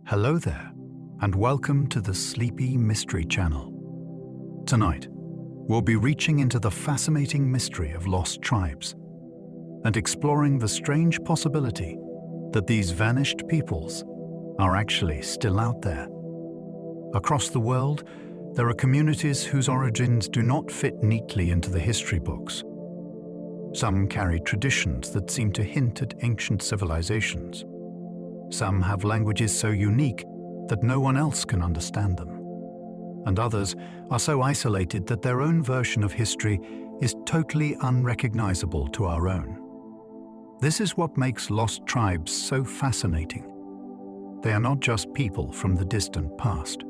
Hello there, and welcome to the Sleepy Mystery Channel. Tonight, we'll be reaching into the fascinating mystery of lost tribes and exploring the strange possibility that these vanished peoples are actually still out there. Across the world, there are communities whose origins do not fit neatly into the history books. Some carry traditions that seem to hint at ancient civilizations. Some have languages so unique that no one else can understand them. And others are so isolated that their own version of history is totally unrecognizable to our own. This is what makes lost tribes so fascinating. They are not just people from the distant past.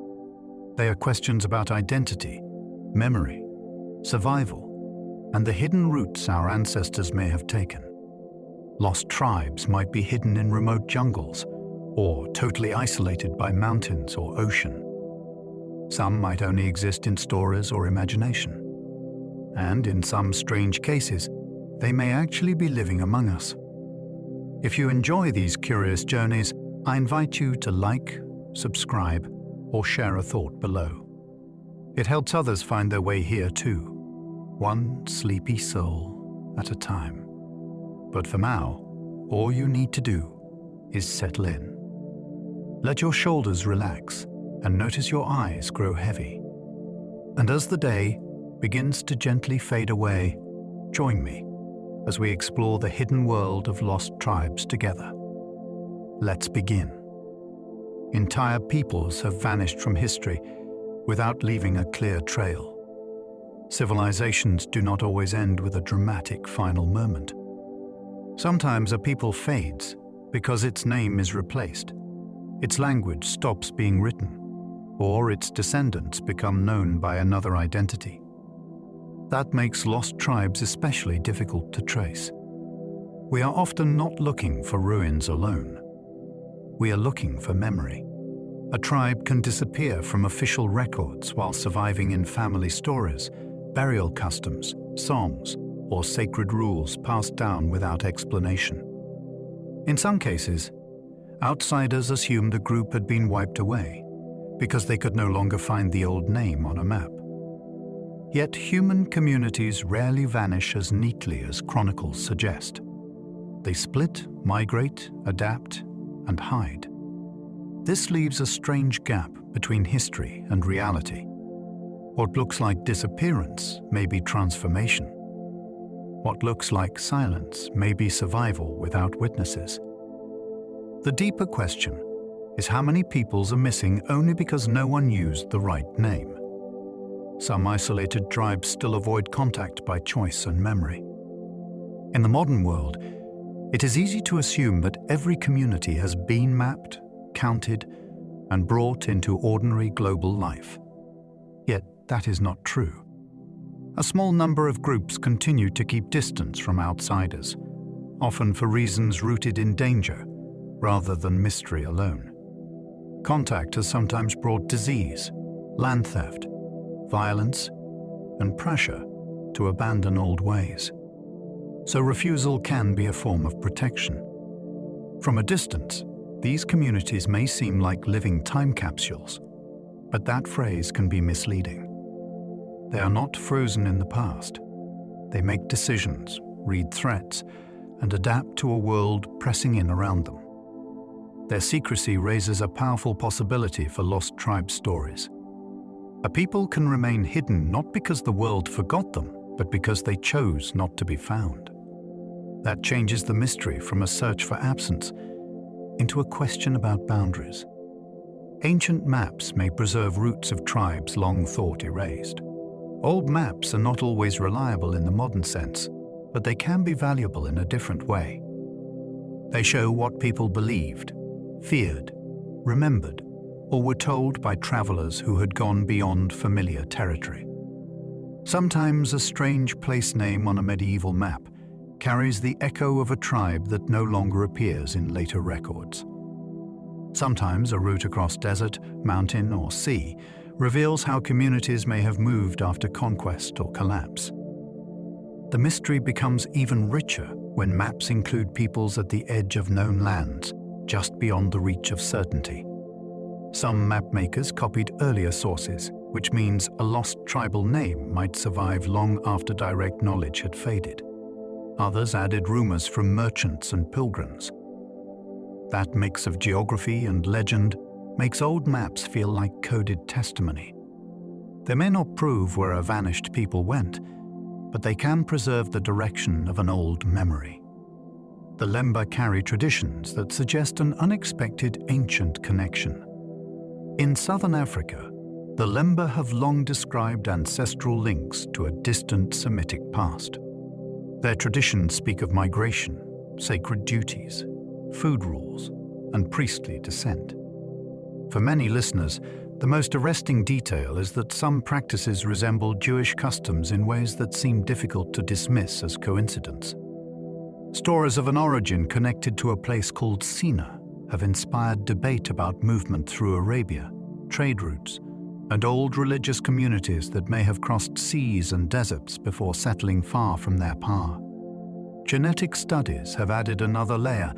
They are questions about identity, memory, survival, and the hidden routes our ancestors may have taken. Lost tribes might be hidden in remote jungles or totally isolated by mountains or ocean. Some might only exist in stories or imagination. And in some strange cases, they may actually be living among us. If you enjoy these curious journeys, I invite you to like, subscribe, or share a thought below. It helps others find their way here too, one sleepy soul at a time. But for now, all you need to do is settle in. Let your shoulders relax and notice your eyes grow heavy. And as the day begins to gently fade away, join me as we explore the hidden world of lost tribes together. Let's begin. Entire peoples have vanished from history without leaving a clear trail. Civilizations do not always end with a dramatic final moment. Sometimes a people fades because its name is replaced, its language stops being written, or its descendants become known by another identity. That makes lost tribes especially difficult to trace. We are often not looking for ruins alone. We are looking for memory. A tribe can disappear from official records while surviving in family stories, burial customs, songs, or sacred rules passed down without explanation. In some cases, outsiders assumed the group had been wiped away because they could no longer find the old name on a map. Yet human communities rarely vanish as neatly as chronicles suggest. They split, migrate, adapt, and hide. This leaves a strange gap between history and reality. What looks like disappearance may be transformation. What looks like silence may be survival without witnesses. The deeper question is how many peoples are missing only because no one used the right name. Some isolated tribes still avoid contact by choice and memory. In the modern world, it is easy to assume that every community has been mapped, counted, and brought into ordinary global life. Yet that is not true. A small number of groups continue to keep distance from outsiders, often for reasons rooted in danger rather than mystery alone. Contact has sometimes brought disease, land theft, violence, and pressure to abandon old ways. So refusal can be a form of protection. From a distance, these communities may seem like living time capsules, but that phrase can be misleading. They are not frozen in the past. They make decisions, read threats, and adapt to a world pressing in around them. Their secrecy raises a powerful possibility for lost tribe stories. A people can remain hidden not because the world forgot them, but because they chose not to be found. That changes the mystery from a search for absence into a question about boundaries. Ancient maps may preserve roots of tribes long thought erased. Old maps are not always reliable in the modern sense, but they can be valuable in a different way. They show what people believed, feared, remembered, or were told by travelers who had gone beyond familiar territory. Sometimes a strange place name on a medieval map carries the echo of a tribe that no longer appears in later records. Sometimes a route across desert, mountain, or sea reveals how communities may have moved after conquest or collapse. The mystery becomes even richer when maps include peoples at the edge of known lands, just beyond the reach of certainty. Some mapmakers copied earlier sources, which means a lost tribal name might survive long after direct knowledge had faded. Others added rumors from merchants and pilgrims. That mix of geography and legend makes old maps feel like coded testimony. They may not prove where a vanished people went, but they can preserve the direction of an old memory. The Lemba carry traditions that suggest an unexpected ancient connection. In southern Africa, the Lemba have long described ancestral links to a distant Semitic past. Their traditions speak of migration, sacred duties, food rules, and priestly descent. For many listeners, the most arresting detail is that some practices resemble Jewish customs in ways that seem difficult to dismiss as coincidence. Stories of an origin connected to a place called Sina have inspired debate about movement through Arabia, trade routes, and old religious communities that may have crossed seas and deserts before settling far from their power. Genetic studies have added another layer,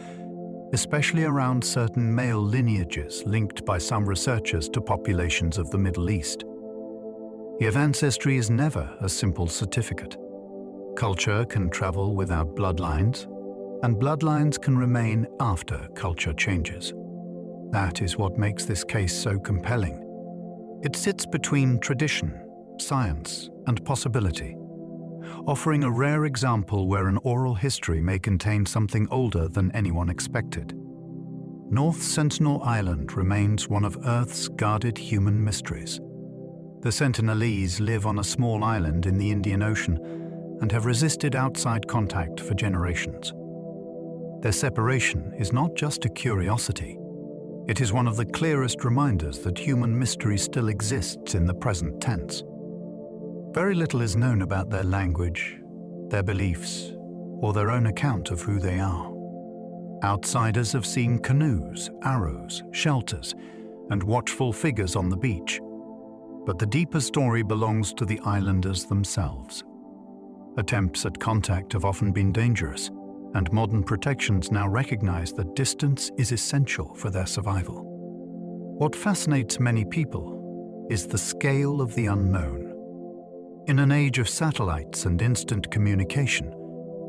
especially around certain male lineages linked by some researchers to populations of the Middle East. Yet ancestry is never a simple certificate. Culture can travel without bloodlines, and bloodlines can remain after culture changes. That is what makes this case so compelling. It sits between tradition, science, and possibility, offering a rare example where an oral history may contain something older than anyone expected. North Sentinel Island remains one of Earth's guarded human mysteries. The Sentinelese live on a small island in the Indian Ocean and have resisted outside contact for generations. Their separation is not just a curiosity. It is one of the clearest reminders that human mystery still exists in the present tense. Very little is known about their language, their beliefs, or their own account of who they are. Outsiders have seen canoes, arrows, shelters, and watchful figures on the beach. But the deeper story belongs to the islanders themselves. Attempts at contact have often been dangerous, and modern protections now recognize that distance is essential for their survival. What fascinates many people is the scale of the unknown. In an age of satellites and instant communication,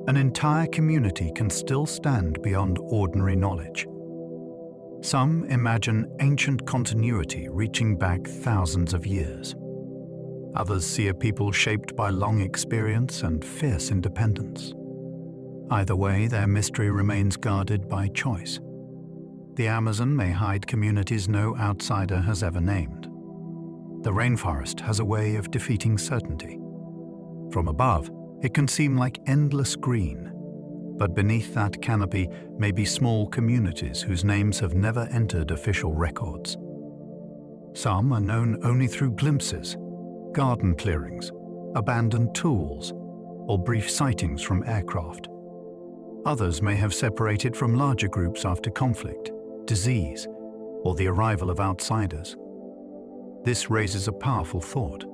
an entire community can still stand beyond ordinary knowledge. Some imagine ancient continuity reaching back thousands of years. Others see a people shaped by long experience and fierce independence. Either way, their mystery remains guarded by choice. The Amazon may hide communities no outsider has ever named. The rainforest has a way of defeating certainty. From above, it can seem like endless green, but beneath that canopy may be small communities whose names have never entered official records. Some are known only through glimpses, garden clearings, abandoned tools, or brief sightings from aircraft. Others may have separated from larger groups after conflict, disease, or the arrival of outsiders. This raises a powerful thought.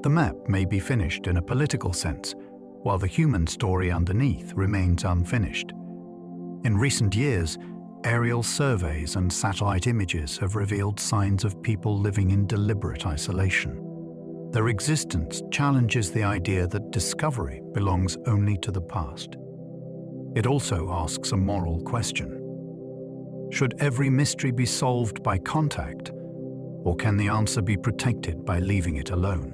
The map may be finished in a political sense, while the human story underneath remains unfinished. In recent years, aerial surveys and satellite images have revealed signs of people living in deliberate isolation. Their existence challenges the idea that discovery belongs only to the past. It also asks a moral question. Should every mystery be solved by contact, or can the answer be protected by leaving it alone?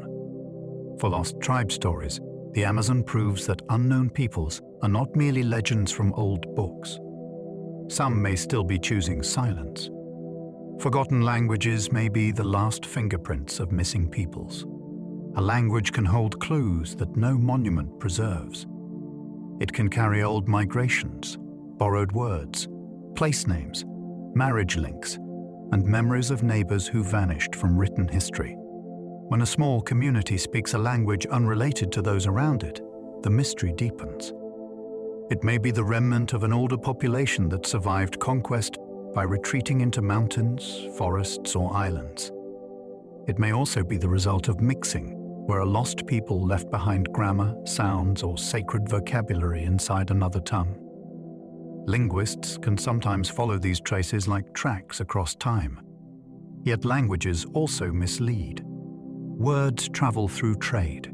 For Lost Tribe Stories, the Amazon proves that unknown peoples are not merely legends from old books. Some may still be choosing silence. Forgotten languages may be the last fingerprints of missing peoples. A language can hold clues that no monument preserves. It can carry old migrations, borrowed words, place names, marriage links, and memories of neighbors who vanished from written history. When a small community speaks a language unrelated to those around it, the mystery deepens. It may be the remnant of an older population that survived conquest by retreating into mountains, forests, or islands. It may also be the result of mixing, where a lost people left behind grammar, sounds, or sacred vocabulary inside another tongue. Linguists can sometimes follow these traces like tracks across time. Yet languages also mislead. Words travel through trade.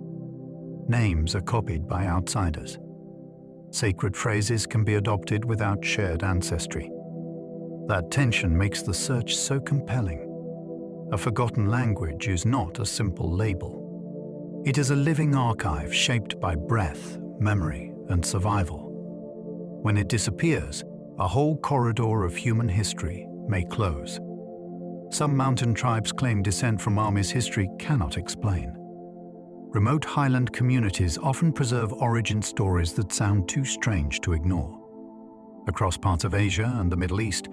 Names are copied by outsiders. Sacred phrases can be adopted without shared ancestry. That tension makes the search so compelling. A forgotten language is not a simple label. It is a living archive shaped by breath, memory, and survival. When it disappears, a whole corridor of human history may close. Some mountain tribes claim descent from armies history cannot explain. Remote highland communities often preserve origin stories that sound too strange to ignore. Across parts of Asia and the Middle East,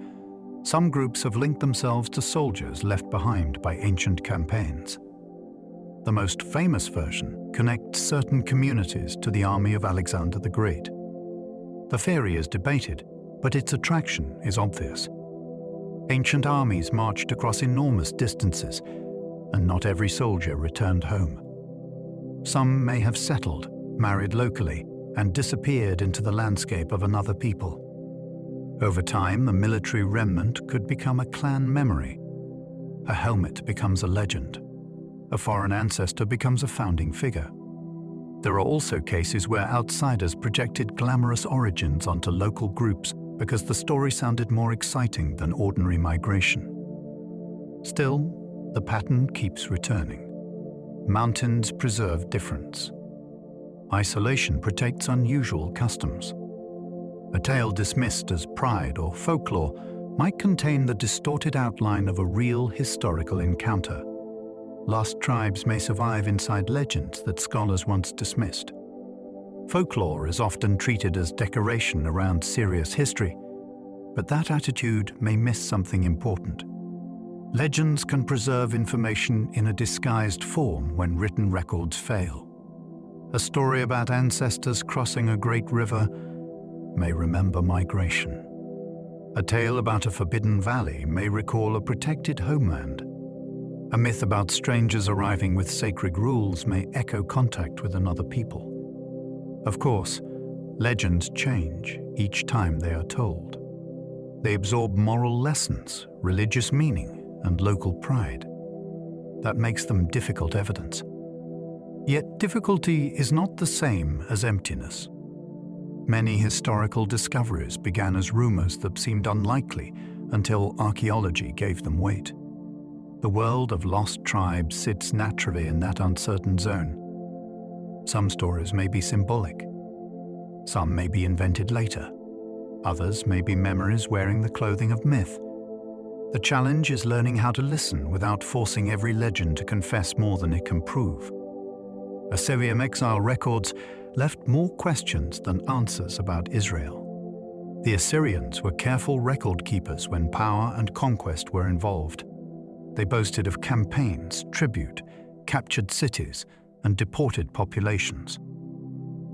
some groups have linked themselves to soldiers left behind by ancient campaigns. The most famous version connects certain communities to the army of Alexander the Great. The theory is debated, but its attraction is obvious. Ancient armies marched across enormous distances, and not every soldier returned home. Some may have settled, married locally, and disappeared into the landscape of another people. Over time, the military remnant could become a clan memory. A helmet becomes a legend. A foreign ancestor becomes a founding figure. There are also cases where outsiders projected glamorous origins onto local groups because the story sounded more exciting than ordinary migration. Still, the pattern keeps returning. Mountains preserve difference. Isolation protects unusual customs. A tale dismissed as pride or folklore might contain the distorted outline of a real historical encounter. Lost tribes may survive inside legends that scholars once dismissed. Folklore is often treated as decoration around serious history, but that attitude may miss something important. Legends can preserve information in a disguised form when written records fail. A story about ancestors crossing a great river may remember migration. A tale about a forbidden valley may recall a protected homeland. A myth about strangers arriving with sacred rules may echo contact with another people. Of course, legends change each time they are told. They absorb moral lessons, religious meaning, and local pride. That makes them difficult evidence. Yet difficulty is not the same as emptiness. Many historical discoveries began as rumors that seemed unlikely until archaeology gave them weight. The world of lost tribes sits naturally in that uncertain zone. Some stories may be symbolic. Some may be invented later. Others may be memories wearing the clothing of myth. The challenge is learning how to listen without forcing every legend to confess more than it can prove. Assyrian exile records left more questions than answers about Israel. The Assyrians were careful record keepers when power and conquest were involved. They boasted of campaigns, tribute, captured cities, and deported populations.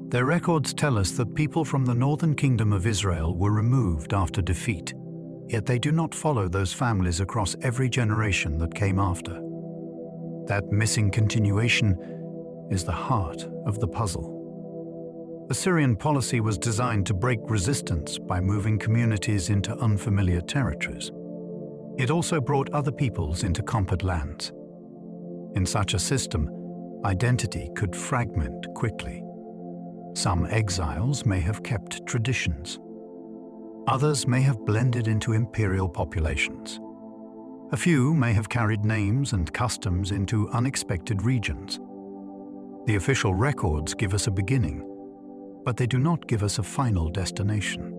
Their records tell us that people from the northern kingdom of Israel were removed after defeat, yet they do not follow those families across every generation that came after. That missing continuation is the heart of the puzzle. Assyrian policy was designed to break resistance by moving communities into unfamiliar territories. It also brought other peoples into conquered lands. In such a system, identity could fragment quickly. Some exiles may have kept traditions. Others may have blended into imperial populations. A few may have carried names and customs into unexpected regions. The official records give us a beginning, but they do not give us a final destination.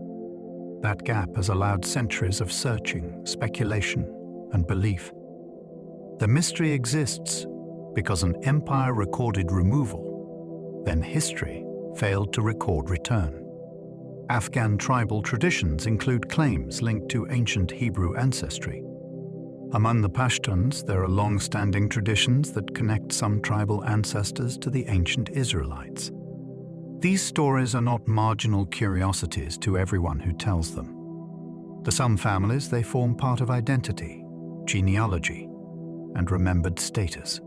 That gap has allowed centuries of searching, speculation, and belief. The mystery exists because an empire recorded removal, then history failed to record return. Afghan tribal traditions include claims linked to ancient Hebrew ancestry. Among the Pashtuns, there are long-standing traditions that connect some tribal ancestors to the ancient Israelites. These stories are not marginal curiosities to everyone who tells them. To some families, they form part of identity, genealogy, and remembered status.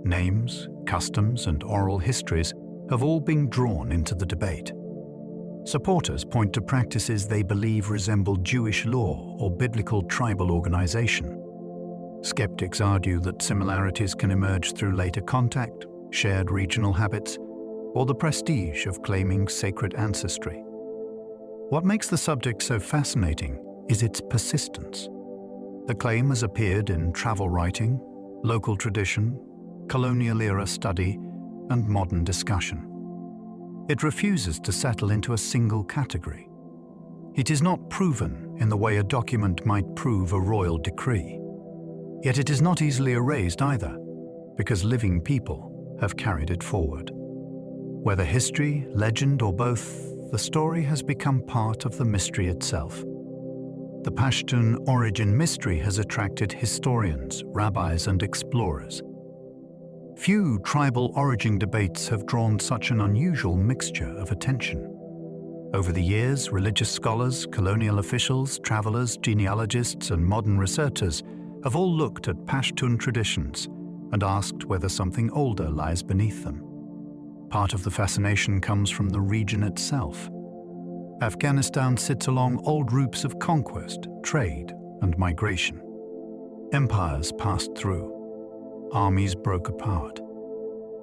Names, customs, and oral histories have all been drawn into the debate. Supporters point to practices they believe resemble Jewish law or biblical tribal organization. Skeptics argue that similarities can emerge through later contact, shared regional habits, or the prestige of claiming sacred ancestry. What makes the subject so fascinating is its persistence. The claim has appeared in travel writing, local tradition, colonial-era study, and modern discussion. It refuses to settle into a single category. It is not proven in the way a document might prove a royal decree. Yet it is not easily erased either, because living people have carried it forward. Whether history, legend, or both, the story has become part of the mystery itself. The Pton origin mystery has attracted historians, rabbis, and explorers. Few tribal origin debates have drawn such an unusual mixture of attention. Over the years, religious scholars, colonial officials, travelers, genealogists, and modern researchers have all looked at Pton traditions and asked whether something older lies beneath them. Part of the fascination comes from the region itself. Afghanistan sits along old routes of conquest, trade, and migration. Empires passed through. Armies broke apart.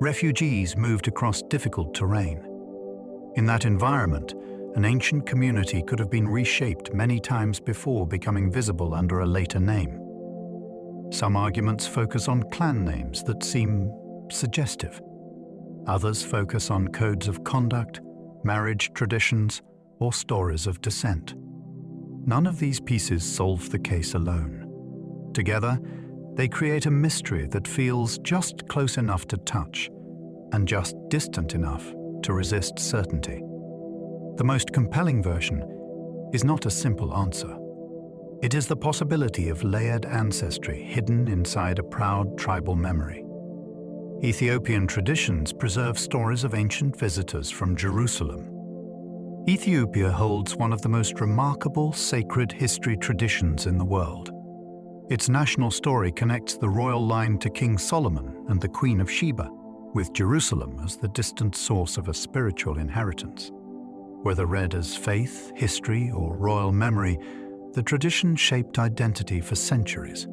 Refugees moved across difficult terrain. In that environment, an ancient community could have been reshaped many times before becoming visible under a later name. Some arguments focus on clan names that seem suggestive. Others focus on codes of conduct, marriage traditions, or stories of descent. None of these pieces solve the case alone. Together, they create a mystery that feels just close enough to touch and just distant enough to resist certainty. The most compelling version is not a simple answer. It is the possibility of layered ancestry hidden inside a proud tribal memory. Ethiopian traditions preserve stories of ancient visitors from Jerusalem. Ethiopia holds one of the most remarkable sacred history traditions in the world. Its national story connects the royal line to King Solomon and the Queen of Sheba, with Jerusalem as the distant source of a spiritual inheritance. Whether read as faith, history, or royal memory, the tradition shaped identity for centuries.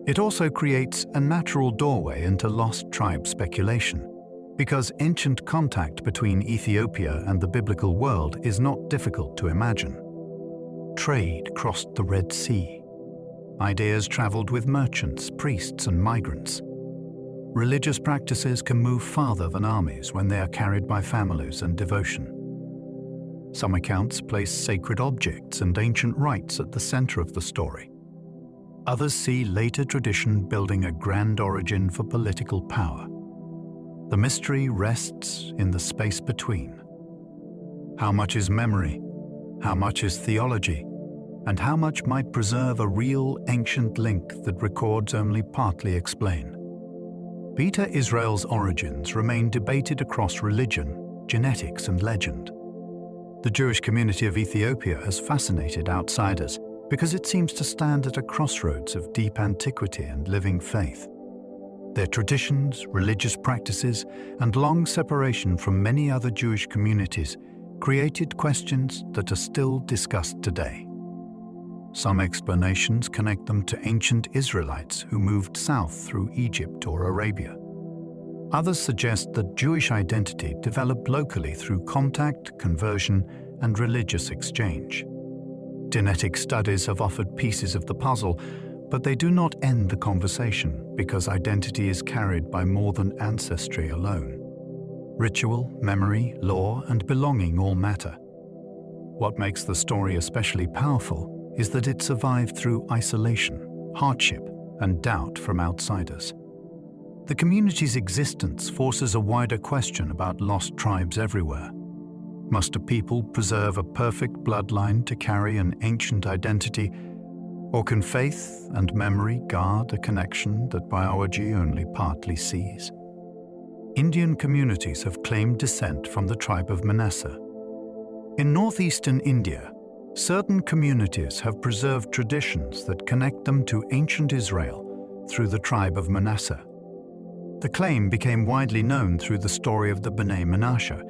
It also creates a natural doorway into lost tribe speculation, because ancient contact between Ethiopia and the biblical world is not difficult to imagine. Trade crossed the Red Sea. Ideas traveled with merchants, priests, and migrants. Religious practices can move farther than armies when they are carried by families and devotion. Some accounts place sacred objects and ancient rites at the center of the story. Others see later tradition building a grand origin for political power. The mystery rests in the space between. How much is memory? How much is theology? And how much might preserve a real ancient link that records only partly explain? Beta Israel's origins remain debated across religion, genetics, and legend. The Jewish community of Ethiopia has fascinated outsiders because it seems to stand at a crossroads of deep antiquity and living faith. Their traditions, religious practices, and long separation from many other Jewish communities created questions that are still discussed today. Some explanations connect them to ancient Israelites who moved south through Egypt or Arabia. Others suggest that Jewish identity developed locally through contact, conversion, and religious exchange. Genetic studies have offered pieces of the puzzle, but they do not end the conversation because identity is carried by more than ancestry alone. Ritual, memory, law, and belonging all matter. What makes the story especially powerful is that it survived through isolation, hardship, and doubt from outsiders. The community's existence forces a wider question about lost tribes everywhere. Must a people preserve a perfect bloodline to carry an ancient identity, or can faith and memory guard a connection that biology only partly sees? Indian communities have claimed descent from the tribe of Manasseh. In northeastern India, certain communities have preserved traditions that connect them to ancient Israel through the tribe of Manasseh. The claim became widely known through the story of the Bnei Menashe,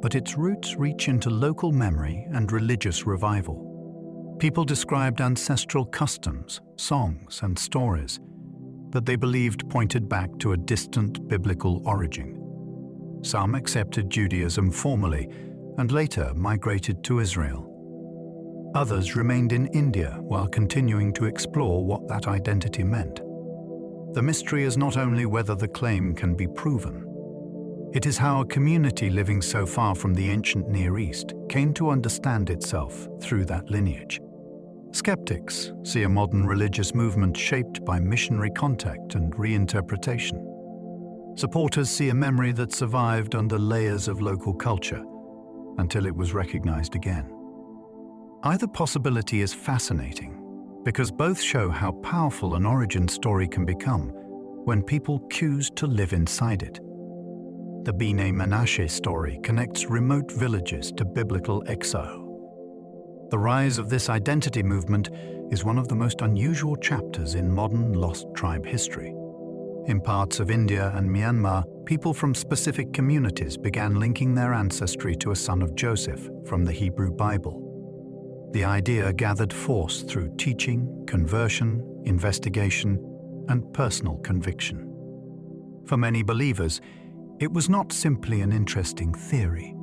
but its roots reach into local memory and religious revival. People described ancestral customs, songs, and stories, that they believed pointed back to a distant biblical origin. Some accepted Judaism formally and later migrated to Israel. Others remained in India while continuing to explore what that identity meant. The mystery is not only whether the claim can be proven. It is how a community living so far from the ancient Near East came to understand itself through that lineage. Skeptics see a modern religious movement shaped by missionary contact and reinterpretation. Supporters see a memory that survived under layers of local culture until it was recognized again. Either possibility is fascinating because both show how powerful an origin story can become when people choose to live inside it. The B'nai Menashe story connects remote villages to biblical exile. The rise of this identity movement is one of the most unusual chapters in modern lost tribe history. In parts of India and Myanmar, people from specific communities began linking their ancestry to a son of Joseph from the Hebrew Bible. The idea gathered force through teaching, conversion, investigation, and personal conviction. For many believers, it was not simply an interesting theory.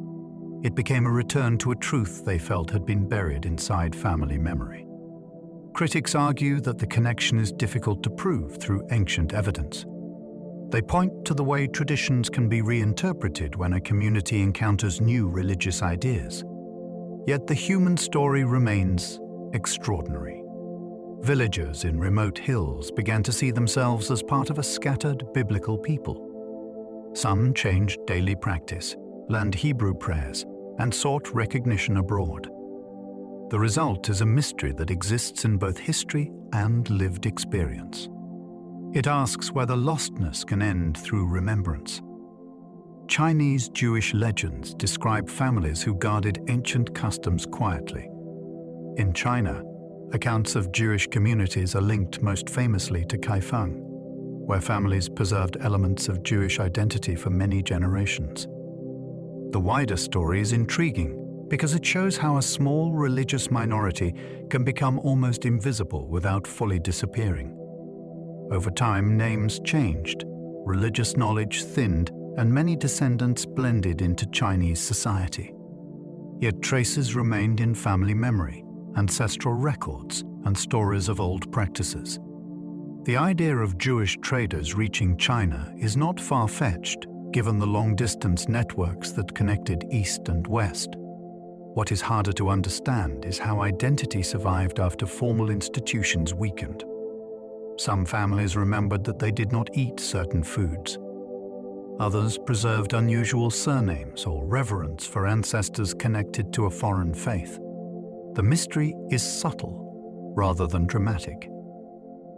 It became a return to a truth they felt had been buried inside family memory. Critics argue that the connection is difficult to prove through ancient evidence. They point to the way traditions can be reinterpreted when a community encounters new religious ideas. Yet the human story remains extraordinary. Villagers in remote hills began to see themselves as part of a scattered biblical people. Some changed daily practice, learned Hebrew prayers, and sought recognition abroad. The result is a mystery that exists in both history and lived experience. It asks whether lostness can end through remembrance. Chinese Jewish legends describe families who guarded ancient customs quietly. In China, accounts of Jewish communities are linked most famously to Kaifeng, where families preserved elements of Jewish identity for many generations. The wider story is intriguing because it shows how a small religious minority can become almost invisible without fully disappearing. Over time, names changed, religious knowledge thinned, and many descendants blended into Chinese society. Yet traces remained in family memory, ancestral records, and stories of old practices. The idea of Jewish traders reaching China is not far-fetched, given the long-distance networks that connected East and West. What is harder to understand is how identity survived after formal institutions weakened. Some families remembered that they did not eat certain foods. Others preserved unusual surnames or reverence for ancestors connected to a foreign faith. The mystery is subtle rather than dramatic.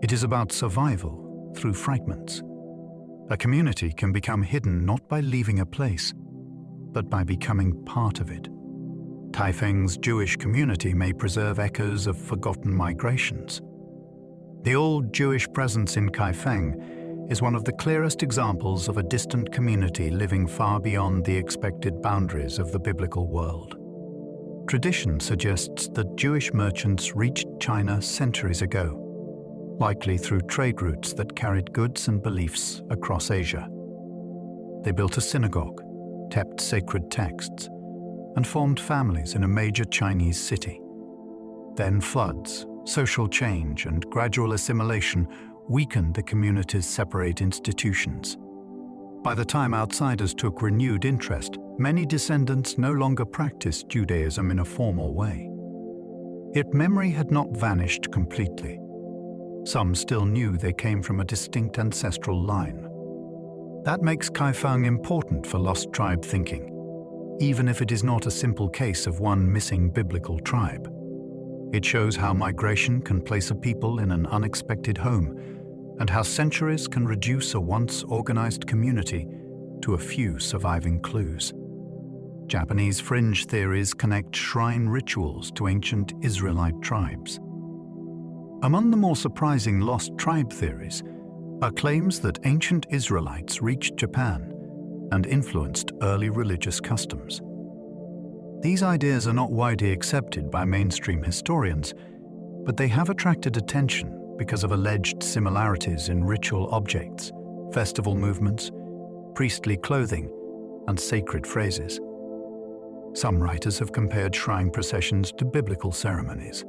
It is about survival through fragments. A community can become hidden not by leaving a place, but by becoming part of it. Kaifeng's Jewish community may preserve echoes of forgotten migrations. The old Jewish presence in Kaifeng is one of the clearest examples of a distant community living far beyond the expected boundaries of the biblical world. Tradition suggests that Jewish merchants reached China centuries ago, likely through trade routes that carried goods and beliefs across Asia. They built a synagogue, kept sacred texts, and formed families in a major Chinese city. Then floods, social change, and gradual assimilation weakened the community's separate institutions. By the time outsiders took renewed interest, many descendants no longer practiced Judaism in a formal way. Yet memory had not vanished completely. Some still knew they came from a distinct ancestral line. That makes Kaifeng important for lost tribe thinking, even if it is not a simple case of one missing biblical tribe. It shows how migration can place a people in an unexpected home, and how centuries can reduce a once organized community to a few surviving clues. Japanese fringe theories connect shrine rituals to ancient Israelite tribes. Among the more surprising lost tribe theories are claims that ancient Israelites reached Japan and influenced early religious customs. These ideas are not widely accepted by mainstream historians, but they have attracted attention because of alleged similarities in ritual objects, festival movements, priestly clothing, and sacred phrases. Some writers have compared shrine processions to biblical ceremonies.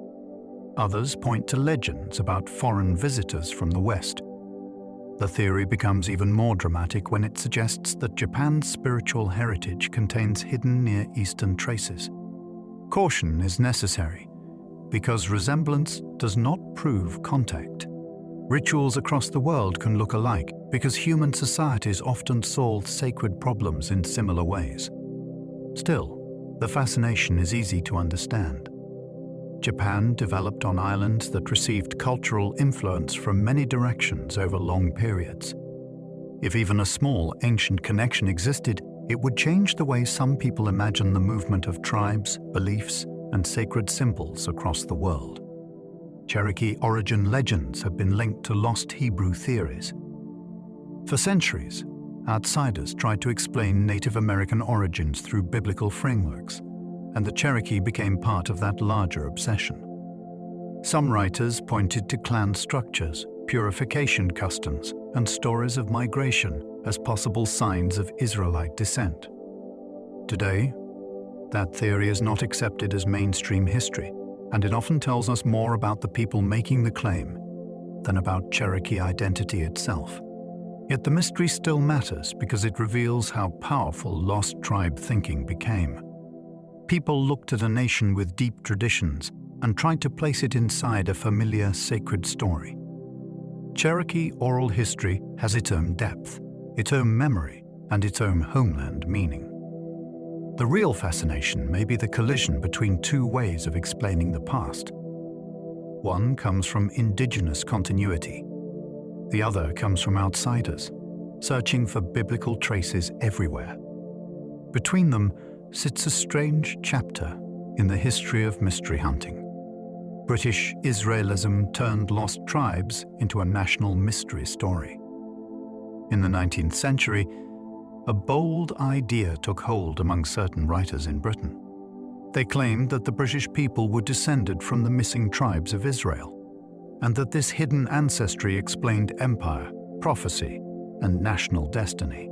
Others point to legends about foreign visitors from the West. The theory becomes even more dramatic when it suggests that Japan's spiritual heritage contains hidden Near Eastern traces. Caution is necessary, because resemblance does not prove contact. Rituals across the world can look alike because human societies often solve sacred problems in similar ways. Still, the fascination is easy to understand. Japan developed on islands that received cultural influence from many directions over long periods. If even a small ancient connection existed, it would change the way some people imagine the movement of tribes, beliefs, and sacred symbols across the world. Cherokee origin legends have been linked to lost Hebrew theories. For centuries, outsiders tried to explain Native American origins through biblical frameworks, and the Cherokee became part of that larger obsession. Some writers pointed to clan structures, purification customs, and stories of migration as possible signs of Israelite descent. Today, that theory is not accepted as mainstream history, and it often tells us more about the people making the claim than about Cherokee identity itself. Yet the mystery still matters because it reveals how powerful lost tribe thinking became. People looked at a nation with deep traditions and tried to place it inside a familiar sacred story. Cherokee oral history has its own depth, its own memory, and its own homeland meaning. The real fascination may be the collision between two ways of explaining the past. One comes from indigenous continuity. The other comes from outsiders, searching for biblical traces everywhere. Between them sits a strange chapter in the history of mystery hunting. British Israelism turned lost tribes into a national mystery story. In the 19th century, a bold idea took hold among certain writers in Britain. They claimed that the British people were descended from the missing tribes of Israel, and that this hidden ancestry explained empire, prophecy, and national destiny.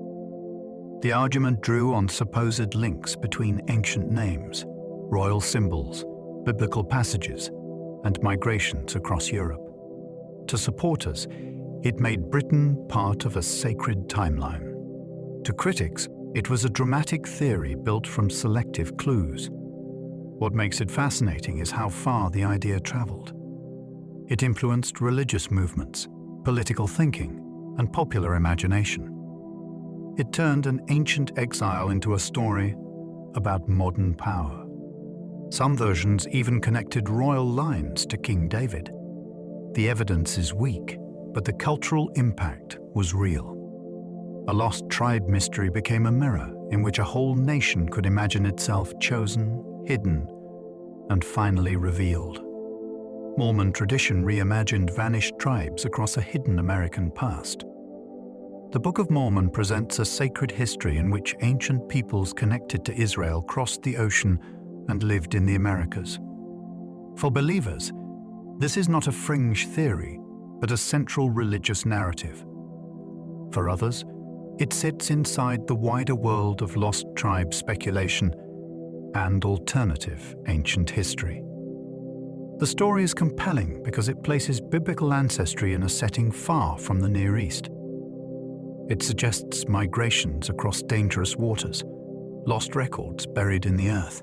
The argument drew on supposed links between ancient names, royal symbols, biblical passages, and migrations across Europe. To supporters, it made Britain part of a sacred timeline. To critics, it was a dramatic theory built from selective clues. What makes it fascinating is how far the idea traveled. It influenced religious movements, political thinking, and popular imagination. It turned an ancient exile into a story about modern power. Some versions even connected royal lines to King David. The evidence is weak, but the cultural impact was real. A lost tribe mystery became a mirror in which a whole nation could imagine itself chosen, hidden, and finally revealed. Mormon tradition reimagined vanished tribes across a hidden American past. The Book of Mormon presents a sacred history in which ancient peoples connected to Israel crossed the ocean and lived in the Americas. For believers, this is not a fringe theory, but a central religious narrative. For others, it sits inside the wider world of lost tribe speculation and alternative ancient history. The story is compelling because it places biblical ancestry in a setting far from the Near East. It suggests migrations across dangerous waters, lost records buried in the earth,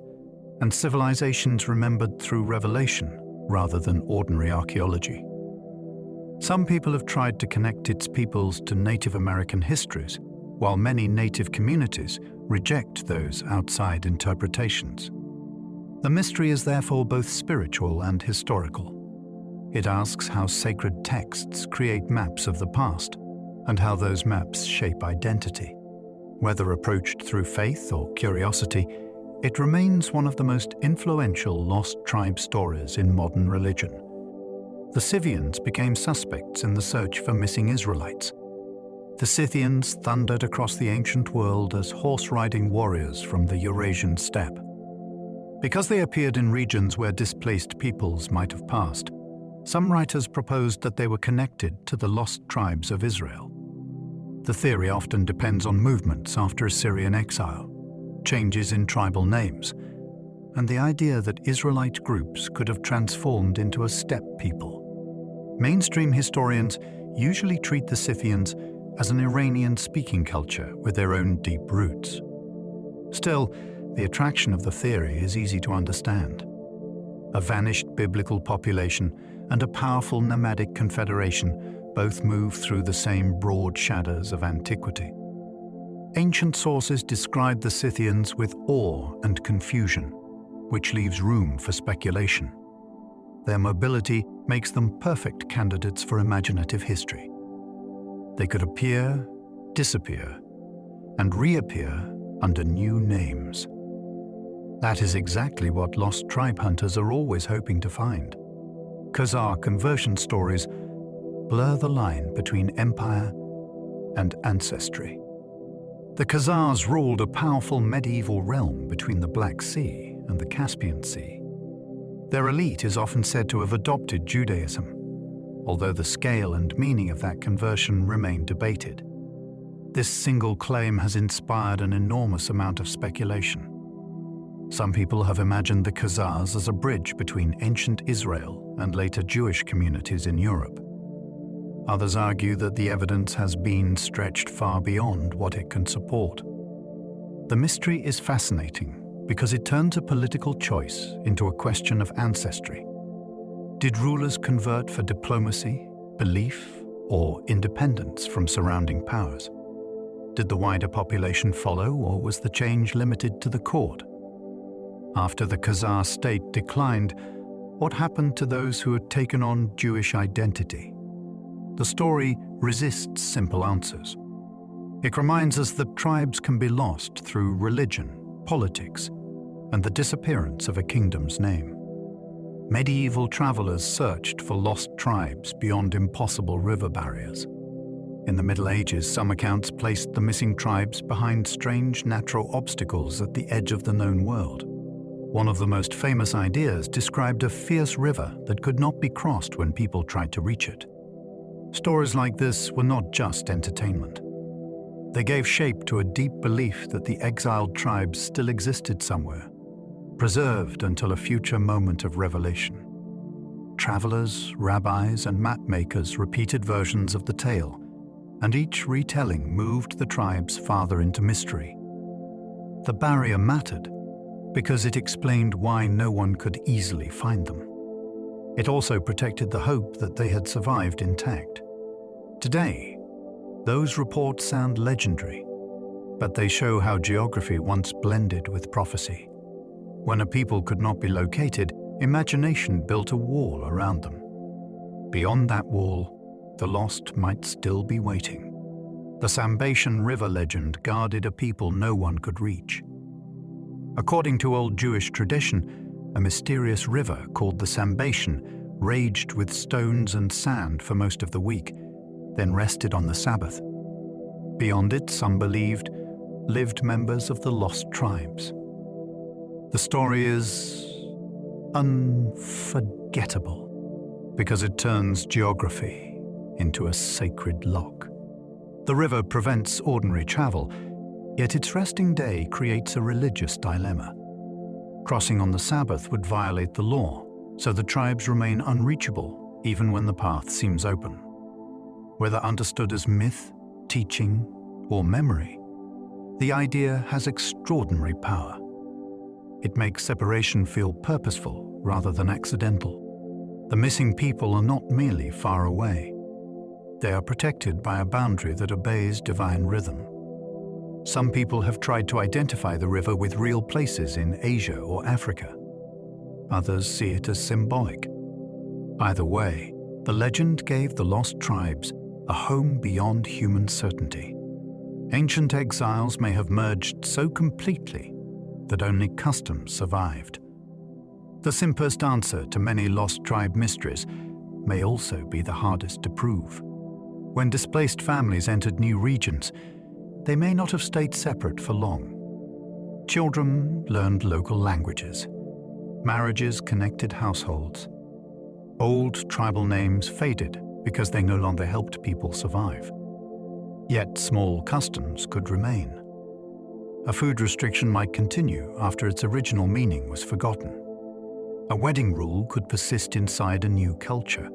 and civilizations remembered through revelation rather than ordinary archaeology. Some people have tried to connect its peoples to Native American histories, while many Native communities reject those outside interpretations. The mystery is therefore both spiritual and historical. It asks how sacred texts create maps of the past, and how those maps shape identity. Whether approached through faith or curiosity, it remains one of the most influential lost tribe stories in modern religion. The Scythians became suspects in the search for missing Israelites. The Scythians thundered across the ancient world as horse-riding warriors from the Eurasian steppe. Because they appeared in regions where displaced peoples might have passed, Some writers proposed that they were connected to the lost tribes of Israel. The theory often depends on movements after Assyrian exile, changes in tribal names, and the idea that Israelite groups could have transformed into a steppe people. Mainstream historians usually treat the Scythians as an Iranian-speaking culture with their own deep roots. Still, the attraction of the theory is easy to understand. A vanished biblical population and a powerful nomadic confederation both move through the same broad shadows of antiquity. Ancient sources describe the Scythians with awe and confusion, which leaves room for speculation. Their mobility makes them perfect candidates for imaginative history. They could appear, disappear, and reappear under new names. That is exactly what lost tribe hunters are always hoping to find. Khazar conversion stories blur the line between empire and ancestry. The Khazars ruled a powerful medieval realm between the Black Sea and the Caspian Sea. Their elite is often said to have adopted Judaism, although the scale and meaning of that conversion remain debated. This single claim has inspired an enormous amount of speculation. Some people have imagined the Khazars as a bridge between ancient Israel and later Jewish communities in Europe. Others argue that the evidence has been stretched far beyond what it can support. The mystery is fascinating because it turns a political choice into a question of ancestry. Did rulers convert for diplomacy, belief, or independence from surrounding powers? Did the wider population follow, or was the change limited to the court? After the Khazar state declined, what happened to those who had taken on Jewish identity? The story resists simple answers. It reminds us that tribes can be lost through religion, politics, and the disappearance of a kingdom's name. Medieval travelers searched for lost tribes beyond impossible river barriers. In the Middle Ages, some accounts placed the missing tribes behind strange natural obstacles at the edge of the known world. One of the most famous ideas described a fierce river that could not be crossed when people tried to reach it. Stories like this were not just entertainment. They gave shape to a deep belief that the exiled tribes still existed somewhere, preserved until a future moment of revelation. Travelers, rabbis, and mapmakers repeated versions of the tale, and each retelling moved the tribes farther into mystery. The barrier mattered because it explained why no one could easily find them. It also protected the hope that they had survived intact. Today, those reports sound legendary, but they show how geography once blended with prophecy. When a people could not be located, imagination built a wall around them. Beyond that wall, the lost might still be waiting. The Sambation River legend guarded a people no one could reach. According to old Jewish tradition, a mysterious river called the Sambation raged with stones and sand for most of the week, then rested on the Sabbath. Beyond it, some believed, lived members of the lost tribes. The story is unforgettable because it turns geography into a sacred lock. The river prevents ordinary travel, yet its resting day creates a religious dilemma. Crossing on the Sabbath would violate the law, so the tribes remain unreachable even when the path seems open. Whether understood as myth, teaching, or memory, the idea has extraordinary power. It makes separation feel purposeful rather than accidental. The missing people are not merely far away. They are protected by a boundary that obeys divine rhythm. Some people have tried to identify the river with real places in Asia or Africa. Others see it as symbolic. Either way, the legend gave the lost tribes a home beyond human certainty. Ancient exiles may have merged so completely that only customs survived. The simplest answer to many lost tribe mysteries may also be the hardest to prove. When displaced families entered new regions, they may not have stayed separate for long. Children learned local languages. Marriages connected households. Old tribal names faded because they no longer helped people survive. Yet small customs could remain. A food restriction might continue after its original meaning was forgotten. A wedding rule could persist inside a new culture.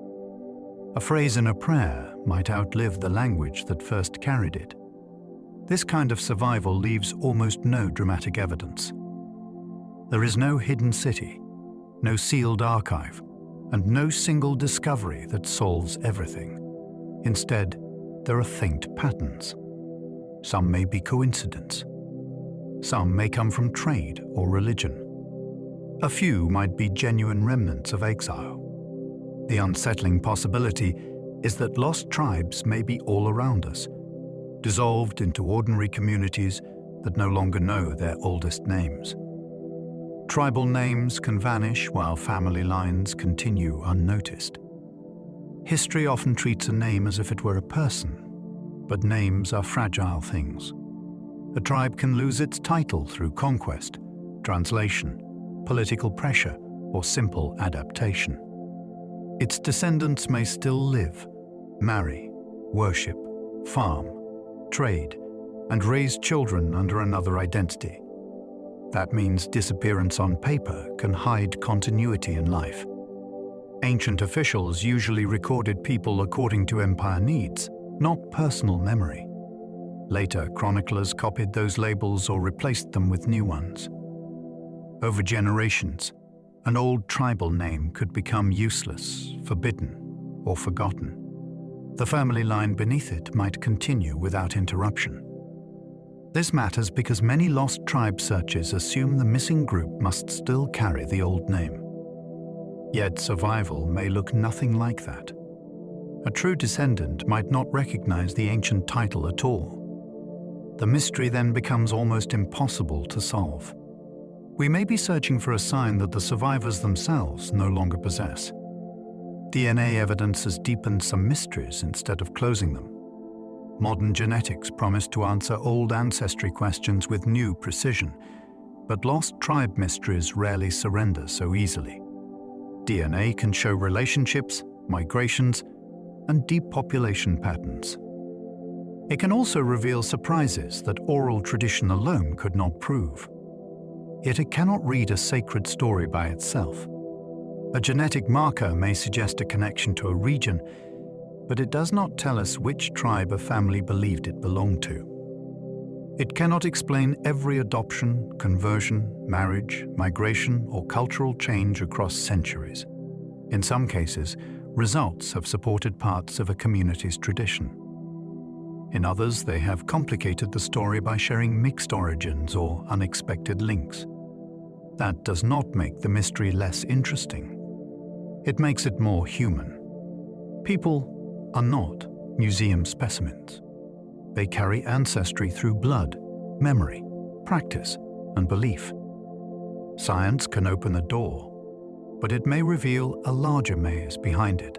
A phrase in a prayer might outlive the language that first carried it. This kind of survival leaves almost no dramatic evidence. There is no hidden city, no sealed archive, and no single discovery that solves everything. Instead, there are faint patterns. Some may be coincidence. Some may come from trade or religion. A few might be genuine remnants of exile. The unsettling possibility is that lost tribes may be all around us, dissolved into ordinary communities that no longer know their oldest names. Tribal names can vanish while family lines continue unnoticed. History often treats a name as if it were a person, but names are fragile things. A tribe can lose its title through conquest, translation, political pressure, or simple adaptation. Its descendants may still live, marry, worship, farm, trade, and raise children under another identity. That means disappearance on paper can hide continuity in life. Ancient officials usually recorded people according to empire needs, not personal memory. Later, chroniclers copied those labels or replaced them with new ones. Over generations, an old tribal name could become useless, forbidden, or forgotten. The family line beneath it might continue without interruption. This matters because many lost tribe searches assume the missing group must still carry the old name. Yet survival may look nothing like that. A true descendant might not recognize the ancient title at all. The mystery then becomes almost impossible to solve. We may be searching for a sign that the survivors themselves no longer possess. DNA evidence has deepened some mysteries instead of closing them. Modern genetics promise to answer old ancestry questions with new precision, but lost tribe mysteries rarely surrender so easily. DNA can show relationships, migrations, and deep population patterns. It can also reveal surprises that oral tradition alone could not prove. Yet it cannot read a sacred story by itself. A genetic marker may suggest a connection to a region, but it does not tell us which tribe a family believed it belonged to. It cannot explain every adoption, conversion, marriage, migration, or cultural change across centuries. In some cases, results have supported parts of a community's tradition. In others, they have complicated the story by sharing mixed origins or unexpected links. That does not make the mystery less interesting. It makes it more human. People are not museum specimens. They carry ancestry through blood, memory, practice, and belief. Science can open a door, but it may reveal a larger maze behind it.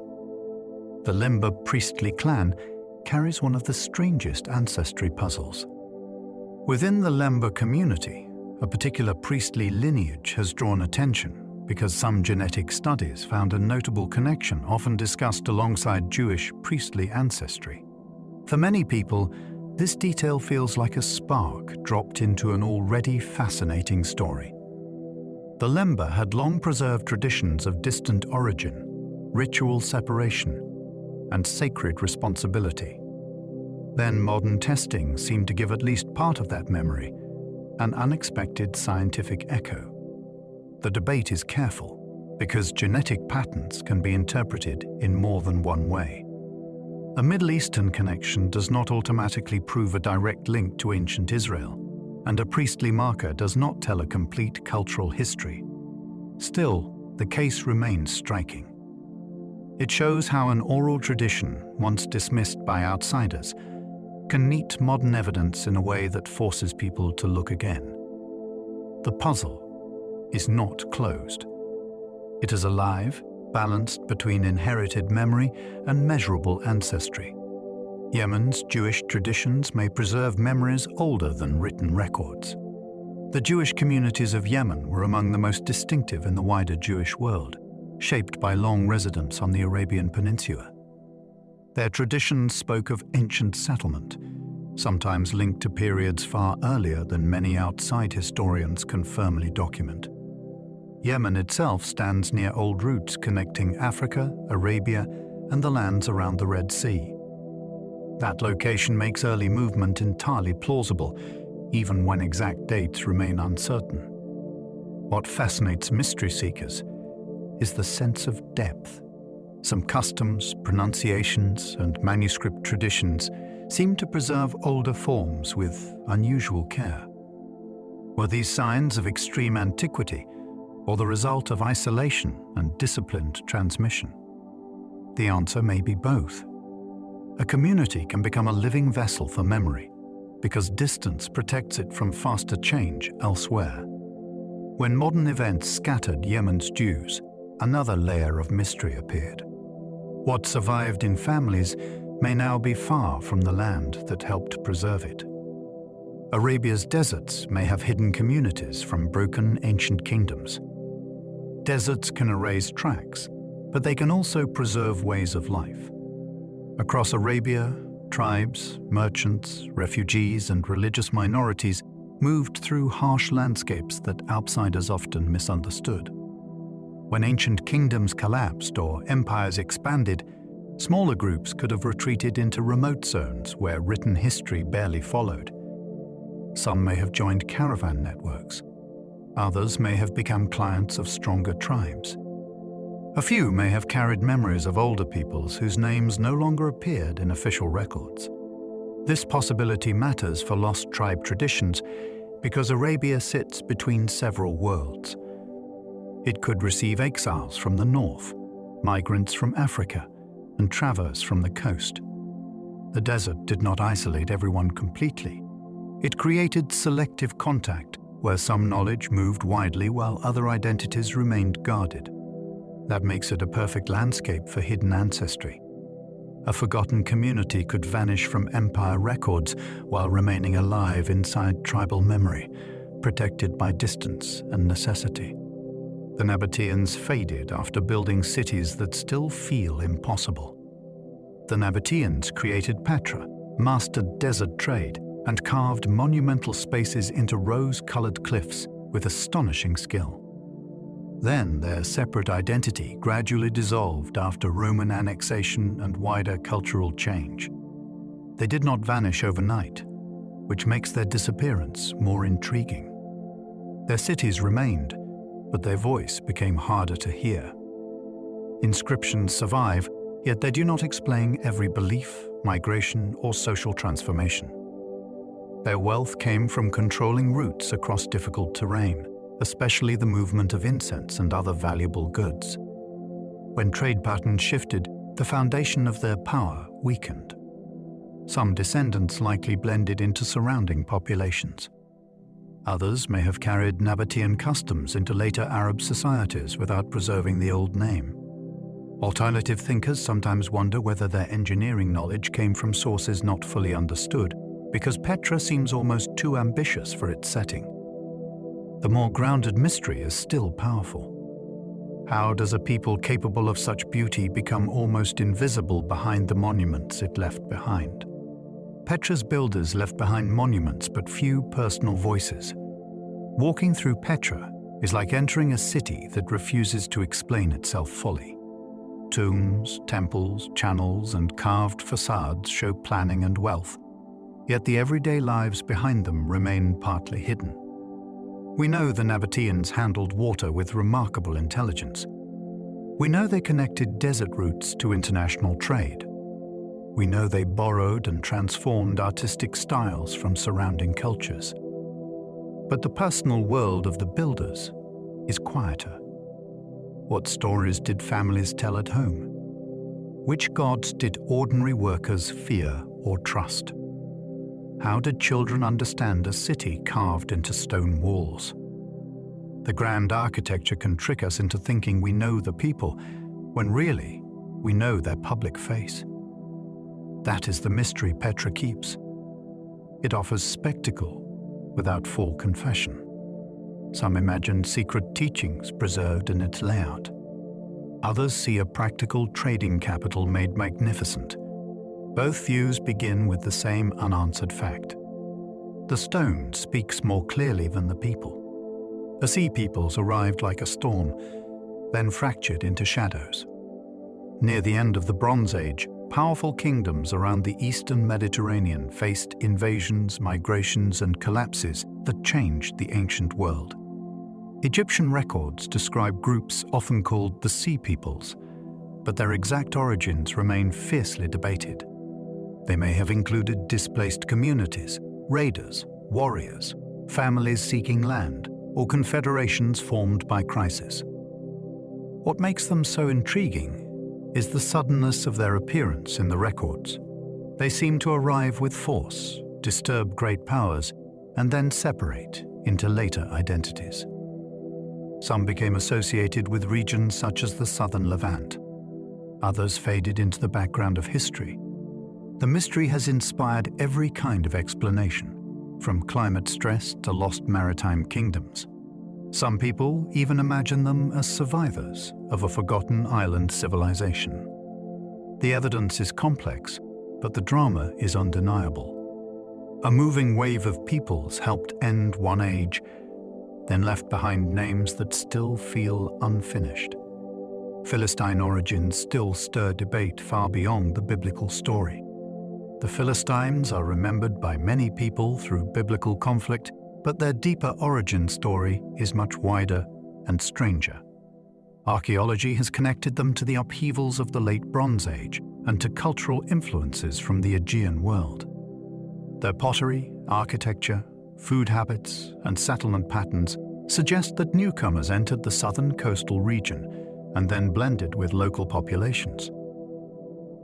The Lemba priestly clan carries one of the strangest ancestry puzzles. Within the Lemba community, a particular priestly lineage has drawn attention because some genetic studies found a notable connection often discussed alongside Jewish priestly ancestry. For many people, this detail feels like a spark dropped into an already fascinating story. The Lemba had long preserved traditions of distant origin, ritual separation, and sacred responsibility. Then modern testing seemed to give at least part of that memory an unexpected scientific echo. The debate is careful because genetic patterns can be interpreted in more than one way. A Middle Eastern connection does not automatically prove a direct link to ancient Israel, and a priestly marker does not tell a complete cultural history. Still, the case remains striking. It shows how an oral tradition, once dismissed by outsiders, can meet modern evidence in a way that forces people to look again. The puzzle is not closed. It is alive, balanced between inherited memory and measurable ancestry. Yemen's Jewish traditions may preserve memories older than written records. The Jewish communities of Yemen were among the most distinctive in the wider Jewish world. shaped by long residence on the Arabian Peninsula. Their traditions spoke of ancient settlement, sometimes linked to periods far earlier than many outside historians can firmly document. Yemen itself stands near old routes connecting Africa, Arabia, and the lands around the Red Sea. That location makes early movement entirely plausible, even when exact dates remain uncertain. What fascinates mystery seekers is the sense of depth. Some customs, pronunciations, and manuscript traditions seem to preserve older forms with unusual care. Were these signs of extreme antiquity, or the result of isolation and disciplined transmission? The answer may be both. A community can become a living vessel for memory, because distance protects it from faster change elsewhere. When modern events scattered Yemen's Jews, another layer of mystery appeared. What survived in families may now be far from the land that helped preserve it. Arabia's deserts may have hidden communities from broken ancient kingdoms. Deserts can erase tracks, but they can also preserve ways of life. Across Arabia, tribes, merchants, refugees, and religious minorities moved through harsh landscapes that outsiders often misunderstood. When ancient kingdoms collapsed or empires expanded, smaller groups could have retreated into remote zones where written history barely followed. Some may have joined caravan networks. Others may have become clients of stronger tribes. A few may have carried memories of older peoples whose names no longer appeared in official records. This possibility matters for lost tribe traditions because Arabia sits between several worlds. It could receive exiles from the north, migrants from Africa, and travelers from the coast. The desert did not isolate everyone completely. It created selective contact, where some knowledge moved widely while other identities remained guarded. That makes it a perfect landscape for hidden ancestry. A forgotten community could vanish from empire records while remaining alive inside tribal memory, protected by distance and necessity. The Nabateans faded after building cities that still feel impossible. The Nabateans created Petra, mastered desert trade, and carved monumental spaces into rose-colored cliffs with astonishing skill. Then their separate identity gradually dissolved after Roman annexation and wider cultural change. They did not vanish overnight, which makes their disappearance more intriguing. Their cities remained, but their voice became harder to hear. Inscriptions survive, yet they do not explain every belief, migration, or social transformation. Their wealth came from controlling routes across difficult terrain, especially the movement of incense and other valuable goods. When trade patterns shifted, the foundation of their power weakened. Some descendants likely blended into surrounding populations. Others may have carried Nabatean customs into later Arab societies without preserving the old name. Alternative thinkers sometimes wonder whether their engineering knowledge came from sources not fully understood, because Petra seems almost too ambitious for its setting. The more grounded mystery is still powerful. How does a people capable of such beauty become almost invisible behind the monuments it left behind? Petra's builders left behind monuments but few personal voices. Walking through Petra is like entering a city that refuses to explain itself fully. Tombs, temples, channels, and carved facades show planning and wealth, yet the everyday lives behind them remain partly hidden. We know the Nabateans handled water with remarkable intelligence. We know they connected desert routes to international trade. We know they borrowed and transformed artistic styles from surrounding cultures. But the personal world of the builders is quieter. What stories did families tell at home? Which gods did ordinary workers fear or trust? How did children understand a city carved into stone walls? The grand architecture can trick us into thinking we know the people, when really we know their public face. That is the mystery Petra keeps. It offers spectacle without full confession. Some imagine secret teachings preserved in its layout. Others see a practical trading capital made magnificent. Both views begin with the same unanswered fact. The stone speaks more clearly than the people. The sea peoples arrived like a storm, then fractured into shadows. Near the end of the Bronze Age, powerful kingdoms around the eastern Mediterranean faced invasions, migrations, and collapses that changed the ancient world. Egyptian records describe groups often called the Sea Peoples, but their exact origins remain fiercely debated. They may have included displaced communities, raiders, warriors, families seeking land, or confederations formed by crisis. What makes them so intriguing is the suddenness of their appearance in the records. They seem to arrive with force, disturb great powers, and then separate into later identities. Some became associated with regions such as the southern Levant. Others faded into the background of history. The mystery has inspired every kind of explanation, from climate stress to lost maritime kingdoms. Some people even imagine them as survivors of a forgotten island civilization. The evidence is complex, but the drama is undeniable. A moving wave of peoples helped end one age, then left behind names that still feel unfinished. Philistine origins still stir debate far beyond the biblical story. The Philistines are remembered by many people through biblical conflict, but their deeper origin story is much wider and stranger. Archaeology has connected them to the upheavals of the Late Bronze Age and to cultural influences from the Aegean world. Their pottery, architecture, food habits, and settlement patterns suggest that newcomers entered the southern coastal region and then blended with local populations.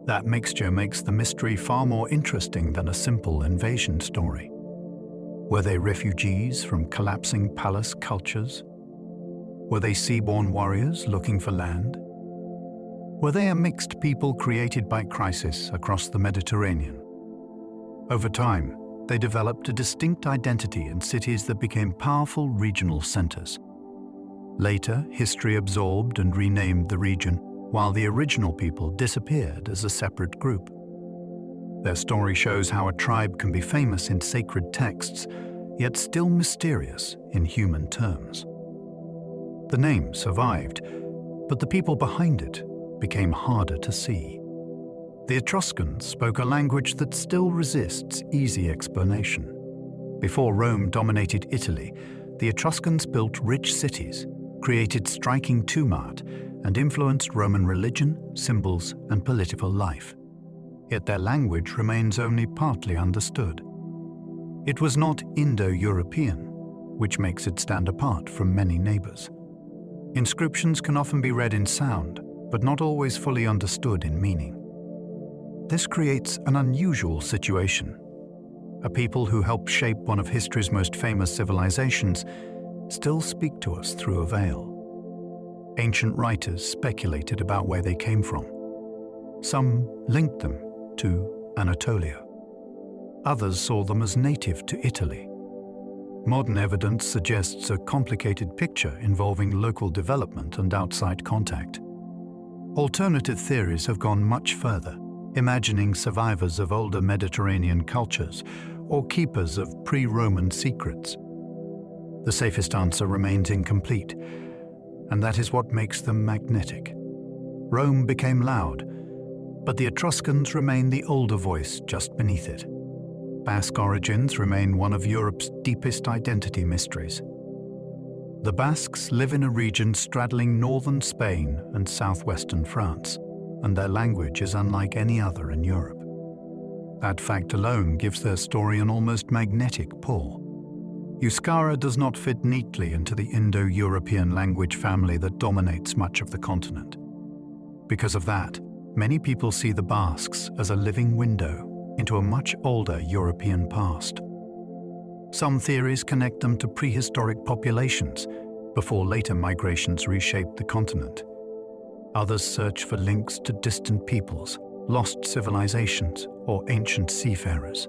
That mixture makes the mystery far more interesting than a simple invasion story. Were they refugees from collapsing palace cultures? Were they sea-born warriors looking for land? Were they a mixed people created by crisis across the Mediterranean? Over time, they developed a distinct identity in cities that became powerful regional centers. Later, history absorbed and renamed the region, while the original people disappeared as a separate group. Their story shows how a tribe can be famous in sacred texts, yet still mysterious in human terms. The name survived, but the people behind it became harder to see. The Etruscans spoke a language that still resists easy explanation. Before Rome dominated Italy, the Etruscans built rich cities, created striking tumult, and influenced Roman religion, symbols, and political life. Yet their language remains only partly understood. It was not Indo-European, which makes it stand apart from many neighbors. Inscriptions can often be read in sound, but not always fully understood in meaning. This creates an unusual situation. A people who helped shape one of history's most famous civilizations still speak to us through a veil. Ancient writers speculated about where they came from. Some linked them to Anatolia. Others saw them as native to Italy. Modern evidence suggests a complicated picture involving local development and outside contact. Alternative theories have gone much further, imagining survivors of older Mediterranean cultures or keepers of pre-Roman secrets. The safest answer remains incomplete, and that is what makes them magnetic. Rome became loud, but the Etruscans remain the older voice just beneath it. Basque origins remain one of Europe's deepest identity mysteries. The Basques live in a region straddling northern Spain and southwestern France, and their language is unlike any other in Europe. That fact alone gives their story an almost magnetic pull. Euskara does not fit neatly into the Indo-European language family that dominates much of the continent. Because of that, many people see the Basques as a living window into a much older European past. Some theories connect them to prehistoric populations before later migrations reshaped the continent. Others search for links to distant peoples, lost civilizations, or ancient seafarers.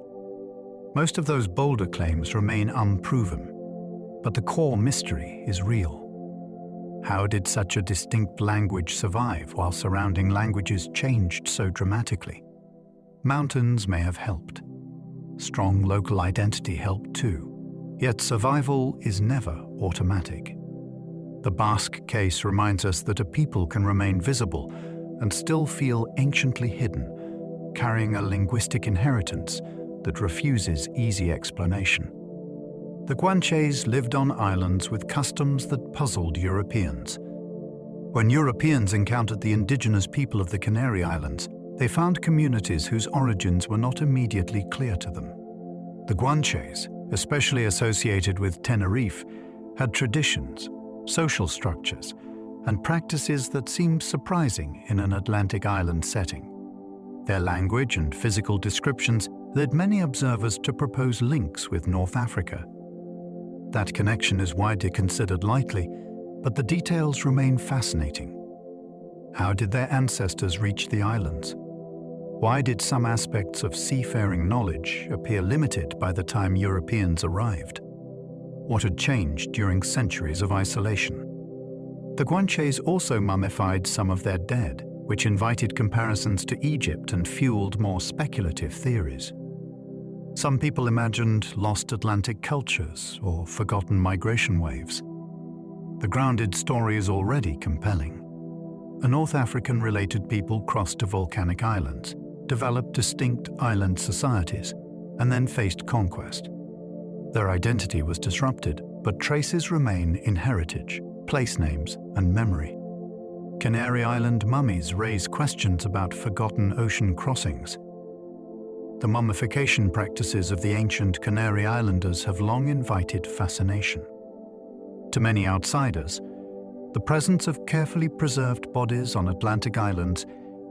Most of those bolder claims remain unproven, but the core mystery is real. How did such a distinct language survive while surrounding languages changed so dramatically? Mountains may have helped. Strong local identity helped too. Yet survival is never automatic. The Basque case reminds us that a people can remain visible and still feel anciently hidden, carrying a linguistic inheritance that refuses easy explanation. The Guanches lived on islands with customs that puzzled Europeans. When Europeans encountered the indigenous people of the Canary Islands, they found communities whose origins were not immediately clear to them. The Guanches, especially associated with Tenerife, had traditions, social structures, and practices that seemed surprising in an Atlantic island setting. Their language and physical descriptions led many observers to propose links with North Africa. That connection is widely considered likely, but the details remain fascinating. How did their ancestors reach the islands? Why did some aspects of seafaring knowledge appear limited by the time Europeans arrived? What had changed during centuries of isolation? The Guanches also mummified some of their dead, which invited comparisons to Egypt and fueled more speculative theories. Some people imagined lost Atlantic cultures or forgotten migration waves. The grounded story is already compelling. A North African-related people crossed to volcanic islands, developed distinct island societies, and then faced conquest. Their identity was disrupted, but traces remain in heritage, place names, and memory. Canary Island mummies raise questions about forgotten ocean crossings. The mummification practices of the ancient Canary Islanders have long invited fascination. To many outsiders, the presence of carefully preserved bodies on Atlantic islands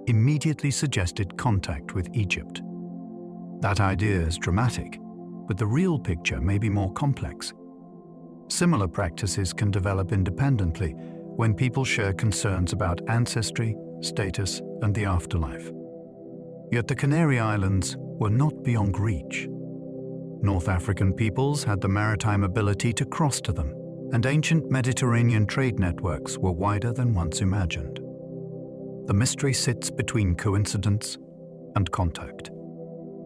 immediately suggested contact with Egypt. That idea is dramatic, but the real picture may be more complex. Similar practices can develop independently when people share concerns about ancestry, status, and the afterlife. Yet the Canary Islands were not beyond reach. North African peoples had the maritime ability to cross to them, and ancient Mediterranean trade networks were wider than once imagined. The mystery sits between coincidence and contact.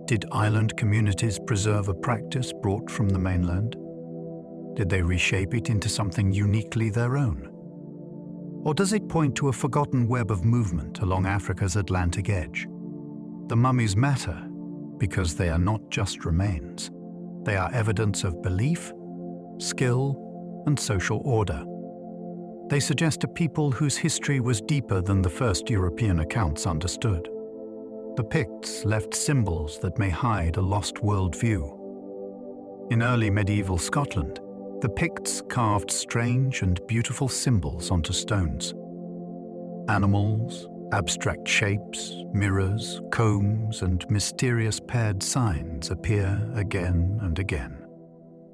Did island communities preserve a practice brought from the mainland? Did they reshape it into something uniquely their own? Or does it point to a forgotten web of movement along Africa's Atlantic edge? The mummies matter because they are not just remains. They are evidence of belief, skill, and social order. They suggest a people whose history was deeper than the first European accounts understood. The Picts left symbols that may hide a lost worldview. In early medieval Scotland, the Picts carved strange and beautiful symbols onto stones. Animals, abstract shapes, mirrors, combs, and mysterious paired signs appear again and again.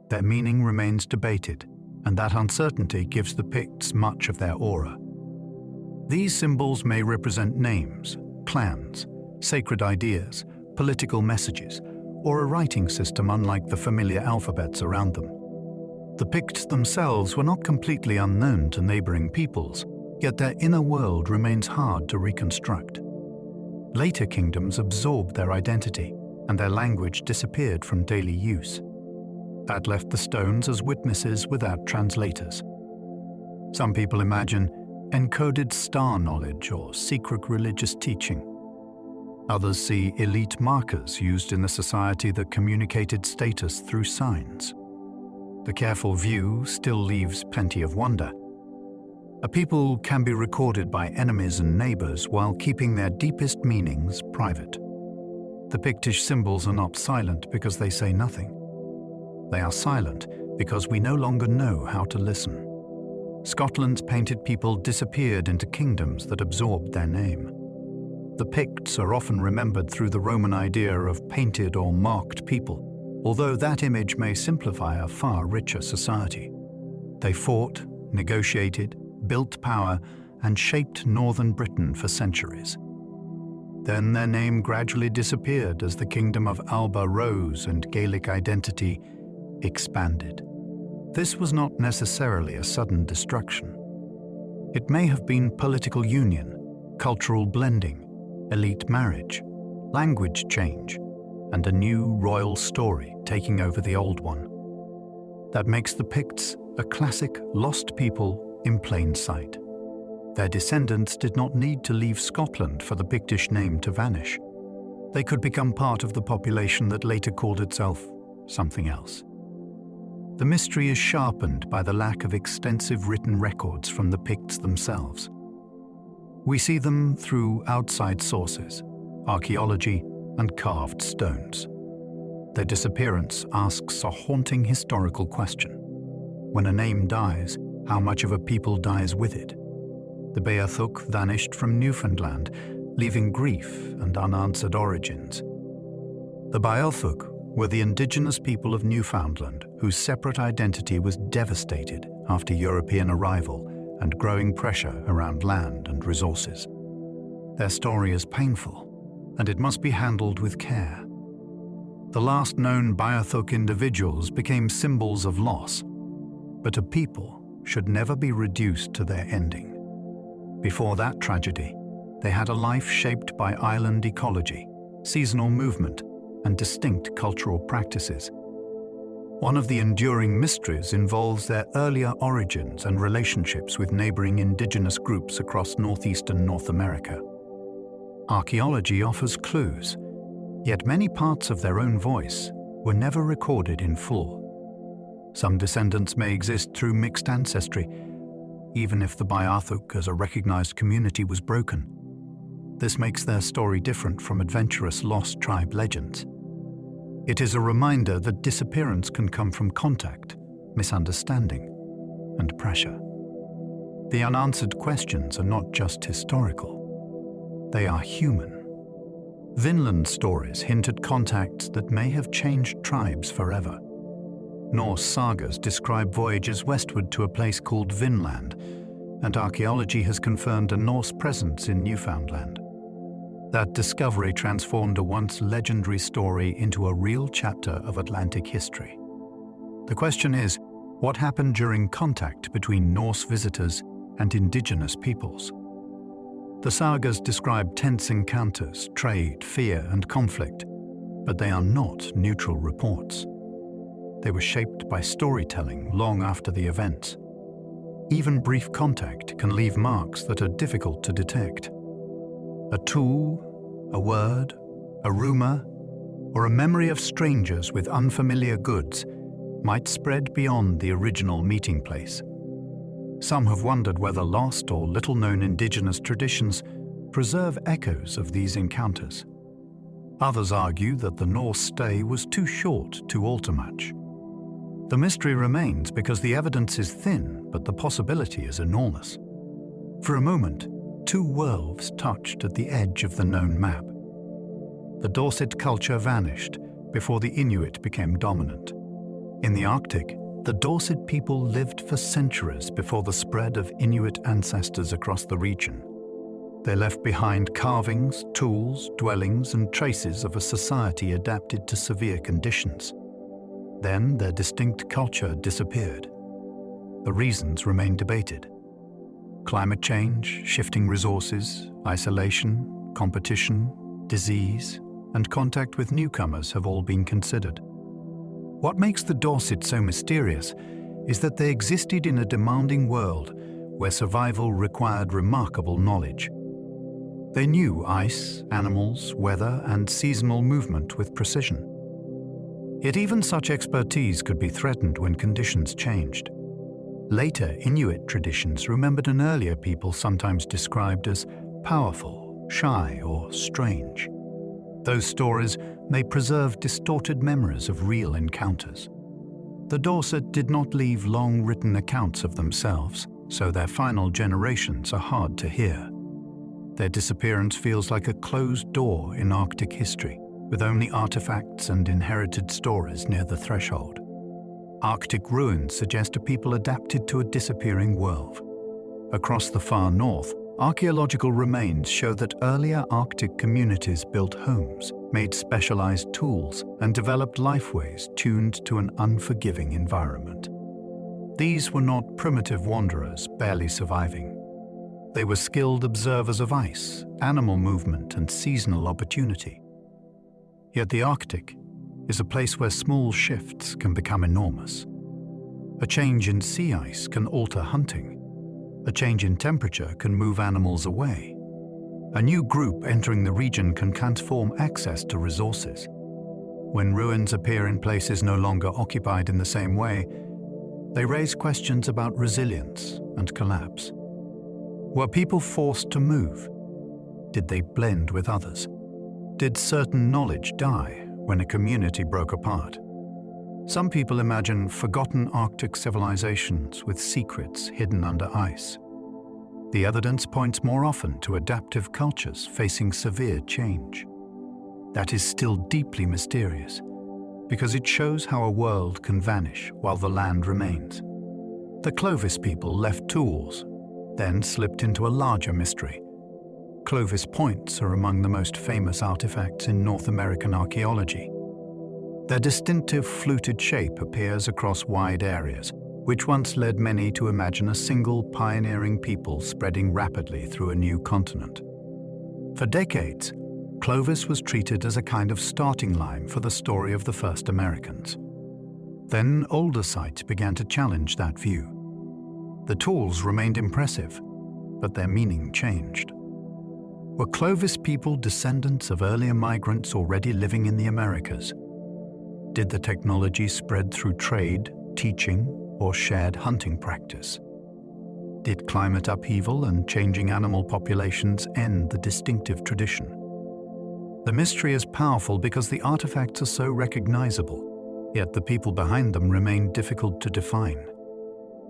Their meaning remains debated, and that uncertainty gives the Picts much of their aura. These symbols may represent names, clans, sacred ideas, political messages, or a writing system unlike the familiar alphabets around them. The Picts themselves were not completely unknown to neighboring peoples, yet their inner world remains hard to reconstruct. Later kingdoms absorbed their identity, and their language disappeared from daily use. That left the stones as witnesses without translators. Some people imagine encoded star knowledge or secret religious teaching. Others see elite markers used in a society that communicated status through signs. The careful view still leaves plenty of wonder. A people can be recorded by enemies and neighbors while keeping their deepest meanings private. The Pictish symbols are not silent because they say nothing. They are silent because we no longer know how to listen. Scotland's painted people disappeared into kingdoms that absorbed their name. The Picts are often remembered through the Roman idea of painted or marked people, although that image may simplify a far richer society. They fought, negotiated, built power, and shaped northern Britain for centuries. Then their name gradually disappeared as the Kingdom of Alba rose and Gaelic identity expanded. This was not necessarily a sudden destruction. It may have been political union, cultural blending, elite marriage, language change, and a new royal story taking over the old one. That makes the Picts a classic lost people in plain sight. Their descendants did not need to leave Scotland for the Pictish name to vanish. They could become part of the population that later called itself something else. The mystery is sharpened by the lack of extensive written records from the Picts themselves. We see them through outside sources, archaeology, and carved stones. Their disappearance asks a haunting historical question. When a name dies, how much of a people dies with it? The Beothuk vanished from Newfoundland, leaving grief and unanswered origins. The Beothuk were the indigenous people of Newfoundland whose separate identity was devastated after European arrival and growing pressure around land and resources. Their story is painful, and it must be handled with care. The last known Beothuk individuals became symbols of loss, but a people should never be reduced to their ending. Before that tragedy, they had a life shaped by island ecology, seasonal movement, and distinct cultural practices. One of the enduring mysteries involves their earlier origins and relationships with neighboring indigenous groups across northeastern North America. Archaeology offers clues, yet many parts of their own voice were never recorded in full. Some descendants may exist through mixed ancestry, even if the Beothuk as a recognized community was broken. This makes their story different from adventurous lost tribe legends. It is a reminder that disappearance can come from contact, misunderstanding, and pressure. The unanswered questions are not just historical, they are human. Vinland stories hint at contacts that may have changed tribes forever. Norse sagas describe voyages westward to a place called Vinland, and archaeology has confirmed a Norse presence in Newfoundland. That discovery transformed a once legendary story into a real chapter of Atlantic history. The question is, what happened during contact between Norse visitors and indigenous peoples? The sagas describe tense encounters, trade, fear, and conflict, but they are not neutral reports. They were shaped by storytelling long after the events. Even brief contact can leave marks that are difficult to detect. A tool, a word, a rumor, or a memory of strangers with unfamiliar goods might spread beyond the original meeting place. Some have wondered whether lost or little-known indigenous traditions preserve echoes of these encounters. Others argue that the Norse stay was too short to alter much. The mystery remains because the evidence is thin, but the possibility is enormous. For a moment, two worlds touched at the edge of the known map. The Dorset culture vanished before the Inuit became dominant. In the Arctic, the Dorset people lived for centuries before the spread of Inuit ancestors across the region. They left behind carvings, tools, dwellings, and traces of a society adapted to severe conditions. Then their distinct culture disappeared. The reasons remain debated. Climate change, shifting resources, isolation, competition, disease, and contact with newcomers have all been considered. What makes the Dorset so mysterious is that they existed in a demanding world where survival required remarkable knowledge. They knew ice, animals, weather, and seasonal movement with precision. Yet even such expertise could be threatened when conditions changed. Later Inuit traditions remembered an earlier people sometimes described as powerful, shy, or strange. Those stories may preserve distorted memories of real encounters. The Dorset did not leave long written accounts of themselves, so their final generations are hard to hear. Their disappearance feels like a closed door in Arctic history, with only artifacts and inherited stories near the threshold. Arctic ruins suggest a people adapted to a disappearing world. Across the far north, archaeological remains show that earlier Arctic communities built homes, made specialized tools, and developed lifeways tuned to an unforgiving environment. These were not primitive wanderers barely surviving. They were skilled observers of ice, animal movement, and seasonal opportunity. Yet the Arctic is a place where small shifts can become enormous. A change in sea ice can alter hunting. A change in temperature can move animals away. A new group entering the region can transform access to resources. When ruins appear in places no longer occupied in the same way, they raise questions about resilience and collapse. Were people forced to move? Did they blend with others? Did certain knowledge die when a community broke apart? Some people imagine forgotten Arctic civilizations with secrets hidden under ice. The evidence points more often to adaptive cultures facing severe change. That is still deeply mysterious, because it shows how a world can vanish while the land remains. The Clovis people left tools, then slipped into a larger mystery. Clovis points are among the most famous artifacts in North American archaeology. Their distinctive fluted shape appears across wide areas, which once led many to imagine a single pioneering people spreading rapidly through a new continent. For decades, Clovis was treated as a kind of starting line for the story of the first Americans. Then older sites began to challenge that view. The tools remained impressive, but their meaning changed. Were Clovis people descendants of earlier migrants already living in the Americas? Did the technology spread through trade, teaching, or shared hunting practice? Did climate upheaval and changing animal populations end the distinctive tradition? The mystery is powerful because the artifacts are so recognizable, yet the people behind them remain difficult to define.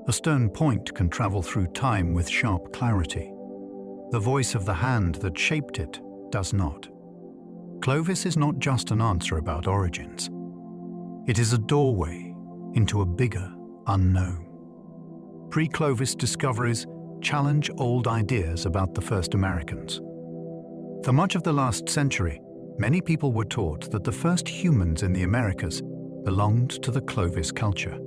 A stone point can travel through time with sharp clarity. The voice of the hand that shaped it does not. Clovis is not just an answer about origins. It is a doorway into a bigger unknown. Pre-Clovis discoveries challenge old ideas about the first Americans. For much of the last century, many people were taught that the first humans in the Americas belonged to the Clovis culture.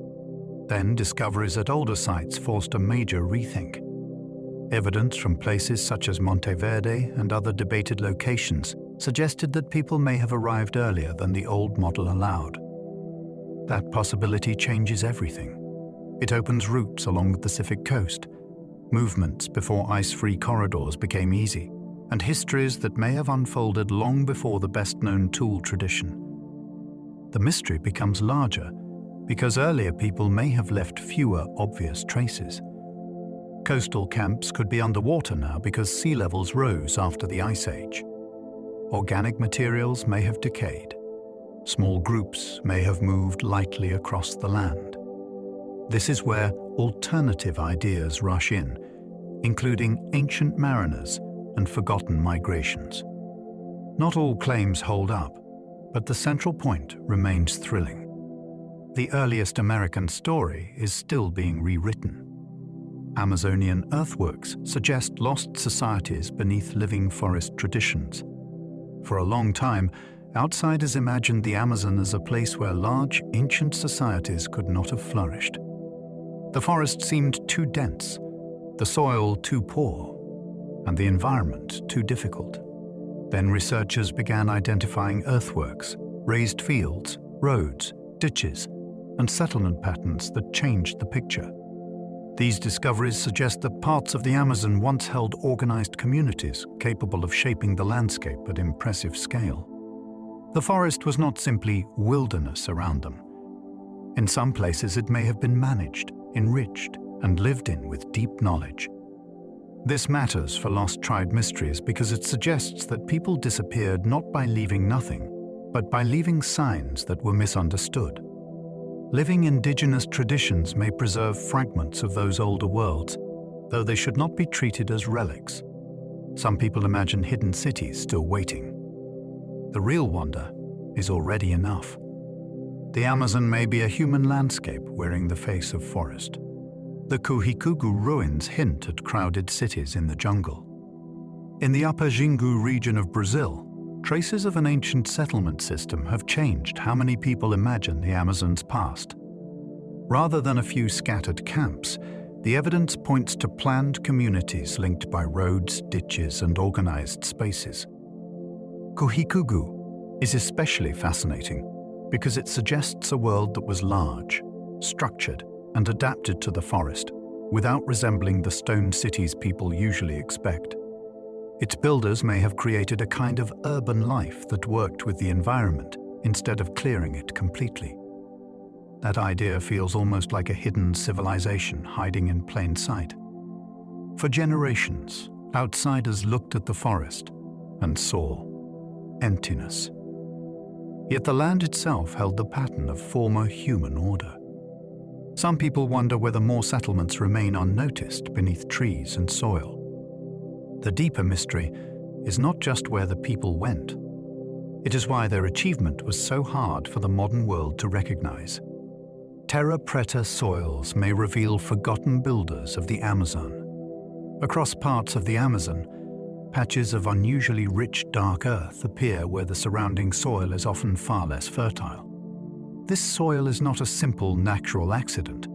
Then discoveries at older sites forced a major rethink. Evidence from places such as Monteverde and other debated locations suggested that people may have arrived earlier than the old model allowed. That possibility changes everything. It opens routes along the Pacific coast, movements before ice-free corridors became easy, and histories that may have unfolded long before the best-known tool tradition. The mystery becomes larger because earlier people may have left fewer obvious traces. Coastal camps could be underwater now because sea levels rose after the Ice Age. Organic materials may have decayed. Small groups may have moved lightly across the land. This is where alternative ideas rush in, including ancient mariners and forgotten migrations. Not all claims hold up, but the central point remains thrilling. The earliest American story is still being rewritten. Amazonian earthworks suggest lost societies beneath living forest traditions. For a long time, outsiders imagined the Amazon as a place where large, ancient societies could not have flourished. The forest seemed too dense, the soil too poor, and the environment too difficult. Then researchers began identifying earthworks, raised fields, roads, ditches, and settlement patterns that changed the picture. These discoveries suggest that parts of the Amazon once held organized communities capable of shaping the landscape at impressive scale. The forest was not simply wilderness around them. In some places it may have been managed, enriched, and lived in with deep knowledge. This matters for lost tribe mysteries because it suggests that people disappeared not by leaving nothing, but by leaving signs that were misunderstood. Living indigenous traditions may preserve fragments of those older worlds, though they should not be treated as relics. Some people imagine hidden cities still waiting. The real wonder is already enough. The Amazon may be a human landscape wearing the face of forest. The Kuhikugu ruins hint at crowded cities in the jungle. In the Upper Xingu region of Brazil, traces of an ancient settlement system have changed how many people imagine the Amazon's past. Rather than a few scattered camps, The evidence points to planned communities linked by roads, ditches, and organized spaces. Kuhikugu is especially fascinating because it suggests a world that was large, structured, and adapted to the forest, without resembling the stone cities people usually expect. Its builders may have created a kind of urban life that worked with the environment instead of clearing it completely. That idea feels almost like a hidden civilization hiding in plain sight. For generations, outsiders looked at the forest and saw emptiness. Yet the land itself held the pattern of former human order. Some people wonder whether more settlements remain unnoticed beneath trees and soil. The deeper mystery is not just where the people went. It is why their achievement was so hard for the modern world to recognize. Terra preta soils may reveal forgotten builders of the Amazon. Across parts of the Amazon, patches of unusually rich dark earth appear where the surrounding soil is often far less fertile. This soil is not a simple natural accident.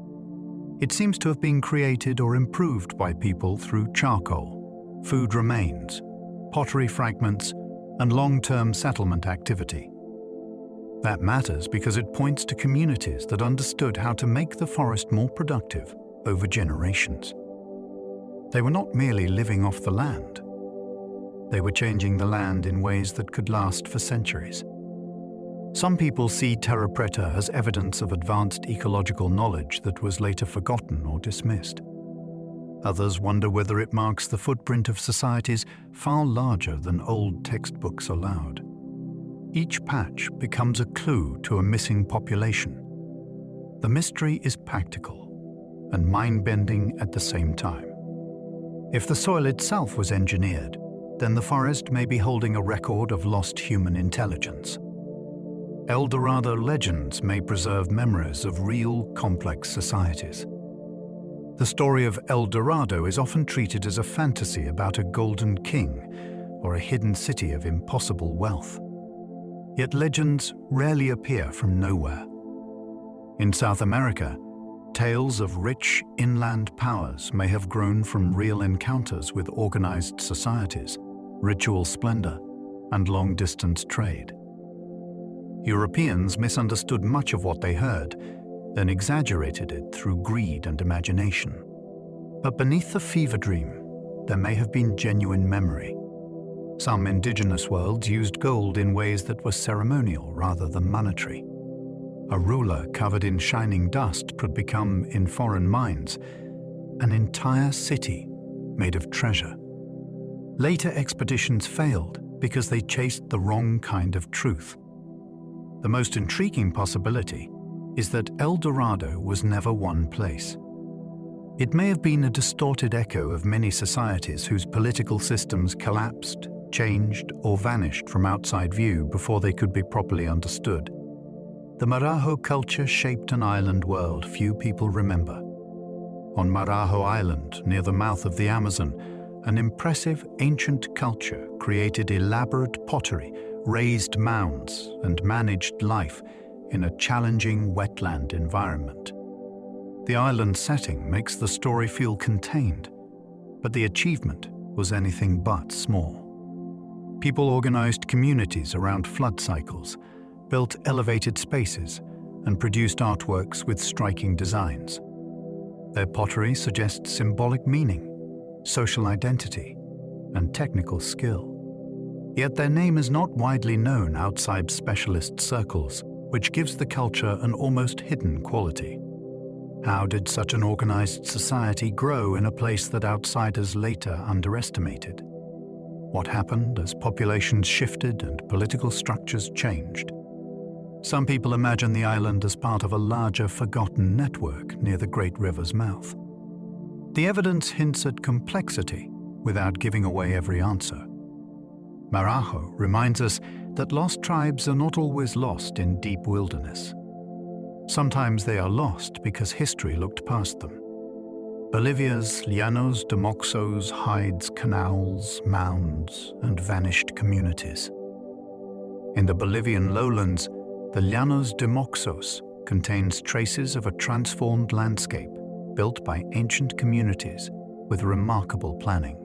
It seems to have been created or improved by people through charcoal, food remains, pottery fragments, and long-term settlement activity. That matters because it points to communities that understood how to make the forest more productive over generations. They were not merely living off the land. They were changing the land in ways that could last for centuries. Some people see terra preta as evidence of advanced ecological knowledge that was later forgotten or dismissed. Others wonder whether it marks the footprint of societies far larger than old textbooks allowed. Each patch becomes a clue to a missing population. The mystery is practical and mind-bending at the same time. If the soil itself was engineered, then the forest may be holding a record of lost human intelligence. El Dorado legends may preserve memories of real, complex societies. The story of El Dorado is often treated as a fantasy about a golden king or a hidden city of impossible wealth. Yet legends rarely appear from nowhere. In South America, tales of rich inland powers may have grown from real encounters with organized societies, ritual splendor, and long-distance trade. Europeans misunderstood much of what they heard, then exaggerated it through greed and imagination. But beneath the fever dream, there may have been genuine memory. Some indigenous worlds used gold in ways that were ceremonial rather than monetary. A ruler covered in shining dust could become, in foreign minds, an entire city made of treasure. Later expeditions failed because they chased the wrong kind of truth. The most intriguing possibility is that El Dorado was never one place. It may have been a distorted echo of many societies whose political systems collapsed, changed, or vanished from outside view before they could be properly understood. The Marajo culture shaped an island world few people remember. On Marajo Island, near the mouth of the Amazon, an impressive ancient culture created elaborate pottery, raised mounds, and managed life in a challenging wetland environment. The island setting makes the story feel contained, but the achievement was anything but small. People organized communities around flood cycles, built elevated spaces, and produced artworks with striking designs. Their pottery suggests symbolic meaning, social identity, and technical skill. Yet their name is not widely known outside specialist circles, which gives the culture an almost hidden quality. How did such an organized society grow in a place that outsiders later underestimated? What happened as populations shifted and political structures changed? Some people imagine the island as part of a larger forgotten network near the great river's mouth. The evidence hints at complexity without giving away every answer. Marajo reminds us that lost tribes are not always lost in deep wilderness. Sometimes they are lost because history looked past them. Bolivia's Llanos de Moxos hides canals, mounds, and vanished communities. In the Bolivian lowlands, the Llanos de Moxos contains traces of a transformed landscape, built by ancient communities with remarkable planning.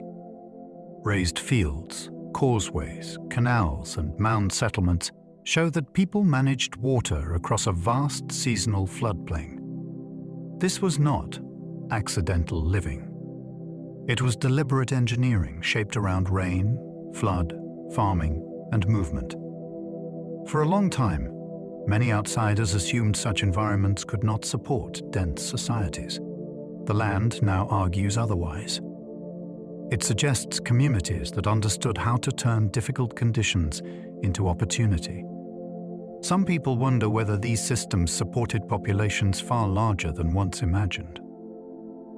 Raised fields, causeways, canals, and mound settlements show that people managed water across a vast seasonal floodplain. This was not accidental living. It was deliberate engineering shaped around rain, flood, farming, and movement. For a long time, many outsiders assumed such environments could not support dense societies. The land now argues otherwise. It suggests communities that understood how to turn difficult conditions into opportunity. Some people wonder whether these systems supported populations far larger than once imagined.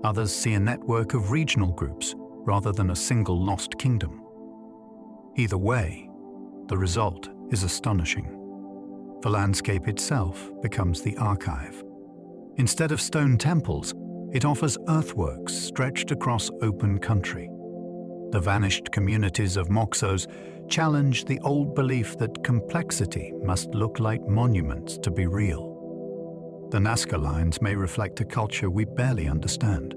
Others see a network of regional groups rather than a single lost kingdom. Either way, the result is astonishing. The landscape itself becomes the archive. Instead of stone temples, it offers earthworks stretched across open country. The vanished communities of Moxos challenge the old belief that complexity must look like monuments to be real. The Nazca lines may reflect a culture we barely understand.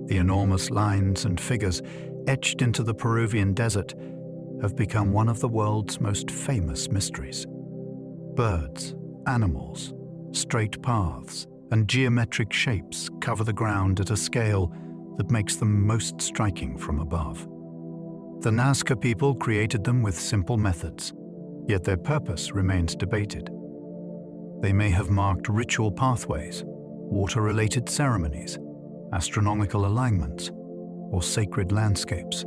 The enormous lines and figures etched into the Peruvian desert have become one of the world's most famous mysteries. Birds, animals, straight paths, and geometric shapes cover the ground at a scale that makes them most striking from above. The Nazca people created them with simple methods, yet their purpose remains debated. They may have marked ritual pathways, water-related ceremonies, astronomical alignments, or sacred landscapes.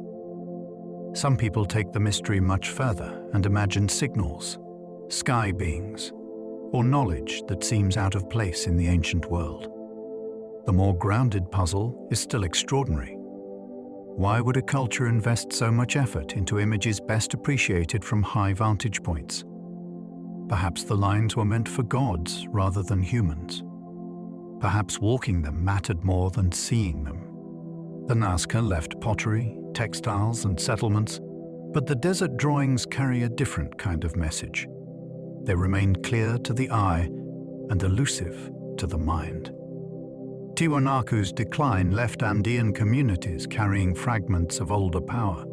Some people take the mystery much further and imagine signals, sky beings, or knowledge that seems out of place in the ancient world. The more grounded puzzle is still extraordinary. Why would a culture invest so much effort into images best appreciated from high vantage points? Perhaps the lines were meant for gods rather than humans. Perhaps walking them mattered more than seeing them. The Nazca left pottery, textiles, and settlements, but the desert drawings carry a different kind of message. They remain clear to the eye and elusive to the mind. Tiwanaku's decline left Andean communities carrying fragments of older power.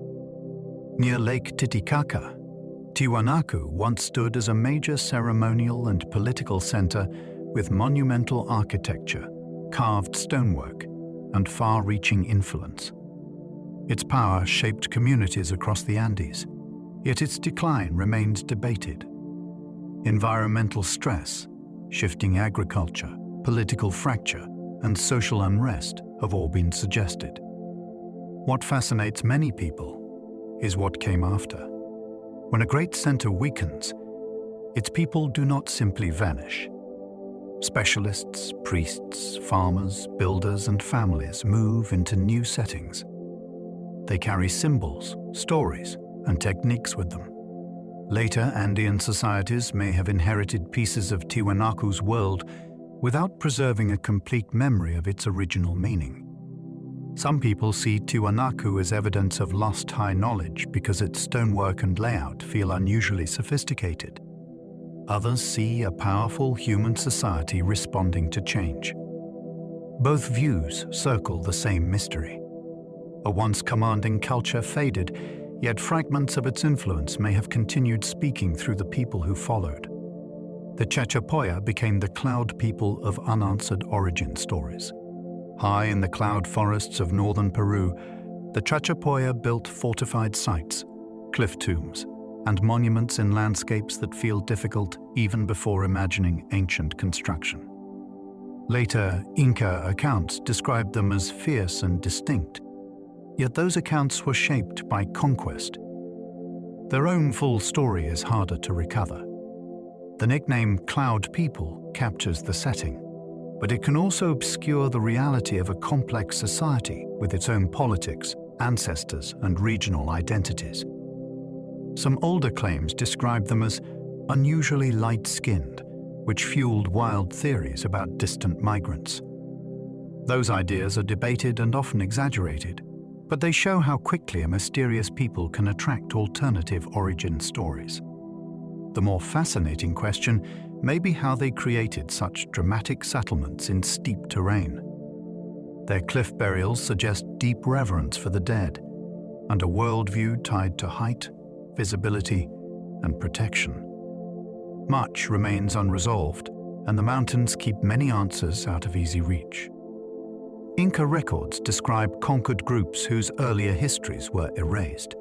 Near Lake Titicaca, Tiwanaku once stood as a major ceremonial and political center with monumental architecture, carved stonework, and far-reaching influence. Its power shaped communities across the Andes, yet its decline remains debated. Environmental stress, shifting agriculture, political fracture, and social unrest have all been suggested. What fascinates many people is what came after. When a great center weakens, its people do not simply vanish. Specialists, priests, farmers, builders, and families move into new settings. They carry symbols, stories, and techniques with them. Later Andean societies may have inherited pieces of Tiwanaku's world without preserving a complete memory of its original meaning. Some people see Tiwanaku as evidence of lost high knowledge because its stonework and layout feel unusually sophisticated. Others see a powerful human society responding to change. Both views circle the same mystery. A once commanding culture faded, yet fragments of its influence may have continued speaking through the people who followed. The Chachapoya became the cloud people of unanswered origin stories. High in the cloud forests of northern Peru, the Chachapoya built fortified sites, cliff tombs, and monuments in landscapes that feel difficult even before imagining ancient construction. Later, Inca accounts described them as fierce and distinct, yet those accounts were shaped by conquest. Their own full story is harder to recover. The nickname Cloud People captures the setting, but it can also obscure the reality of a complex society with its own politics, ancestors, and regional identities. Some older claims describe them as unusually light-skinned, which fueled wild theories about distant migrants. Those ideas are debated and often exaggerated, but they show how quickly a mysterious people can attract alternative origin stories. The more fascinating question may be how they created such dramatic settlements in steep terrain. Their cliff burials suggest deep reverence for the dead and a worldview tied to height, visibility, and protection. Much remains unresolved, and the mountains keep many answers out of easy reach. Inca records describe conquered groups whose earlier histories were erased.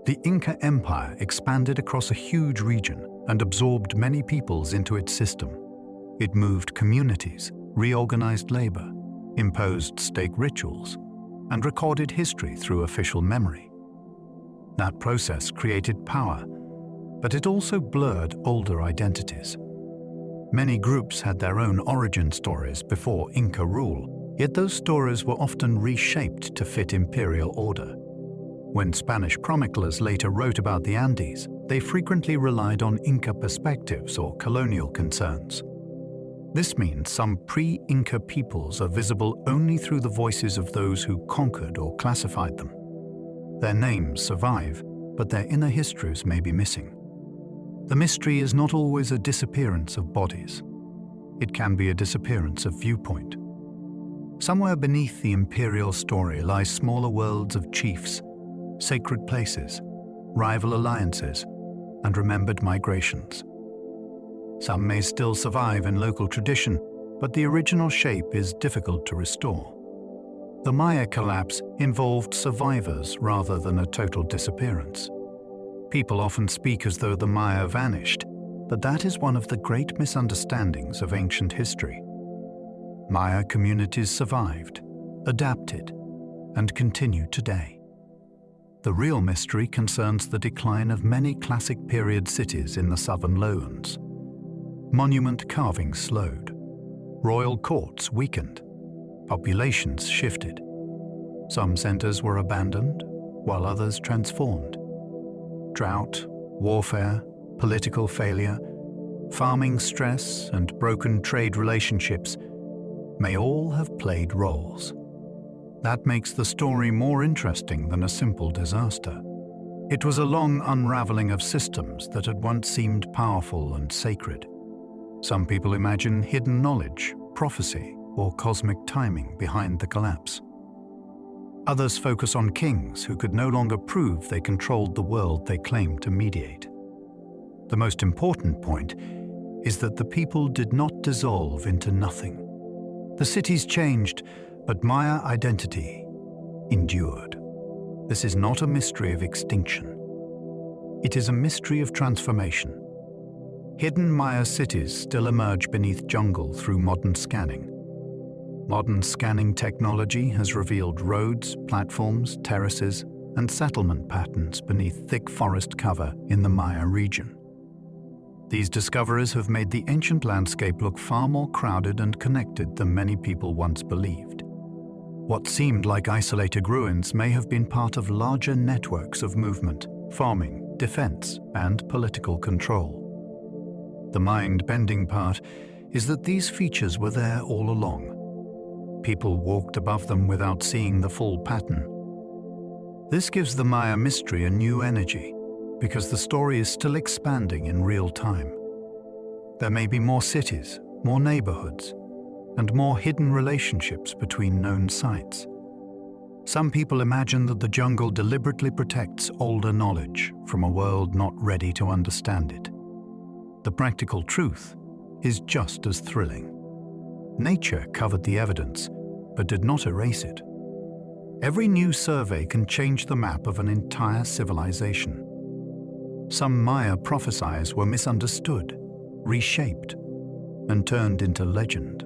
The Inca Empire expanded across a huge region and absorbed many peoples into its system. It moved communities, reorganized labor, imposed state rituals, and recorded history through official memory. That process created power, but it also blurred older identities. Many groups had their own origin stories before Inca rule, yet those stories were often reshaped to fit imperial order. When Spanish chroniclers later wrote about the Andes, they frequently relied on Inca perspectives or colonial concerns. This means some pre-Inca peoples are visible only through the voices of those who conquered or classified them. Their names survive, but their inner histories may be missing. The mystery is not always a disappearance of bodies. It can be a disappearance of viewpoint. Somewhere beneath the imperial story lie smaller worlds of chiefs, sacred places, rival alliances, and remembered migrations. Some may still survive in local tradition, but the original shape is difficult to restore. The Maya collapse involved survivors rather than a total disappearance. People often speak as though the Maya vanished, but that is one of the great misunderstandings of ancient history. Maya communities survived, adapted, and continue today. The real mystery concerns the decline of many classic period cities in the southern lowlands. Monument carvings slowed, royal courts weakened, populations shifted. Some centers were abandoned, while others transformed. Drought, warfare, political failure, farming stress, and broken trade relationships may all have played roles. That makes the story more interesting than a simple disaster. It was a long unraveling of systems that had once seemed powerful and sacred. Some people imagine hidden knowledge, prophecy, or cosmic timing behind the collapse. Others focus on kings who could no longer prove they controlled the world they claimed to mediate. The most important point is that the people did not dissolve into nothing. The cities changed, but Maya identity endured. This is not a mystery of extinction. It is a mystery of transformation. Hidden Maya cities still emerge beneath jungle through modern scanning. Modern scanning technology has revealed roads, platforms, terraces, and settlement patterns beneath thick forest cover in the Maya region. These discoveries have made the ancient landscape look far more crowded and connected than many people once believed. What seemed like isolated ruins may have been part of larger networks of movement, farming, defense, and political control. The mind-bending part is that these features were there all along. People walked above them without seeing the full pattern. This gives the Maya mystery a new energy, because the story is still expanding in real time. There may be more cities, more neighborhoods, and more hidden relationships between known sites. Some people imagine that the jungle deliberately protects older knowledge from a world not ready to understand it. The practical truth is just as thrilling. Nature covered the evidence, but did not erase it. Every new survey can change the map of an entire civilization. Some Maya prophecies were misunderstood, reshaped, and turned into legend.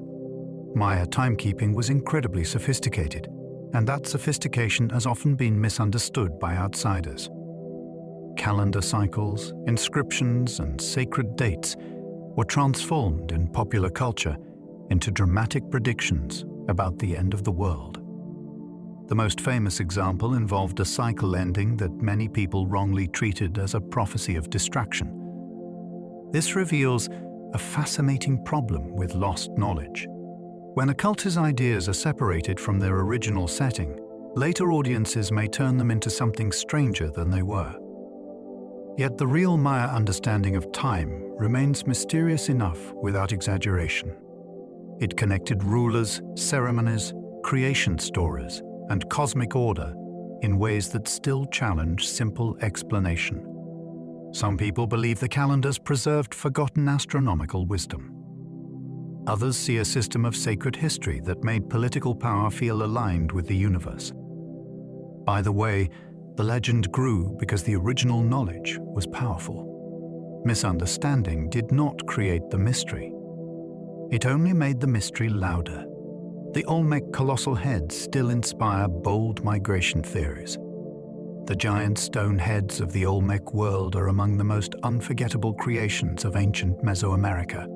Maya timekeeping was incredibly sophisticated, and that sophistication has often been misunderstood by outsiders. Calendar cycles, inscriptions, and sacred dates were transformed in popular culture into dramatic predictions about the end of the world. The most famous example involved a cycle ending that many people wrongly treated as a prophecy of destruction. This reveals a fascinating problem with lost knowledge. When a cult's ideas are separated from their original setting, later audiences may turn them into something stranger than they were. Yet the real Maya understanding of time remains mysterious enough without exaggeration. It connected rulers, ceremonies, creation stories, and cosmic order in ways that still challenge simple explanation. Some people believe the calendars preserved forgotten astronomical wisdom. Others see a system of sacred history that made political power feel aligned with the universe. By the way, the legend grew because the original knowledge was powerful. Misunderstanding did not create the mystery. It only made the mystery louder. The Olmec colossal heads still inspire bold migration theories. The giant stone heads of the Olmec world are among the most unforgettable creations of ancient Mesoamerica.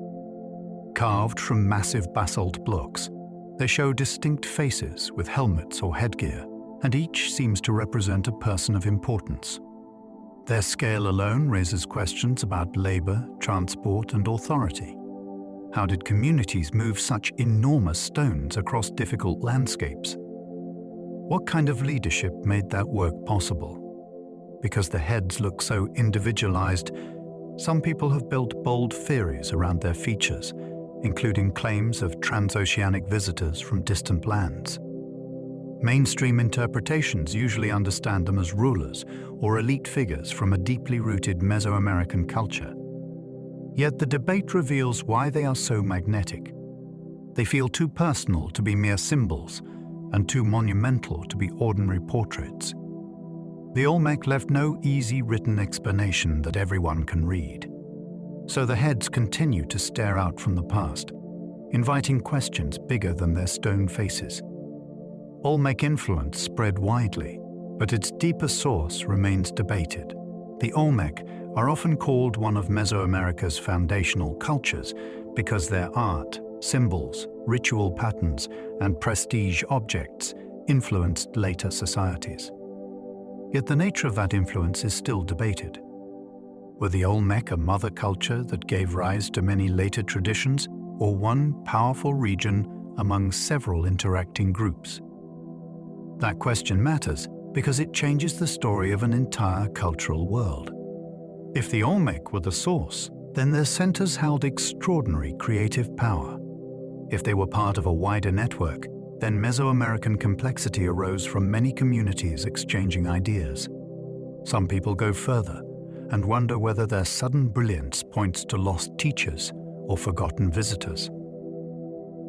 Carved from massive basalt blocks, they show distinct faces with helmets or headgear, and each seems to represent a person of importance. Their scale alone raises questions about labor, transport, and authority. How did communities move such enormous stones across difficult landscapes? What kind of leadership made that work possible? Because the heads look so individualized, some people have built bold theories around their features, including claims of transoceanic visitors from distant lands. Mainstream interpretations usually understand them as rulers or elite figures from a deeply rooted Mesoamerican culture. Yet the debate reveals why they are so magnetic. They feel too personal to be mere symbols and too monumental to be ordinary portraits. The Olmec left no easy written explanation that everyone can read. So the heads continue to stare out from the past, inviting questions bigger than their stone faces. Olmec influence spread widely, but its deeper source remains debated. The Olmec are often called one of Mesoamerica's foundational cultures because their art, symbols, ritual patterns, and prestige objects influenced later societies. Yet the nature of that influence is still debated. Were the Olmec a mother culture that gave rise to many later traditions, or one powerful region among several interacting groups? That question matters because it changes the story of an entire cultural world. If the Olmec were the source, then their centers held extraordinary creative power. If they were part of a wider network, then Mesoamerican complexity arose from many communities exchanging ideas. Some people go further and wonder whether their sudden brilliance points to lost teachers or forgotten visitors.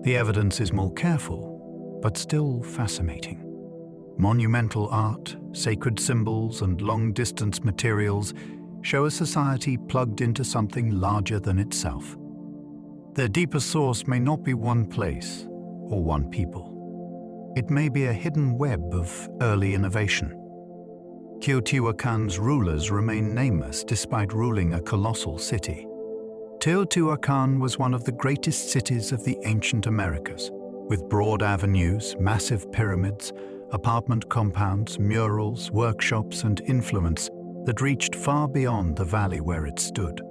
The evidence is more careful, but still fascinating. Monumental art, sacred symbols, and long-distance materials show a society plugged into something larger than itself. Their deeper source may not be one place or one people. It may be a hidden web of early innovation. Teotihuacan's rulers remain nameless despite ruling a colossal city. Teotihuacan was one of the greatest cities of the ancient Americas, with broad avenues, massive pyramids, apartment compounds, murals, workshops, and influence that reached far beyond the valley where it stood.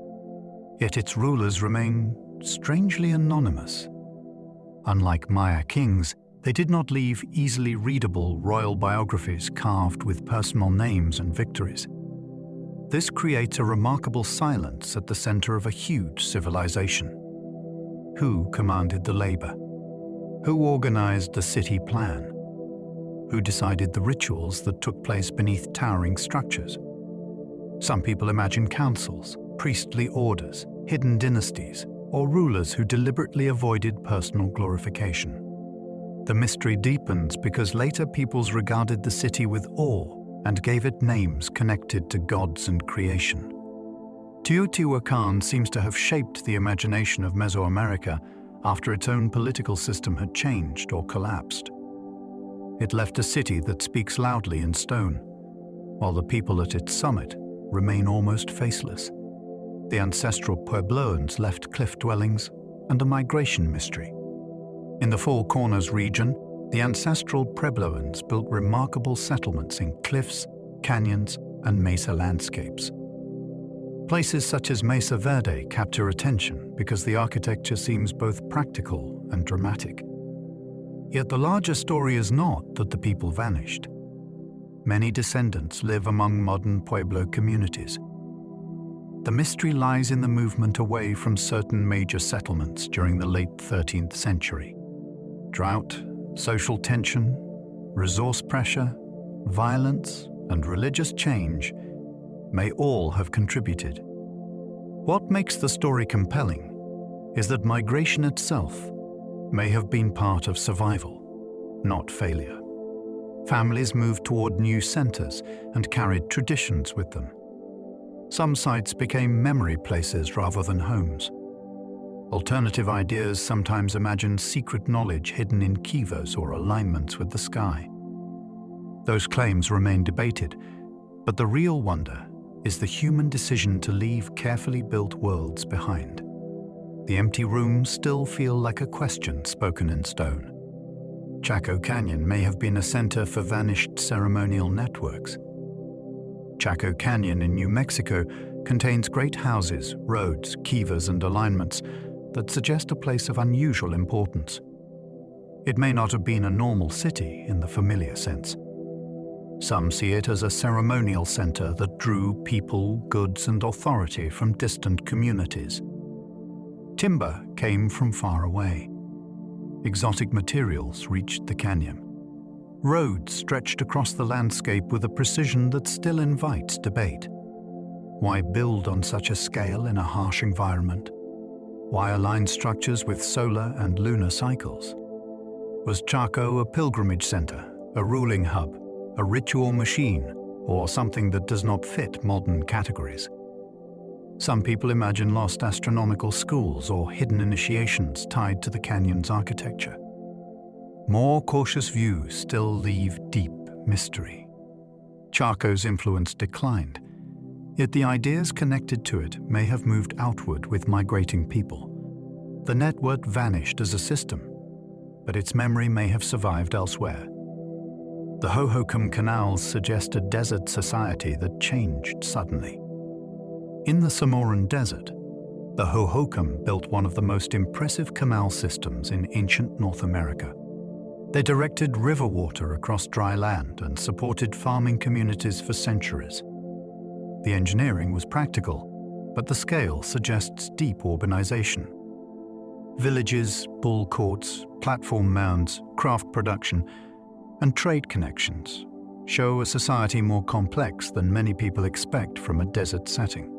Yet its rulers remain strangely anonymous. Unlike Maya kings, they did not leave easily readable royal biographies carved with personal names and victories. This creates a remarkable silence at the center of a huge civilization. Who commanded the labor? Who organized the city plan? Who decided the rituals that took place beneath towering structures? Some people imagine councils, priestly orders, hidden dynasties, or rulers who deliberately avoided personal glorification. The mystery deepens because later peoples regarded the city with awe and gave it names connected to gods and creation. Teotihuacan seems to have shaped the imagination of Mesoamerica after its own political system had changed or collapsed. It left a city that speaks loudly in stone, while the people at its summit remain almost faceless. The ancestral Puebloans left cliff dwellings and a migration mystery. In the Four Corners region, the ancestral Puebloans built remarkable settlements in cliffs, canyons, and mesa landscapes. Places such as Mesa Verde capture attention because the architecture seems both practical and dramatic. Yet the larger story is not that the people vanished. Many descendants live among modern Pueblo communities. The mystery lies in the movement away from certain major settlements during the late 13th century. Drought, social tension, resource pressure, violence, and religious change may all have contributed. What makes the story compelling is that migration itself may have been part of survival, not failure. Families moved toward new centers and carried traditions with them. Some sites became memory places rather than homes. Alternative ideas sometimes imagine secret knowledge hidden in kivas or alignments with the sky. Those claims remain debated, but the real wonder is the human decision to leave carefully built worlds behind. The empty rooms still feel like a question spoken in stone. Chaco Canyon may have been a center for vanished ceremonial networks. Chaco Canyon in New Mexico contains great houses, roads, kivas, and alignments that suggest a place of unusual importance. It may not have been a normal city in the familiar sense. Some see it as a ceremonial center that drew people, goods, and authority from distant communities. Timber came from far away. Exotic materials reached the canyon. Roads stretched across the landscape with a precision that still invites debate. Why build on such a scale in a harsh environment? Why align structures with solar and lunar cycles? Was Chaco a pilgrimage center, a ruling hub, a ritual machine, or something that does not fit modern categories? Some people imagine lost astronomical schools or hidden initiations tied to the canyon's architecture. More cautious views still leave deep mystery. Chaco's influence declined, yet the ideas connected to it may have moved outward with migrating people. The network vanished as a system, but its memory may have survived elsewhere. The Hohokam canals suggest a desert society that changed suddenly. In the Sonoran Desert, the Hohokam built one of the most impressive canal systems in ancient North America. They directed river water across dry land and supported farming communities for centuries. The engineering was practical, but the scale suggests deep urbanization. Villages, bull courts, platform mounds, craft production, and trade connections show a society more complex than many people expect from a desert setting.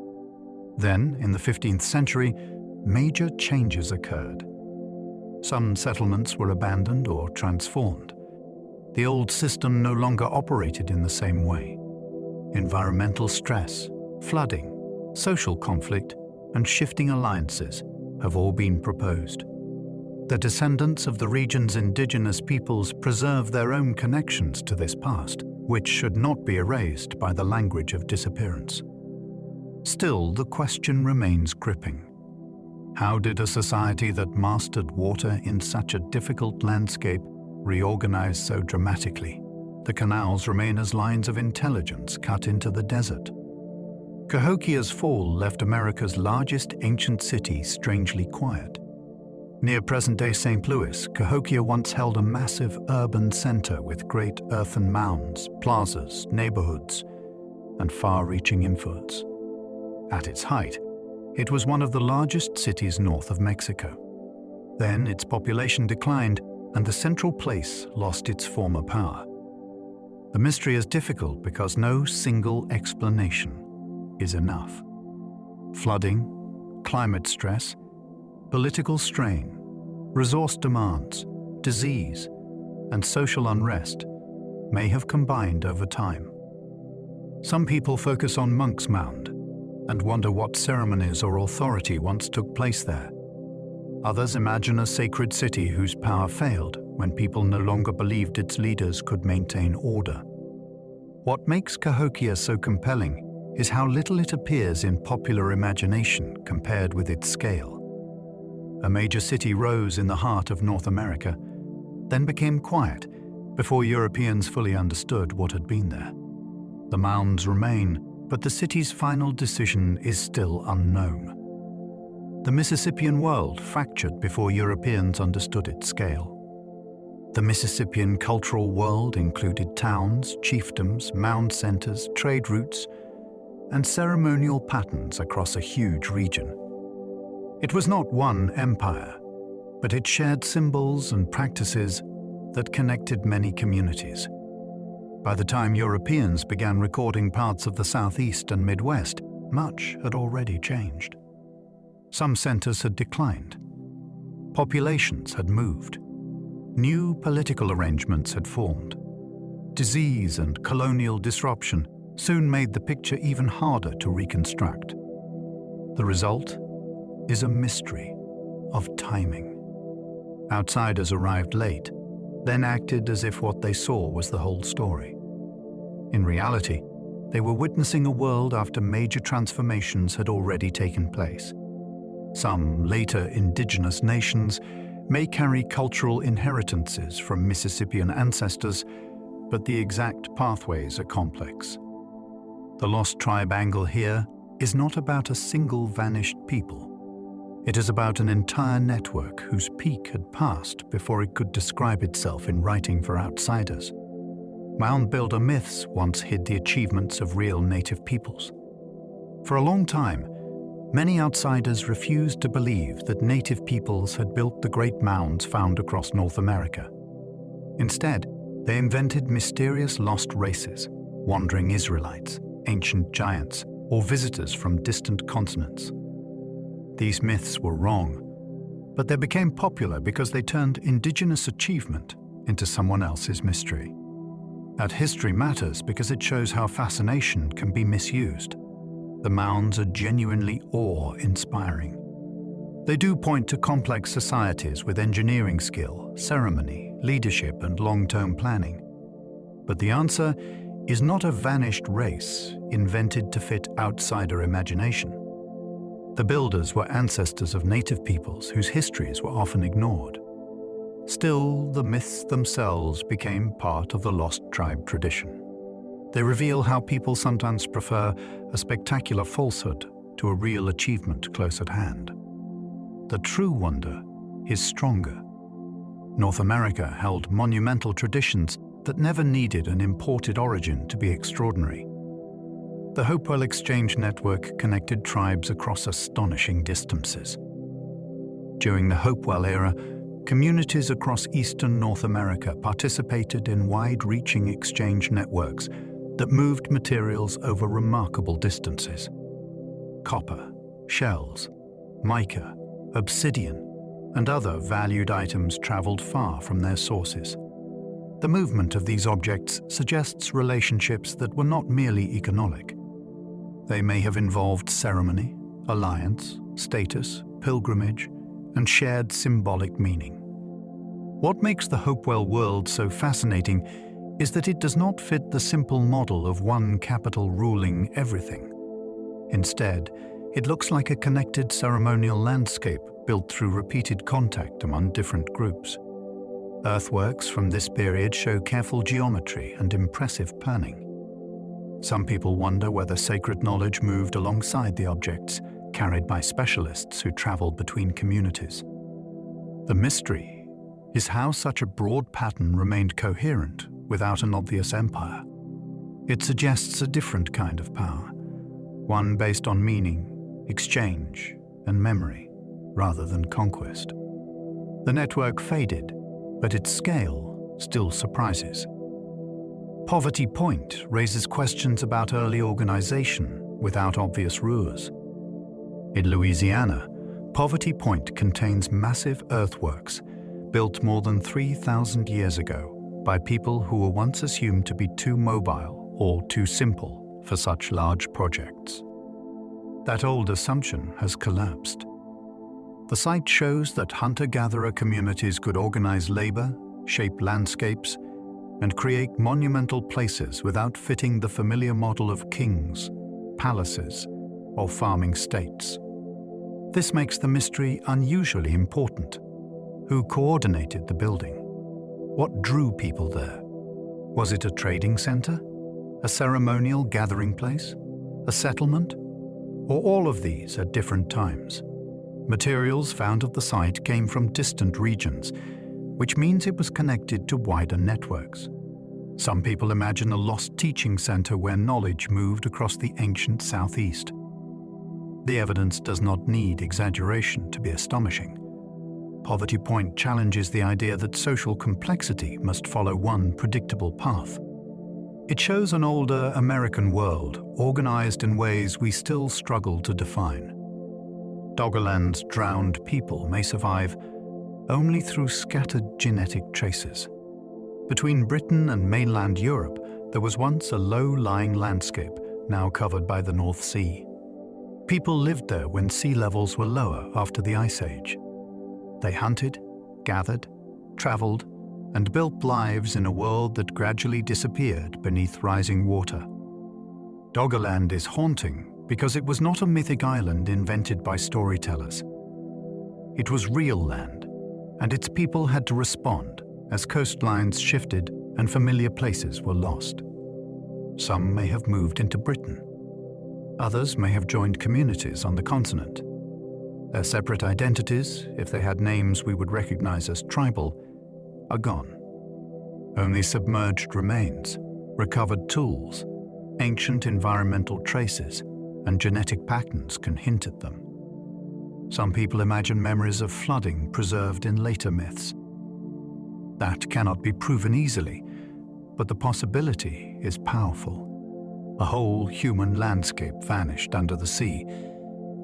Then, in the 15th century, major changes occurred. Some settlements were abandoned or transformed. The old system no longer operated in the same way. Environmental stress, flooding, social conflict, and shifting alliances have all been proposed. The descendants of the region's indigenous peoples preserve their own connections to this past, which should not be erased by the language of disappearance. Still, the question remains gripping. How did a society that mastered water in such a difficult landscape reorganize so dramatically? The canals remain as lines of intelligence cut into the desert. Cahokia's fall left America's largest ancient city strangely quiet. Near present-day St. Louis, Cahokia once held a massive urban center with great earthen mounds, plazas, neighborhoods, and far-reaching influence. At its height, it was one of the largest cities north of Mexico. Then its population declined, and the central place lost its former power. The mystery is difficult because no single explanation is enough. Flooding, climate stress, political strain, resource demands, disease, and social unrest may have combined over time. Some people focus on Monk's Mound and wonder what ceremonies or authority once took place there. Others imagine a sacred city whose power failed when people no longer believed its leaders could maintain order. What makes Cahokia so compelling is how little it appears in popular imagination compared with its scale. A major city rose in the heart of North America, then became quiet before Europeans fully understood what had been there. The mounds remain, but the city's final decision is still unknown. The Mississippian world fractured before Europeans understood its scale. The Mississippian cultural world included towns, chiefdoms, mound centers, trade routes, and ceremonial patterns across a huge region. It was not one empire, but it shared symbols and practices that connected many communities. By the time Europeans began recording parts of the Southeast and Midwest, much had already changed. Some centers had declined. Populations had moved. New political arrangements had formed. Disease and colonial disruption soon made the picture even harder to reconstruct. The result is a mystery of timing. Outsiders arrived late, then acted as if what they saw was the whole story. In reality, they were witnessing a world after major transformations had already taken place. Some later indigenous nations may carry cultural inheritances from Mississippian ancestors, but the exact pathways are complex. The lost tribe angle here is not about a single vanished people. It is about an entire network whose peak had passed before it could describe itself in writing for outsiders. Mound builder myths once hid the achievements of real native peoples. For a long time, many outsiders refused to believe that native peoples had built the great mounds found across North America. Instead, they invented mysterious lost races, wandering Israelites, ancient giants, or visitors from distant continents. These myths were wrong, but they became popular because they turned indigenous achievement into someone else's mystery. That history matters because it shows how fascination can be misused. The mounds are genuinely awe-inspiring. They do point to complex societies with engineering skill, ceremony, leadership, and long-term planning. But the answer is not a vanished race invented to fit outsider imagination. The builders were ancestors of native peoples whose histories were often ignored. Still, the myths themselves became part of the lost tribe tradition. They reveal how people sometimes prefer a spectacular falsehood to a real achievement close at hand. The true wonder is stronger. North America held monumental traditions that never needed an imported origin to be extraordinary. The Hopewell Exchange Network connected tribes across astonishing distances. During the Hopewell era, communities across eastern North America participated in wide-reaching exchange networks that moved materials over remarkable distances. Copper, shells, mica, obsidian, and other valued items traveled far from their sources. The movement of these objects suggests relationships that were not merely economic. They may have involved ceremony, alliance, status, pilgrimage, and shared symbolic meaning. What makes the Hopewell world so fascinating is that it does not fit the simple model of one capital ruling everything. Instead, it looks like a connected ceremonial landscape built through repeated contact among different groups. Earthworks from this period show careful geometry and impressive planning. Some people wonder whether sacred knowledge moved alongside the objects, carried by specialists who traveled between communities. The mystery is how such a broad pattern remained coherent without an obvious empire. It suggests a different kind of power, one based on meaning, exchange, and memory, rather than conquest. The network faded, but its scale still surprises. Poverty Point raises questions about early organization without obvious rulers. In Louisiana, Poverty Point contains massive earthworks built more than 3,000 years ago by people who were once assumed to be too mobile or too simple for such large projects. That old assumption has collapsed. The site shows that hunter-gatherer communities could organize labor, shape landscapes, and create monumental places without fitting the familiar model of kings, palaces, or farming states. This makes the mystery unusually important. Who coordinated the building? What drew people there? Was it a trading center? A ceremonial gathering place? A settlement? Or all of these at different times? Materials found at the site came from distant regions, which means it was connected to wider networks. Some people imagine a lost teaching center where knowledge moved across the ancient Southeast. The evidence does not need exaggeration to be astonishing. Poverty Point challenges the idea that social complexity must follow one predictable path. It shows an older American world organized in ways we still struggle to define. Doggerland's drowned people may survive only through scattered genetic traces. Between Britain and mainland Europe, there was once a low-lying landscape, now covered by the North Sea. People lived there when sea levels were lower after the Ice Age. They hunted, gathered, traveled, and built lives in a world that gradually disappeared beneath rising water. Doggerland is haunting because it was not a mythic island invented by storytellers. It was real land, and its people had to respond as coastlines shifted and familiar places were lost. Some may have moved into Britain. Others may have joined communities on the continent. Their separate identities, if they had names we would recognize as tribal, are gone. Only submerged remains, recovered tools, ancient environmental traces, and genetic patterns can hint at them. Some people imagine memories of flooding preserved in later myths. That cannot be proven easily, but the possibility is powerful. A whole human landscape vanished under the sea,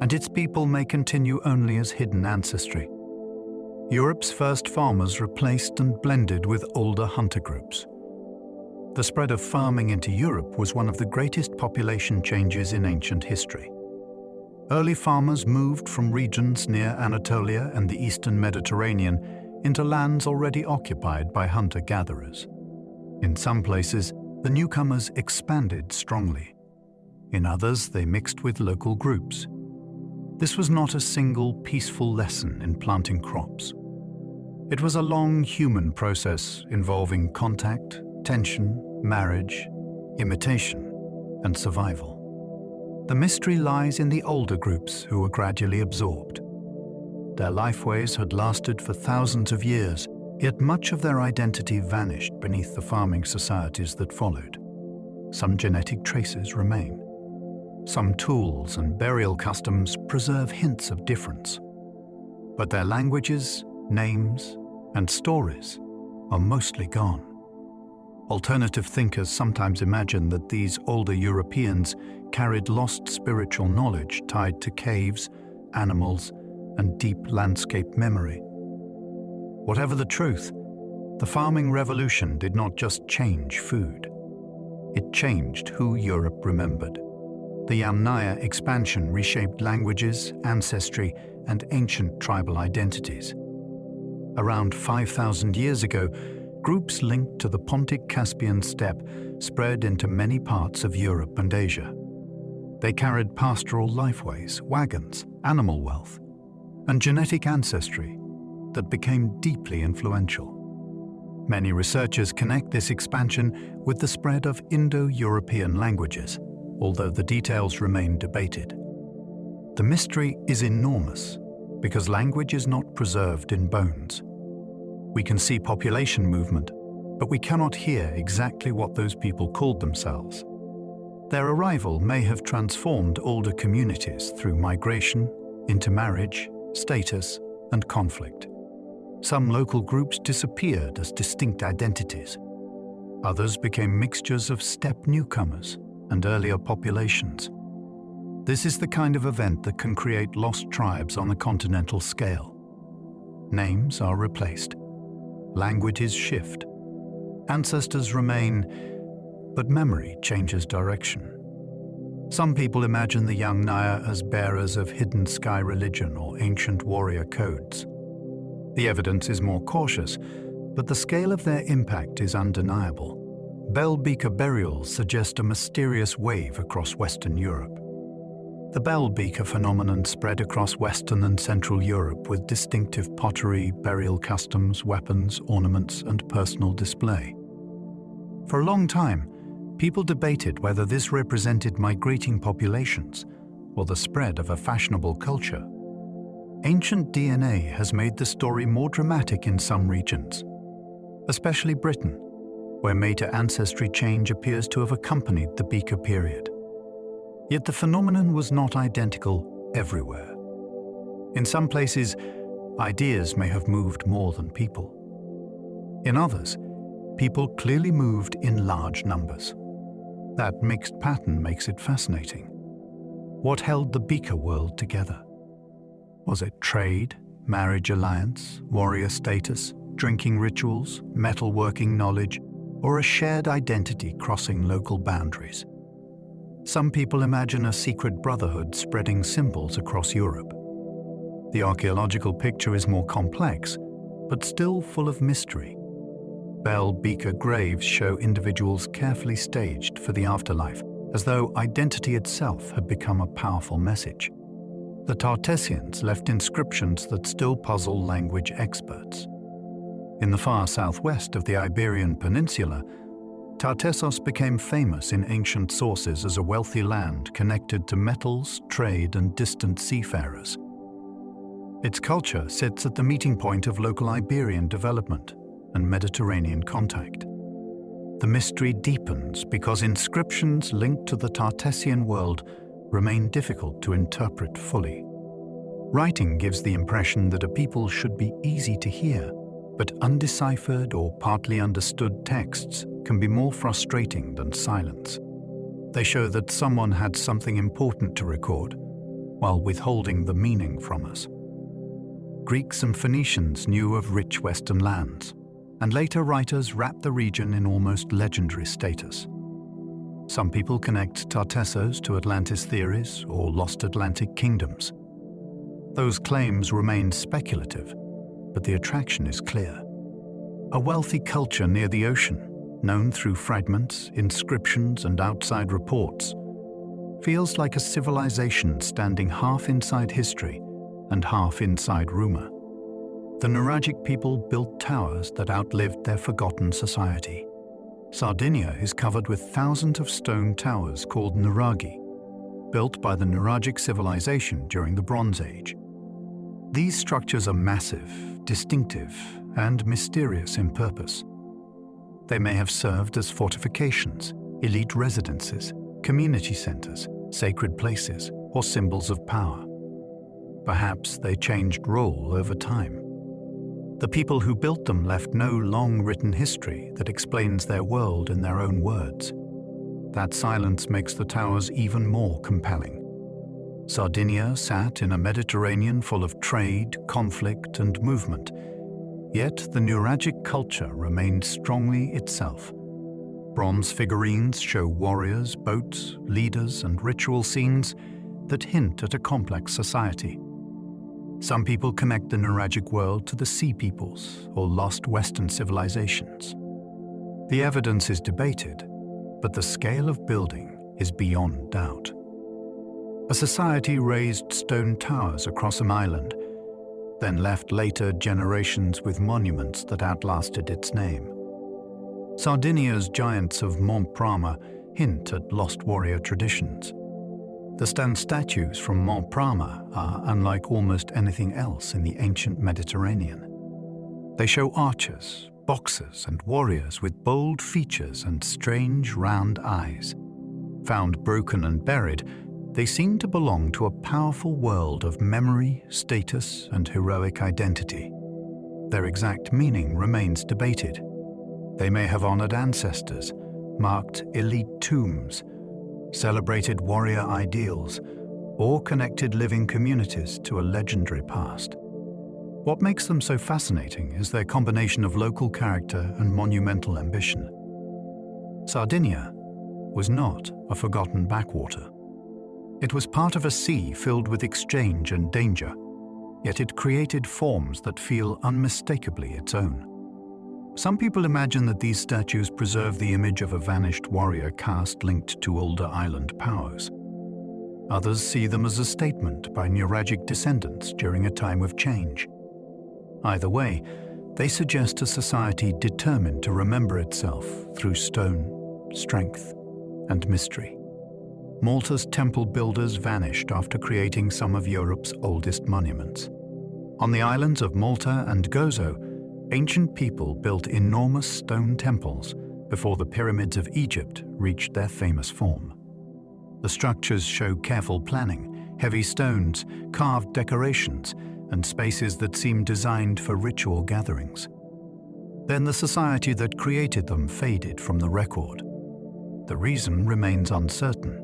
and its people may continue only as hidden ancestry. Europe's first farmers replaced and blended with older hunter groups. The spread of farming into Europe was one of the greatest population changes in ancient history. Early farmers moved from regions near Anatolia and the eastern Mediterranean into lands already occupied by hunter-gatherers. In some places, the newcomers expanded strongly. In others, they mixed with local groups. This was not a single peaceful lesson in planting crops. It was a long human process involving contact, tension, marriage, imitation, and survival. The mystery lies in the older groups who were gradually absorbed. Their lifeways had lasted for thousands of years, yet much of their identity vanished beneath the farming societies that followed. Some genetic traces remain. Some tools and burial customs preserve hints of difference. But their languages, names, and stories are mostly gone. Alternative thinkers sometimes imagine that these older Europeans carried lost spiritual knowledge tied to caves, animals, and deep landscape memory. Whatever the truth, the farming revolution did not just change food. It changed who Europe remembered. The Yamnaya expansion reshaped languages, ancestry, and ancient tribal identities. Around 5,000 years ago, groups linked to the Pontic-Caspian steppe spread into many parts of Europe and Asia. They carried pastoral lifeways, wagons, animal wealth, and genetic ancestry that became deeply influential. Many researchers connect this expansion with the spread of Indo-European languages, although the details remain debated. The mystery is enormous because language is not preserved in bones. We can see population movement, but we cannot hear exactly what those people called themselves. Their arrival may have transformed older communities through migration, intermarriage, status, and conflict. Some local groups disappeared as distinct identities. Others became mixtures of steppe newcomers and earlier populations. This is the kind of event that can create lost tribes on a continental scale. Names are replaced. Languages shift. Ancestors remain, but memory changes direction. Some people imagine the Yamnaya as bearers of hidden sky religion or ancient warrior codes. The evidence is more cautious, but the scale of their impact is undeniable. Bell beaker burials suggest a mysterious wave across Western Europe. The bell beaker phenomenon spread across Western and Central Europe with distinctive pottery, burial customs, weapons, ornaments, and personal display. For a long time, people debated whether this represented migrating populations or the spread of a fashionable culture. Ancient DNA has made the story more dramatic in some regions, especially Britain, where meta-ancestry change appears to have accompanied the beaker period. Yet the phenomenon was not identical everywhere. In some places, ideas may have moved more than people. In others, people clearly moved in large numbers. That mixed pattern makes it fascinating. What held the Beaker world together? Was it trade, marriage alliance, warrior status, drinking rituals, metalworking knowledge, or a shared identity crossing local boundaries? Some people imagine a secret brotherhood spreading symbols across Europe. The archaeological picture is more complex, but still full of mystery. Bell Beaker graves show individuals carefully staged for the afterlife, as though identity itself had become a powerful message. The Tartessians left inscriptions that still puzzle language experts. In the far southwest of the Iberian Peninsula, Tartessos became famous in ancient sources as a wealthy land connected to metals, trade, and distant seafarers. Its culture sits at the meeting point of local Iberian development and Mediterranean contact. The mystery deepens because inscriptions linked to the Tartessian world remain difficult to interpret fully. Writing gives the impression that a people should be easy to hear, but undeciphered or partly understood texts can be more frustrating than silence. They show that someone had something important to record, while withholding the meaning from us. Greeks and Phoenicians knew of rich western lands, and later writers wrapped the region in almost legendary status. Some people connect Tartessos to Atlantis theories or lost Atlantic kingdoms. Those claims remain speculative, but the attraction is clear. A wealthy culture near the ocean, known through fragments, inscriptions, and outside reports, feels like a civilization standing half inside history and half inside rumor. The Nuragic people built towers that outlived their forgotten society. Sardinia is covered with thousands of stone towers called Nuragi, built by the Nuragic civilization during the Bronze Age. These structures are massive, distinctive, and mysterious in purpose. They may have served as fortifications, elite residences, community centers, sacred places, or symbols of power. Perhaps they changed role over time. The people who built them left no long written history that explains their world in their own words. That silence makes the towers even more compelling. Sardinia sat in a Mediterranean full of trade, conflict, and movement. Yet the Nuragic culture remained strongly itself. Bronze figurines show warriors, boats, leaders, and ritual scenes that hint at a complex society. Some people connect the Nuragic world to the Sea Peoples or lost Western civilizations. The evidence is debated, but the scale of building is beyond doubt. A society raised stone towers across an island, then left later generations with monuments that outlasted its name. Sardinia's giants of Mont Prama hint at lost warrior traditions. The stone statues from Mont Prama are unlike almost anything else in the ancient Mediterranean. They show archers, boxers, and warriors with bold features and strange round eyes. Found broken and buried, they seem to belong to a powerful world of memory, status, and heroic identity. Their exact meaning remains debated. They may have honored ancestors, marked elite tombs, celebrated warrior ideals, or connected living communities to a legendary past. What makes them so fascinating is their combination of local character and monumental ambition. Sardinia was not a forgotten backwater. It was part of a sea filled with exchange and danger, yet it created forms that feel unmistakably its own. Some people imagine that these statues preserve the image of a vanished warrior caste linked to older island powers. Others see them as a statement by Nuragic descendants during a time of change. Either way, they suggest a society determined to remember itself through stone, strength, and mystery. Malta's temple builders vanished after creating some of Europe's oldest monuments. On the islands of Malta and Gozo, ancient people built enormous stone temples before the pyramids of Egypt reached their famous form. The structures show careful planning, heavy stones, carved decorations, and spaces that seemed designed for ritual gatherings. Then the society that created them faded from the record. The reason remains uncertain.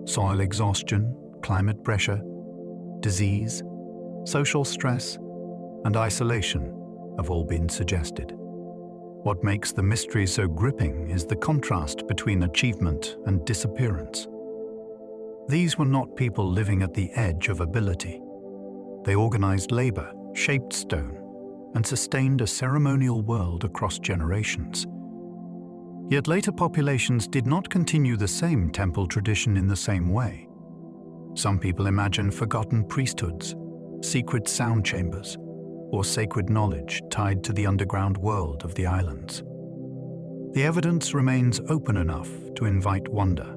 Soil exhaustion, climate pressure, disease, social stress, and isolation have all been suggested. What makes the mystery so gripping is the contrast between achievement and disappearance. These were not people living at the edge of ability. They organized labor, shaped stone, and sustained a ceremonial world across generations. Yet later populations did not continue the same temple tradition in the same way. Some people imagine forgotten priesthoods, secret sound chambers, or sacred knowledge tied to the underground world of the islands. The evidence remains open enough to invite wonder.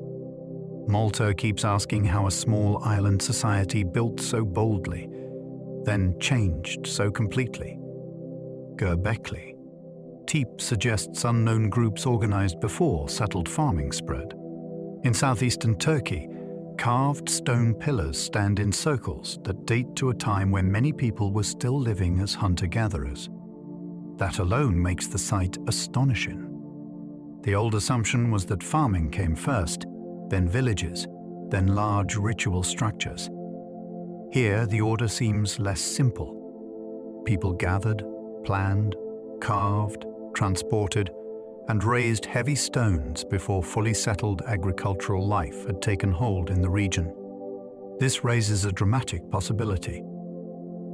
Malta keeps asking how a small island society built so boldly, then changed so completely. Göbekli Tepe suggests unknown groups organized before settled farming spread. In southeastern Turkey, carved stone pillars stand in circles that date to a time when many people were still living as hunter-gatherers. That alone makes the site astonishing. The old assumption was that farming came first, then villages, then large ritual structures. Here, the order seems less simple. People gathered, planned, carved, transported, and raised heavy stones before fully settled agricultural life had taken hold in the region. This raises a dramatic possibility.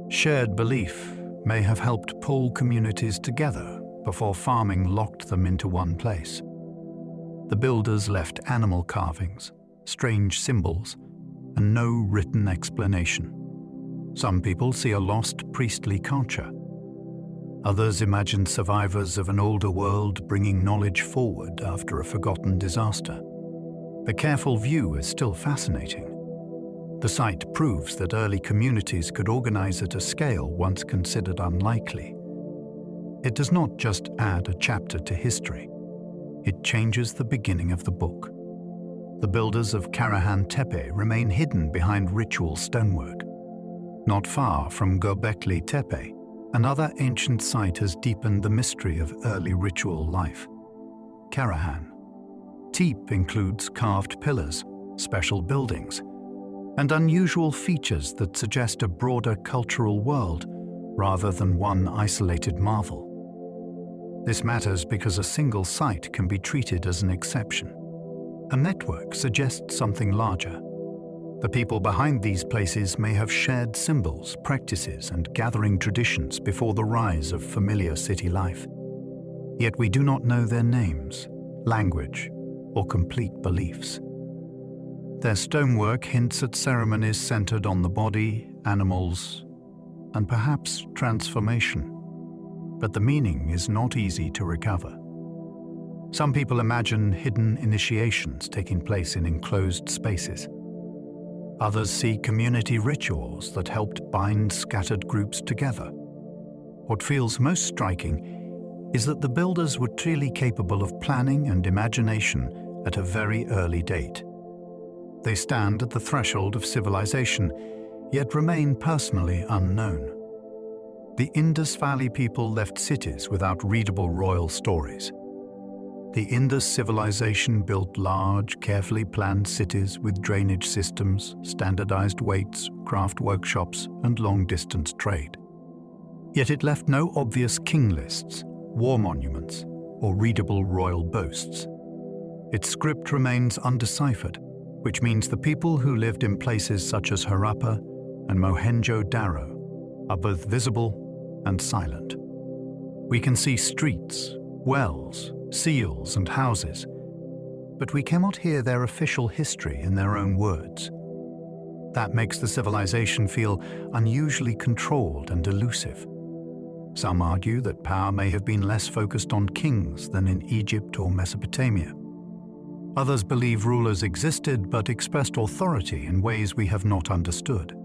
Shared belief may have helped pull communities together before farming locked them into one place. The builders left animal carvings, strange symbols, and no written explanation. Some people see a lost priestly culture. Others imagine survivors of an older world bringing knowledge forward after a forgotten disaster. The careful view is still fascinating. The site proves that early communities could organize at a scale once considered unlikely. It does not just add a chapter to history. It changes the beginning of the book. The builders of Karahan Tepe remain hidden behind ritual stonework. Not far from Göbekli Tepe, another ancient site has deepened the mystery of early ritual life. Karahan Tepe includes carved pillars, special buildings, and unusual features that suggest a broader cultural world rather than one isolated marvel. This matters because a single site can be treated as an exception. A network suggests something larger. The people behind these places may have shared symbols, practices, and gathering traditions before the rise of familiar city life. Yet we do not know their names, language, or complete beliefs. Their stonework hints at ceremonies centered on the body, animals, and perhaps transformation. But the meaning is not easy to recover. Some people imagine hidden initiations taking place in enclosed spaces. Others see community rituals that helped bind scattered groups together. What feels most striking is that the builders were truly capable of planning and imagination at a very early date. They stand at the threshold of civilization, yet remain personally unknown. The Indus Valley people left cities without readable royal stories. The Indus civilization built large, carefully planned cities with drainage systems, standardized weights, craft workshops, and long-distance trade. Yet it left no obvious king lists, war monuments, or readable royal boasts. Its script remains undeciphered, which means the people who lived in places such as Harappa and Mohenjo-Daro are both visible and silent. We can see streets, wells, seals, and houses, but we cannot hear their official history in their own words. That makes the civilization feel unusually controlled and elusive. Some argue that power may have been less focused on kings than in Egypt or Mesopotamia. Others believe rulers existed but expressed authority in ways we have not understood.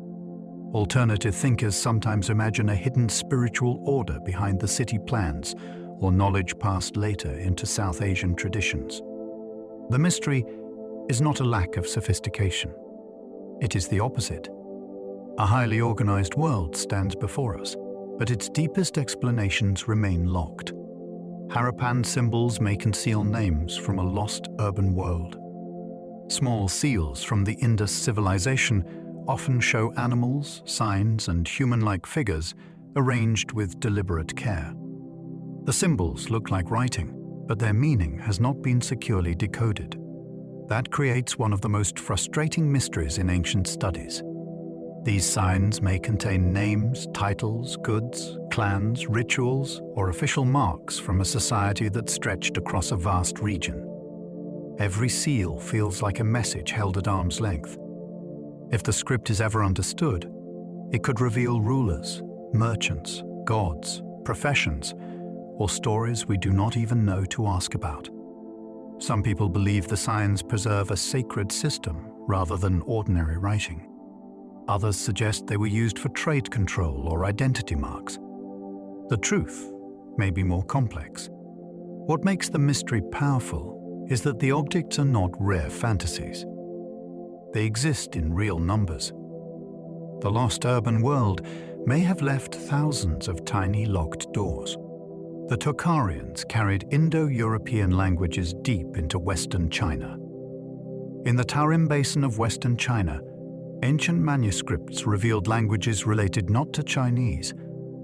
Alternative thinkers sometimes imagine a hidden spiritual order behind the city plans or knowledge passed later into South Asian traditions. The mystery is not a lack of sophistication. It is the opposite, A highly organized world stands before us, but its deepest explanations remain locked. Harappan symbols may conceal names from a lost urban world. Small seals from the Indus civilization often show animals, signs, and human-like figures arranged with deliberate care. The symbols look like writing, but their meaning has not been securely decoded. That creates one of the most frustrating mysteries in ancient studies. These signs may contain names, titles, goods, clans, rituals, or official marks from a society that stretched across a vast region. Every seal feels like a message held at arm's length. If the script is ever understood, it could reveal rulers, merchants, gods, professions, or stories we do not even know to ask about. Some people believe the signs preserve a sacred system rather than ordinary writing. Others suggest they were used for trade control or identity marks. The truth may be more complex. What makes the mystery powerful is that the objects are not rare fantasies. They exist in real numbers. The lost urban world may have left thousands of tiny locked doors. The Tocharians carried Indo-European languages deep into Western China. In the Tarim Basin of Western China, ancient manuscripts revealed languages related not to Chinese,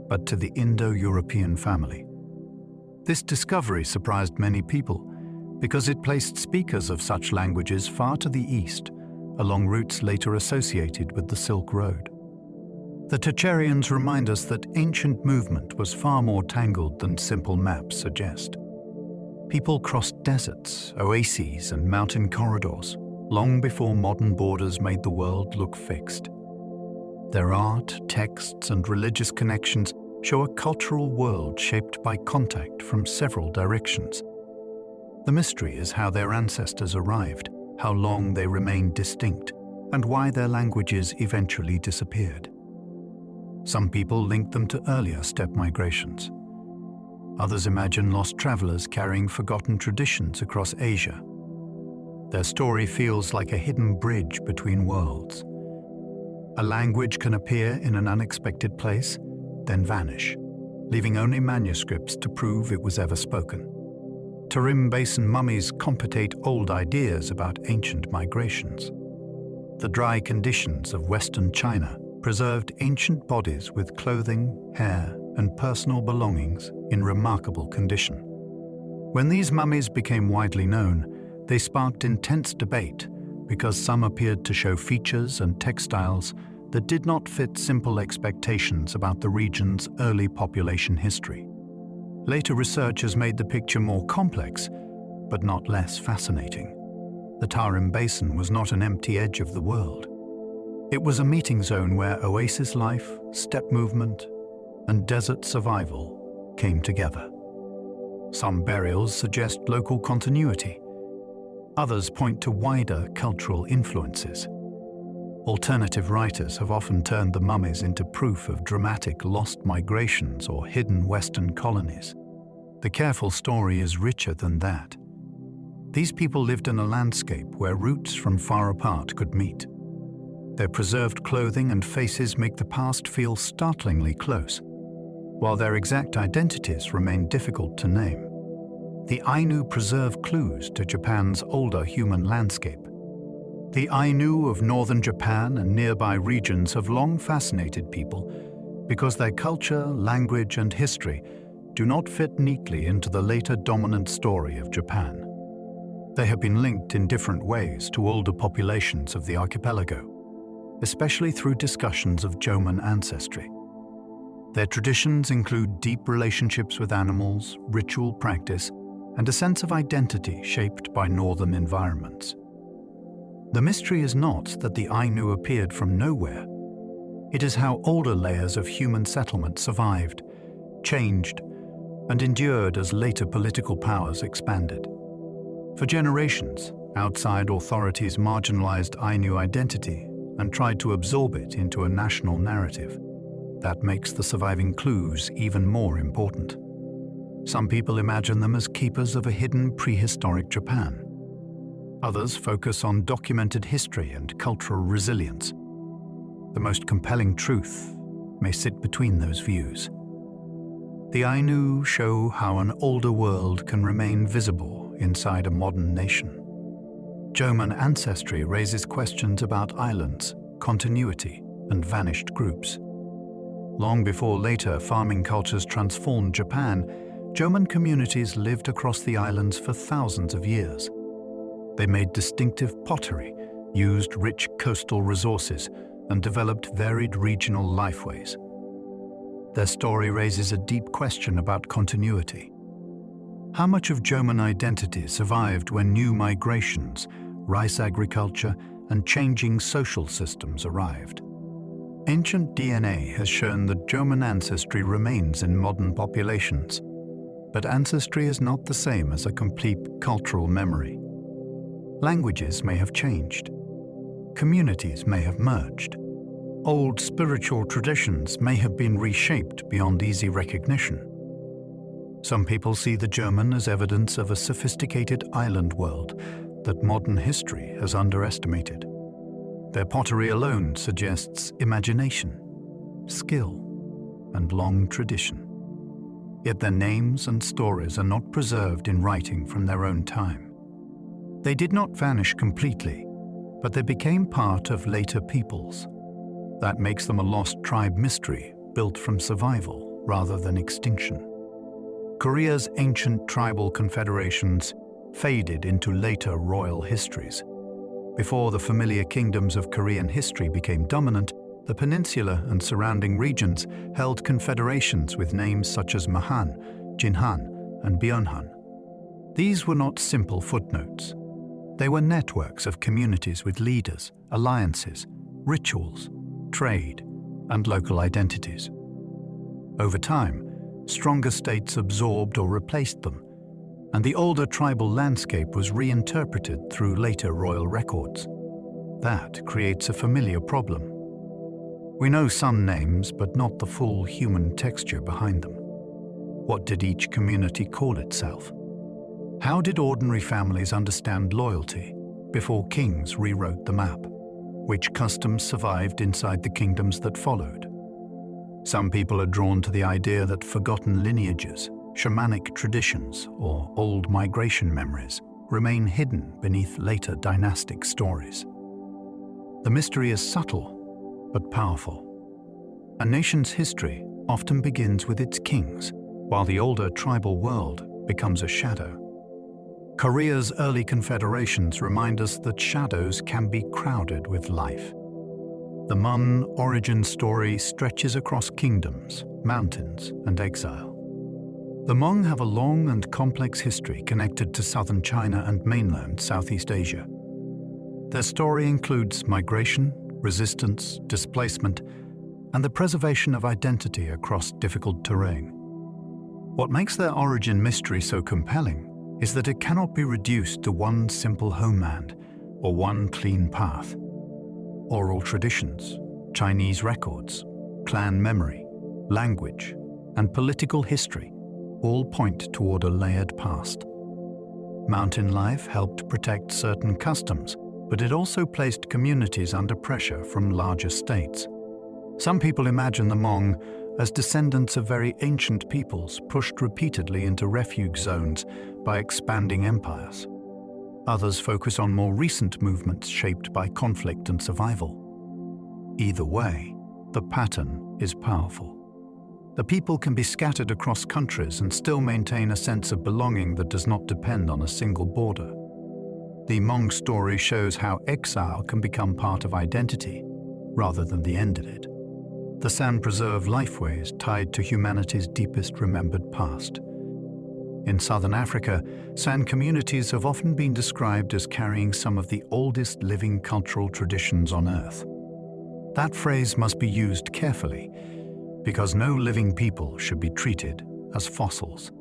but to the Indo-European family. This discovery surprised many people because it placed speakers of such languages far to the east, along routes later associated with the Silk Road. The Tocharians remind us that ancient movement was far more tangled than simple maps suggest. People crossed deserts, oases, and mountain corridors long before modern borders made the world look fixed. Their art, texts, and religious connections show a cultural world shaped by contact from several directions. The mystery is how their ancestors arrived, how long they remained distinct, and why their languages eventually disappeared. Some people link them to earlier steppe migrations. Others imagine lost travelers carrying forgotten traditions across Asia. Their story feels like a hidden bridge between worlds. A language can appear in an unexpected place, then vanish, leaving only manuscripts to prove it was ever spoken. Tarim Basin mummies complicate old ideas about ancient migrations. The dry conditions of Western China preserved ancient bodies with clothing, hair, and personal belongings in remarkable condition. When these mummies became widely known, they sparked intense debate because some appeared to show features and textiles that did not fit simple expectations about the region's early population history. Later research has made the picture more complex, but not less fascinating. The Tarim Basin was not an empty edge of the world. It was a meeting zone where oasis life, steppe movement, and desert survival came together. Some burials suggest local continuity. Others point to wider cultural influences. Alternative writers have often turned the mummies into proof of dramatic lost migrations or hidden Western colonies. The careful story is richer than that. These people lived in a landscape where roots from far apart could meet. Their preserved clothing and faces make the past feel startlingly close, while their exact identities remain difficult to name. The Ainu preserve clues to Japan's older human landscape. The Ainu of northern Japan and nearby regions have long fascinated people because their culture, language, and history do not fit neatly into the later dominant story of Japan. They have been linked in different ways to older populations of the archipelago, especially through discussions of Jomon ancestry. Their traditions include deep relationships with animals, ritual practice, and a sense of identity shaped by northern environments. The mystery is not that the Ainu appeared from nowhere. It is how older layers of human settlement survived, changed, and endured as later political powers expanded. For generations, outside authorities marginalized Ainu identity and tried to absorb it into a national narrative. That makes the surviving clues even more important. Some people imagine them as keepers of a hidden prehistoric Japan. Others focus on documented history and cultural resilience. The most compelling truth may sit between those views. The Ainu show how an older world can remain visible inside a modern nation. German ancestry raises questions about islands, continuity, and vanished groups. Long before later farming cultures transformed Japan, German communities lived across the islands for thousands of years. They made distinctive pottery, used rich coastal resources, and developed varied regional lifeways. Their story raises a deep question about continuity. How much of German identity survived when new migrations, rice agriculture, and changing social systems arrived? Ancient DNA has shown that German ancestry remains in modern populations, but ancestry is not the same as a complete cultural memory. Languages may have changed. Communities may have merged. Old spiritual traditions may have been reshaped beyond easy recognition. Some people see the German as evidence of a sophisticated island world that modern history has underestimated. Their pottery alone suggests imagination, skill, and long tradition. Yet their names and stories are not preserved in writing from their own time. They did not vanish completely, but they became part of later peoples. That makes them a lost tribe mystery built from survival rather than extinction. Korea's ancient tribal confederations faded into later royal histories. Before the familiar kingdoms of Korean history became dominant, the peninsula and surrounding regions held confederations with names such as Mahan, Jinhan, and Byunhan. These were not simple footnotes. They were networks of communities with leaders, alliances, rituals, trade, and local identities. Over time, stronger states absorbed or replaced them, and the older tribal landscape was reinterpreted through later royal records. That creates a familiar problem. We know some names, but not the full human texture behind them. What did each community call itself? How did ordinary families understand loyalty before kings rewrote the map? Which customs survived inside the kingdoms that followed? Some people are drawn to the idea that forgotten lineages, shamanic traditions, or old migration memories remain hidden beneath later dynastic stories. The mystery is subtle, but powerful. A nation's history often begins with its kings, while the older tribal world becomes a shadow. Korea's early confederations remind us that shadows can be crowded with life. The Hmong origin story stretches across kingdoms, mountains, and exile. The Hmong have a long and complex history connected to southern China and mainland Southeast Asia. Their story includes migration, resistance, displacement, and the preservation of identity across difficult terrain. What makes their origin mystery so compelling is that it cannot be reduced to one simple homeland or one clean path. Oral traditions, Chinese records, clan memory, language, and political history all point toward a layered past. Mountain life helped protect certain customs, but it also placed communities under pressure from larger states. Some people imagine the Hmong as descendants of very ancient peoples pushed repeatedly into refuge zones by expanding empires. Others focus on more recent movements shaped by conflict and survival. Either way, the pattern is powerful. The people can be scattered across countries and still maintain a sense of belonging that does not depend on a single border. The Hmong story shows how exile can become part of identity, rather than the end of it. The San preserve lifeways tied to humanity's deepest remembered past. In southern Africa, San communities have often been described as carrying some of the oldest living cultural traditions on Earth. That phrase must be used carefully, because no living people should be treated as fossils.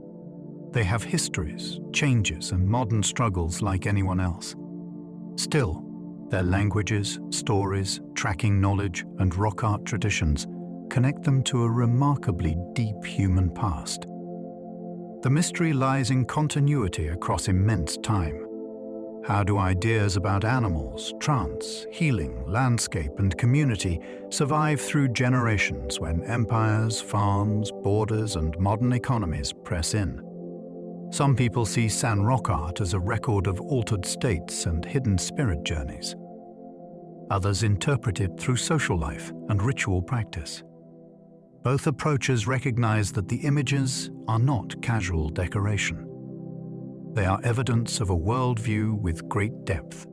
They have histories, changes, and modern struggles like anyone else. Still, their languages, stories, tracking knowledge, and rock art traditions connect them to a remarkably deep human past. The mystery lies in continuity across immense time. How do ideas about animals, trance, healing, landscape, and community survive through generations when empires, farms, borders, and modern economies press in? Some people see San Rock art as a record of altered states and hidden spirit journeys. Others interpret it through social life and ritual practice. Both approaches recognize that the images are not casual decoration. They are evidence of a worldview with great depth.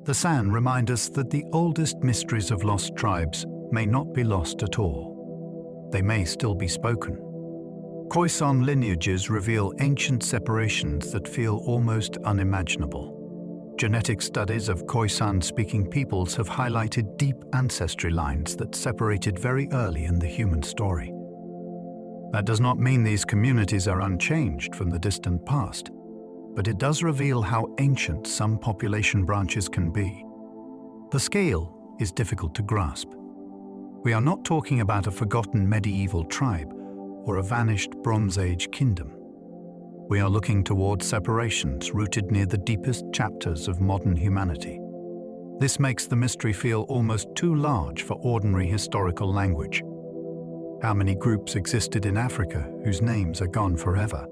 The San remind us that the oldest mysteries of lost tribes may not be lost at all. They may still be spoken. Khoisan lineages reveal ancient separations that feel almost unimaginable. Genetic studies of Khoisan-speaking peoples have highlighted deep ancestry lines that separated very early in the human story. That does not mean these communities are unchanged from the distant past, but it does reveal how ancient some population branches can be. The scale is difficult to grasp. We are not talking about a forgotten medieval tribe or a vanished Bronze Age kingdom. We are looking towards separations rooted near the deepest chapters of modern humanity. This makes the mystery feel almost too large for ordinary historical language. How many groups existed in Africa whose names are gone forever?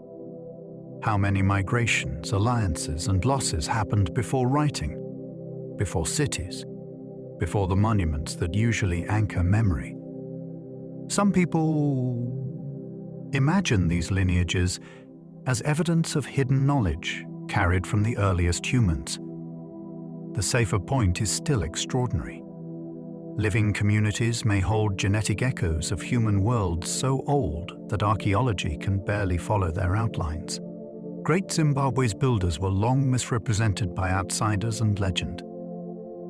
How many migrations, alliances, and losses happened before writing, before cities, before the monuments that usually anchor memory? Some people imagine these lineages as evidence of hidden knowledge carried from the earliest humans. The safer point is still extraordinary. Living communities may hold genetic echoes of human worlds so old that archaeology can barely follow their outlines. Great Zimbabwe's builders were long misrepresented by outsiders and legend.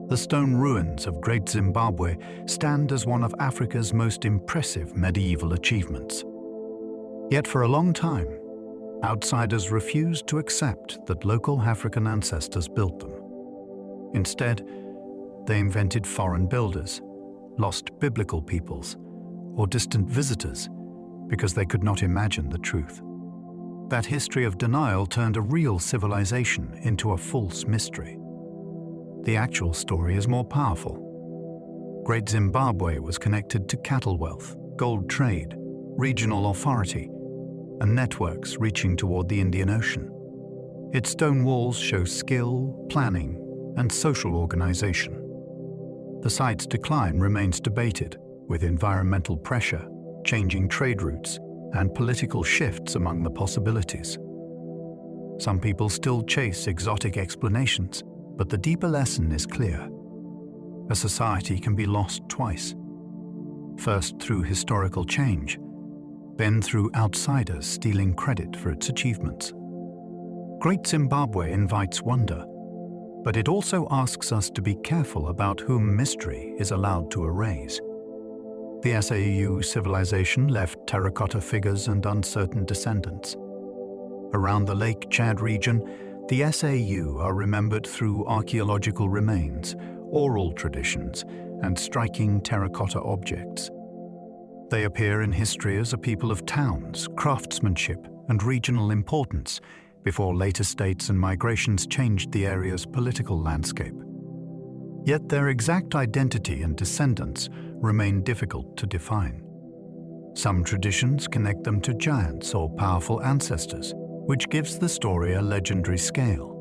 The stone ruins of Great Zimbabwe stand as one of Africa's most impressive medieval achievements. Yet for a long time, outsiders refused to accept that local African ancestors built them. Instead, they invented foreign builders, lost biblical peoples, or distant visitors because they could not imagine the truth. That history of denial turned a real civilization into a false mystery. The actual story is more powerful. Great Zimbabwe was connected to cattle wealth, gold trade, regional authority, and networks reaching toward the Indian Ocean. Its stone walls show skill, planning, and social organization. The site's decline remains debated, with environmental pressure, changing trade routes, and political shifts among the possibilities. Some people still chase exotic explanations, but the deeper lesson is clear. A society can be lost twice. First through historical change, then through outsiders stealing credit for its achievements. Great Zimbabwe invites wonder, but it also asks us to be careful about whom mystery is allowed to erase. The SAU civilization left terracotta figures and uncertain descendants. Around the Lake Chad region, the SAU are remembered through archaeological remains, oral traditions, and striking terracotta objects. They appear in history as a people of towns, craftsmanship, and regional importance before later states and migrations changed the area's political landscape. Yet their exact identity and descendants remain difficult to define. Some traditions connect them to giants or powerful ancestors, which gives the story a legendary scale.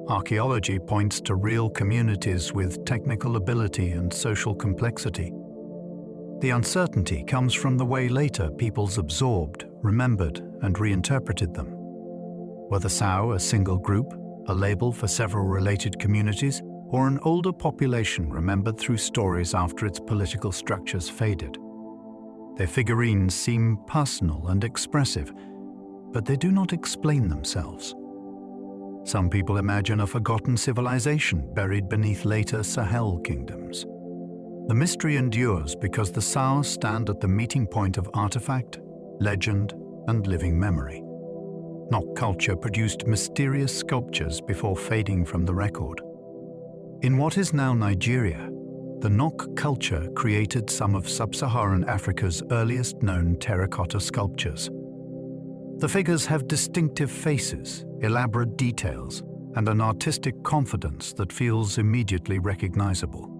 Archaeology points to real communities with technical ability and social complexity. The uncertainty comes from the way later peoples absorbed, remembered, and reinterpreted them. Were the Sao a single group, a label for several related communities, or an older population remembered through stories after its political structures faded? Their figurines seem personal and expressive, but they do not explain themselves. Some people imagine a forgotten civilization buried beneath later Sahel kingdoms. The mystery endures because the Sao stand at the meeting point of artifact, legend, and living memory. Nok culture produced mysterious sculptures before fading from the record. In what is now Nigeria, the Nok culture created some of sub-Saharan Africa's earliest known terracotta sculptures. The figures have distinctive faces, elaborate details, and an artistic confidence that feels immediately recognizable.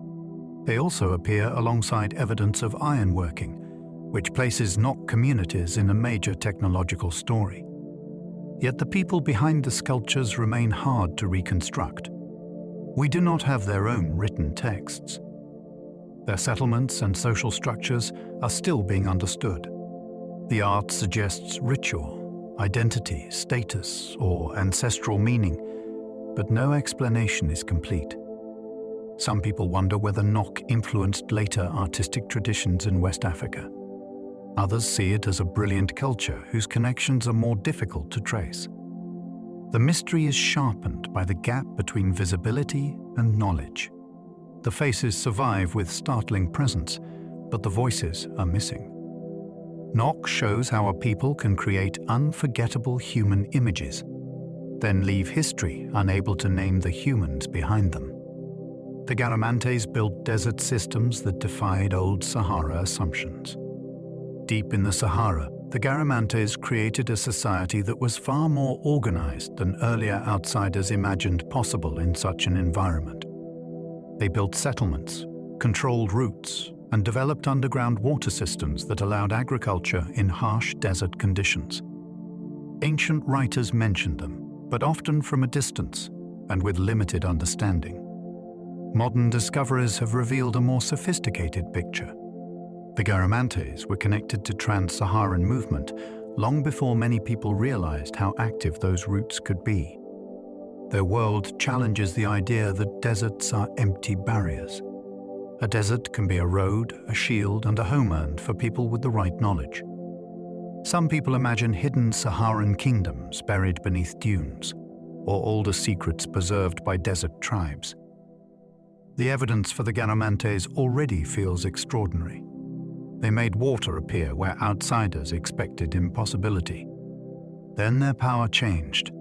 They also appear alongside evidence of ironworking, which places Nok communities in a major technological story. Yet the people behind the sculptures remain hard to reconstruct. We do not have their own written texts. Their settlements and social structures are still being understood. The art suggests ritual, identity, status, or ancestral meaning, but no explanation is complete. Some people wonder whether Nok influenced later artistic traditions in West Africa. Others see it as a brilliant culture whose connections are more difficult to trace. The mystery is sharpened by the gap between visibility and knowledge. The faces survive with startling presence, but the voices are missing. Nok shows how a people can create unforgettable human images, then leave history unable to name the humans behind them. The Garamantes built desert systems that defied old Sahara assumptions. Deep in the Sahara, the Garamantes created a society that was far more organized than earlier outsiders imagined possible in such an environment. They built settlements, controlled routes, and developed underground water systems that allowed agriculture in harsh desert conditions. Ancient writers mentioned them, but often from a distance and with limited understanding. Modern discoveries have revealed a more sophisticated picture. The Garamantes were connected to trans-Saharan movement long before many people realized how active those routes could be. Their world challenges the idea that deserts are empty barriers. A desert can be a road, a shield, and a homeland for people with the right knowledge. Some people imagine hidden Saharan kingdoms buried beneath dunes, or older secrets preserved by desert tribes. The evidence for the Garamantes already feels extraordinary. They made water appear where outsiders expected impossibility. Then their power changed,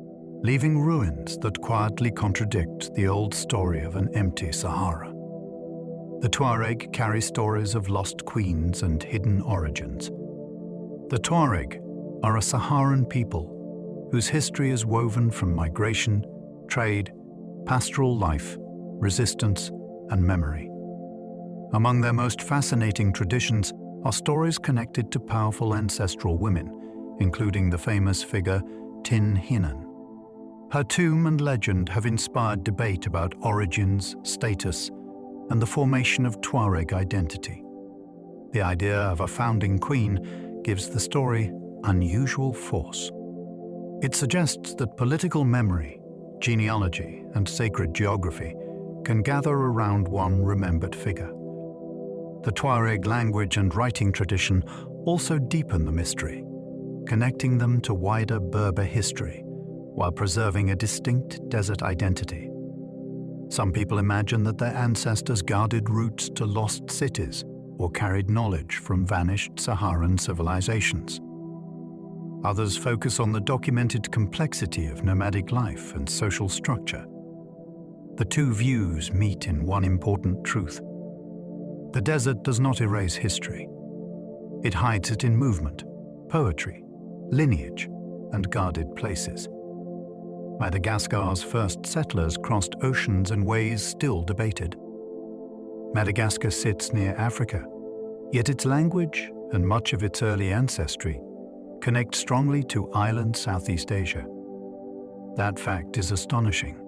leaving ruins that quietly contradict the old story of an empty Sahara. The Tuareg carry stories of lost queens and hidden origins. The Tuareg are a Saharan people whose history is woven from migration, trade, pastoral life, resistance, and memory. Among their most fascinating traditions are stories connected to powerful ancestral women, including the famous figure Tin Hinan. Her tomb and legend have inspired debate about origins, status, and the formation of Tuareg identity. The idea of a founding queen gives the story unusual force. It suggests that political memory, genealogy, and sacred geography can gather around one remembered figure. The Tuareg language and writing tradition also deepen the mystery, connecting them to wider Berber history while preserving a distinct desert identity. Some people imagine that their ancestors guarded routes to lost cities or carried knowledge from vanished Saharan civilizations. Others focus on the documented complexity of nomadic life and social structure. The two views meet in one important truth. The desert does not erase history. It hides it in movement, poetry, lineage, and guarded places. Madagascar's first settlers crossed oceans in ways still debated. Madagascar sits near Africa, yet its language and much of its early ancestry connect strongly to island Southeast Asia. That fact is astonishing.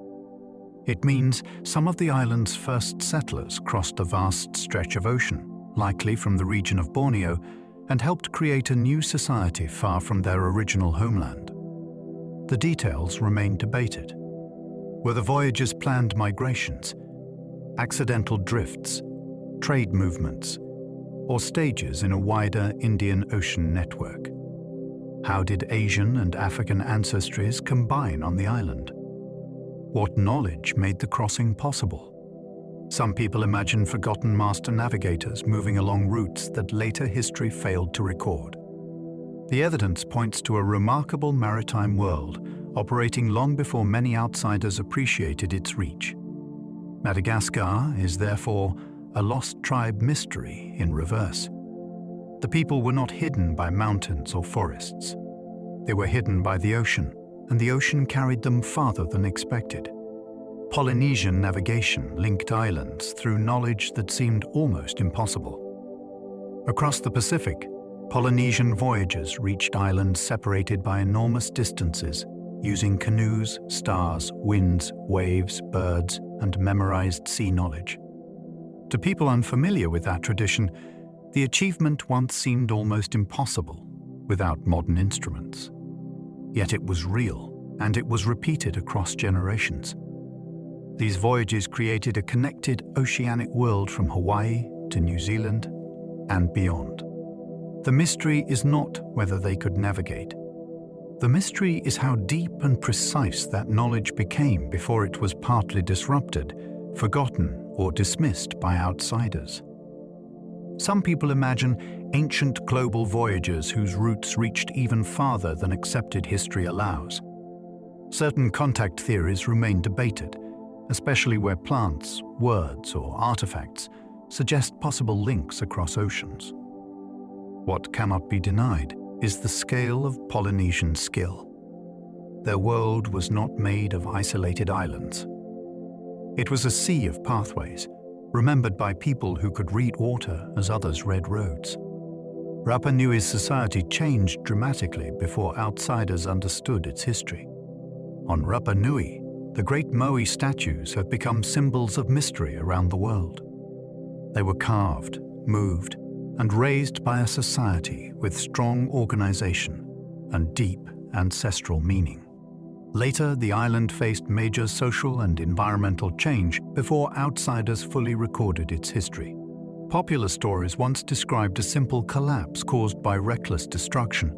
It means some of the island's first settlers crossed a vast stretch of ocean, likely from the region of Borneo, and helped create a new society far from their original homeland. The details remain debated. Were the voyages planned migrations, accidental drifts, trade movements, or stages in a wider Indian Ocean network? How did Asian and African ancestries combine on the island? What knowledge made the crossing possible? Some people imagine forgotten master navigators moving along routes that later history failed to record. The evidence points to a remarkable maritime world operating long before many outsiders appreciated its reach. Madagascar is therefore a lost tribe mystery in reverse. The people were not hidden by mountains or forests. They were hidden by the ocean, and the ocean carried them farther than expected. Polynesian navigation linked islands through knowledge that seemed almost impossible. Across the Pacific, Polynesian voyagers reached islands separated by enormous distances, using canoes, stars, winds, waves, birds, and memorized sea knowledge. To people unfamiliar with that tradition, the achievement once seemed almost impossible without modern instruments. Yet it was real, and it was repeated across generations. These voyages created a connected oceanic world from Hawaii to New Zealand and beyond. The mystery is not whether they could navigate. The mystery is how deep and precise that knowledge became before it was partly disrupted, forgotten, or dismissed by outsiders. Some people imagine ancient global voyagers whose routes reached even farther than accepted history allows. Certain contact theories remain debated, especially where plants, words, or artifacts suggest possible links across oceans. What cannot be denied is the scale of Polynesian skill. Their world was not made of isolated islands. It was a sea of pathways, remembered by people who could read water as others read roads. Rapa Nui's society changed dramatically before outsiders understood its history. On Rapa Nui, the great Moai statues have become symbols of mystery around the world. They were carved, moved, and raised by a society with strong organization and deep ancestral meaning. Later, the island faced major social and environmental change before outsiders fully recorded its history. Popular stories once described a simple collapse caused by reckless destruction,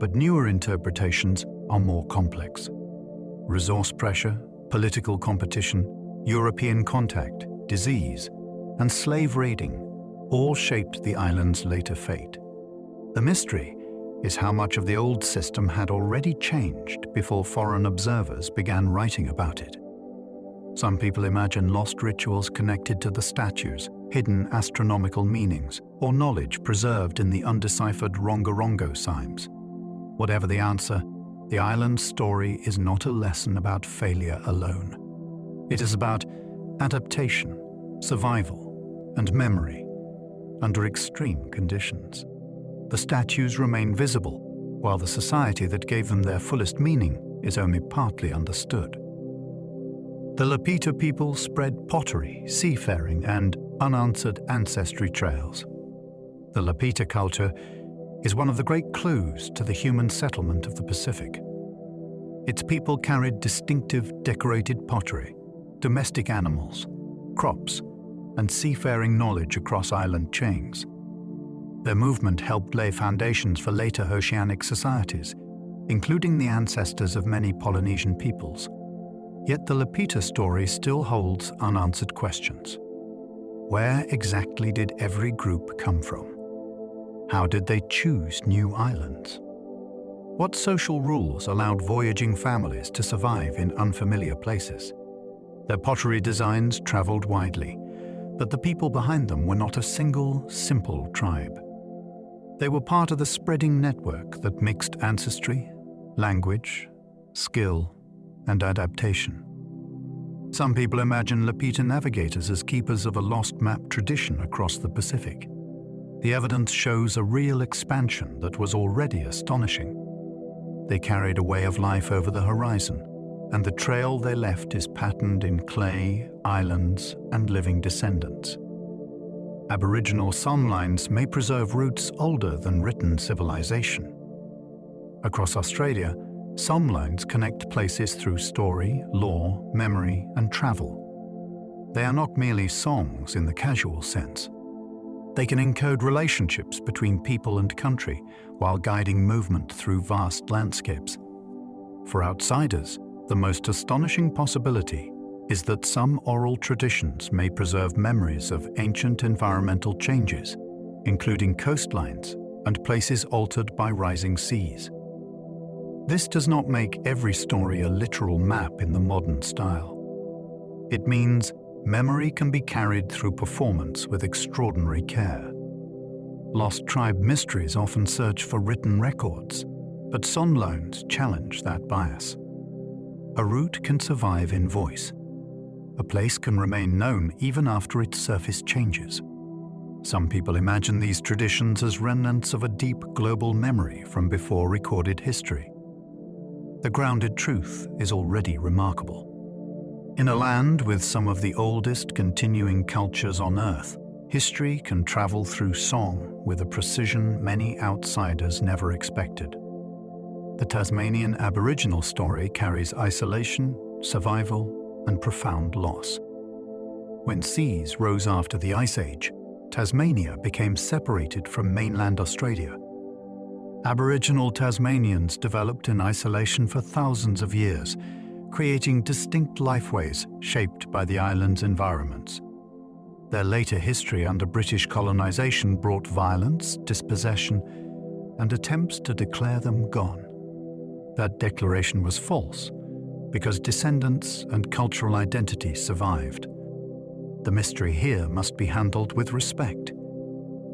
but newer interpretations are more complex. Resource pressure, political competition, European contact, disease, and slave raiding all shaped the island's later fate. The mystery is how much of the old system had already changed before foreign observers began writing about it. Some people imagine lost rituals connected to the statues, hidden astronomical meanings, or knowledge preserved in the undeciphered Rongorongo signs. Whatever the answer, the island's story is not a lesson about failure alone. It is about adaptation, survival, and memory under extreme conditions. The statues remain visible, while the society that gave them their fullest meaning is only partly understood. The Lapita people spread pottery, seafaring, and unanswered ancestry trails. The Lapita culture is one of the great clues to the human settlement of the Pacific. Its people carried distinctive decorated pottery, domestic animals, crops, and seafaring knowledge across island chains. Their movement helped lay foundations for later oceanic societies, including the ancestors of many Polynesian peoples. Yet the Lapita story still holds unanswered questions. Where exactly did every group come from? How did they choose new islands? What social rules allowed voyaging families to survive in unfamiliar places? Their pottery designs traveled widely, but the people behind them were not a single, simple tribe. They were part of the spreading network that mixed ancestry, language, skill, and adaptation. Some people imagine Lapita navigators as keepers of a lost map tradition across the Pacific. The evidence shows a real expansion that was already astonishing. They carried a way of life over the horizon, and the trail they left is patterned in clay, islands, and living descendants. Aboriginal songlines may preserve roots older than written civilization. Across Australia, songlines connect places through story, lore, memory, and travel. They are not merely songs in the casual sense. They can encode relationships between people and country while guiding movement through vast landscapes. For outsiders, the most astonishing possibility is that some oral traditions may preserve memories of ancient environmental changes, including coastlines and places altered by rising seas. This does not make every story a literal map in the modern style. It means memory can be carried through performance with extraordinary care. Lost tribe mysteries often search for written records, but songlines challenge that bias. A root can survive in voice. a place can remain known even after its surface changes. Some people imagine these traditions as remnants of a deep global memory from before recorded history. The grounded truth is already remarkable. In a land with some of the oldest continuing cultures on Earth, history can travel through song with a precision many outsiders never expected. The Tasmanian Aboriginal story carries isolation, survival, and profound loss. When seas rose after the Ice Age, Tasmania became separated from mainland Australia. Aboriginal Tasmanians developed in isolation for thousands of years, creating distinct lifeways shaped by the island's environments. Their later history under British colonisation brought violence, dispossession, and attempts to declare them gone. That declaration was false, because descendants and cultural identity survived. The mystery here must be handled with respect.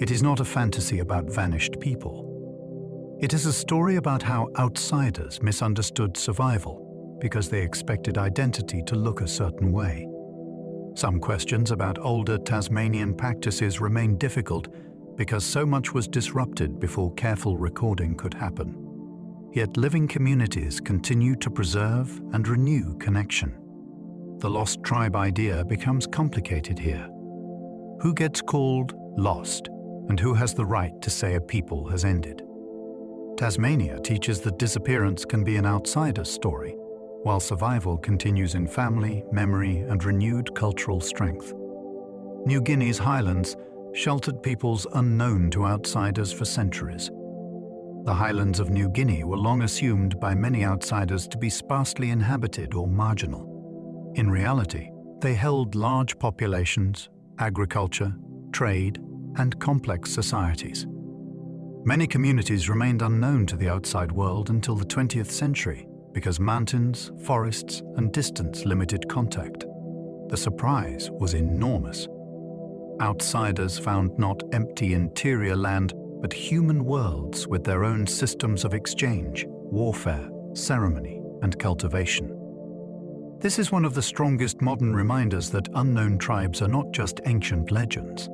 It is not a fantasy about vanished people. It is a story about how outsiders misunderstood survival because they expected identity to look a certain way. Some questions about older Tasmanian practices remain difficult because so much was disrupted before careful recording could happen. Yet living communities continue to preserve and renew connection. The lost tribe idea becomes complicated here. Who gets called lost, and who has the right to say a people has ended? Tasmania teaches that disappearance can be an outsider's story, while survival continues in family, memory, and renewed cultural strength. New Guinea's highlands sheltered peoples unknown to outsiders for centuries. The highlands of New Guinea were long assumed by many outsiders to be sparsely inhabited or marginal. In reality, they held large populations, agriculture, trade, and complex societies. Many communities remained unknown to the outside world until the 20th century because mountains, forests, and distance limited contact. The surprise was enormous. Outsiders found not empty interior land, but human worlds with their own systems of exchange, warfare, ceremony, and cultivation. This is one of the strongest modern reminders that unknown tribes are not just ancient legends.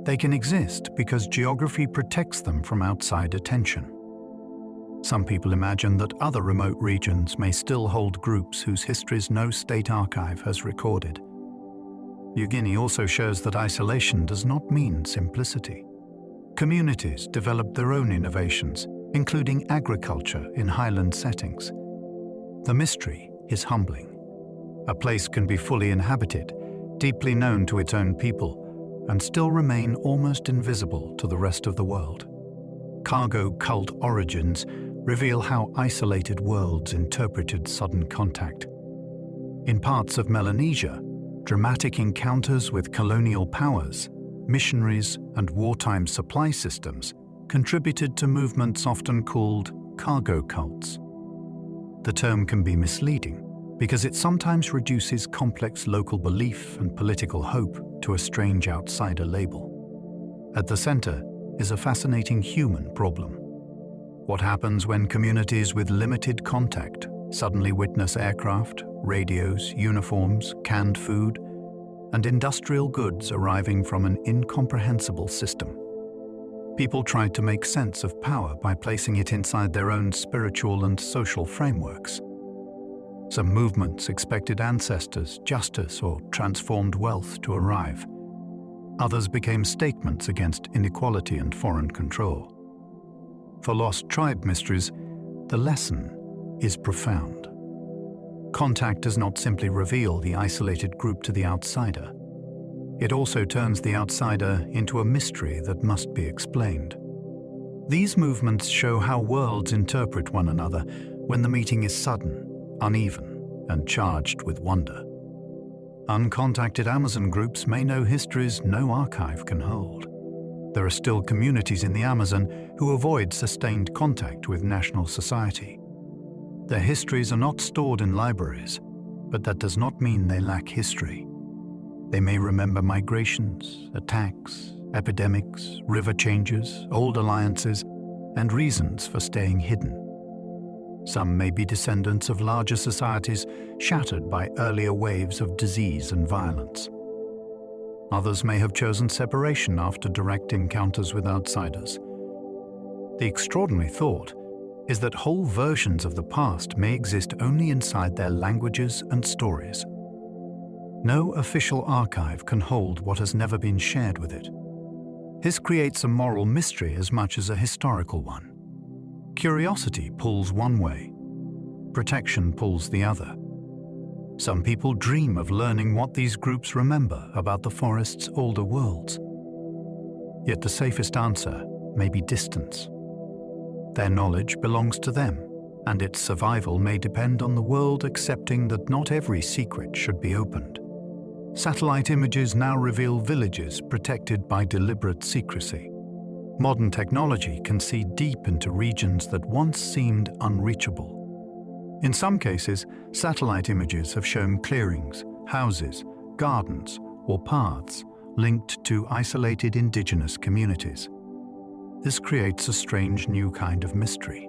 They can exist because geography protects them from outside attention. Some people imagine that other remote regions may still hold groups whose histories no state archive has recorded. New Guinea also shows that isolation does not mean simplicity. Communities developed their own innovations, including agriculture in highland settings. The mystery is humbling. A place can be fully inhabited, deeply known to its own people, and still remain almost invisible to the rest of the world. Cargo cult origins reveal how isolated worlds interpreted sudden contact. In parts of Melanesia, dramatic encounters with colonial powers, missionaries, and wartime supply systems contributed to movements often called cargo cults. The term can be misleading because it sometimes reduces complex local belief and political hope to a strange outsider label. At the center is a fascinating human problem. What happens when communities with limited contact suddenly witness aircraft, radios, uniforms, canned food, and industrial goods arriving from an incomprehensible system? People tried to make sense of power by placing it inside their own spiritual and social frameworks. Some movements expected ancestors, justice, or transformed wealth to arrive. Others became statements against inequality and foreign control. For lost tribe mysteries, the lesson is profound. Contact does not simply reveal the isolated group to the outsider. It also turns the outsider into a mystery that must be explained. These movements show how worlds interpret one another when the meeting is sudden, uneven, and charged with wonder. Uncontacted Amazon groups may know histories no archive can hold. There are still communities in the Amazon who avoid sustained contact with national society. Their histories are not stored in libraries, but that does not mean they lack history. They may remember migrations, attacks, epidemics, river changes, old alliances, and reasons for staying hidden. Some may be descendants of larger societies shattered by earlier waves of disease and violence. Others may have chosen separation after direct encounters with outsiders. The extraordinary thought is that whole versions of the past may exist only inside their languages and stories. No official archive can hold what has never been shared with it. This creates a moral mystery as much as a historical one. Curiosity pulls one way, protection pulls the other. Some people dream of learning what these groups remember about the forest's older worlds. Yet the safest answer may be distance. Their knowledge belongs to them, and its survival may depend on the world accepting that not every secret should be opened. Satellite images now reveal villages protected by deliberate secrecy. Modern technology can see deep into regions that once seemed unreachable. In some cases, satellite images have shown clearings, houses, gardens, or paths linked to isolated indigenous communities. This creates a strange new kind of mystery.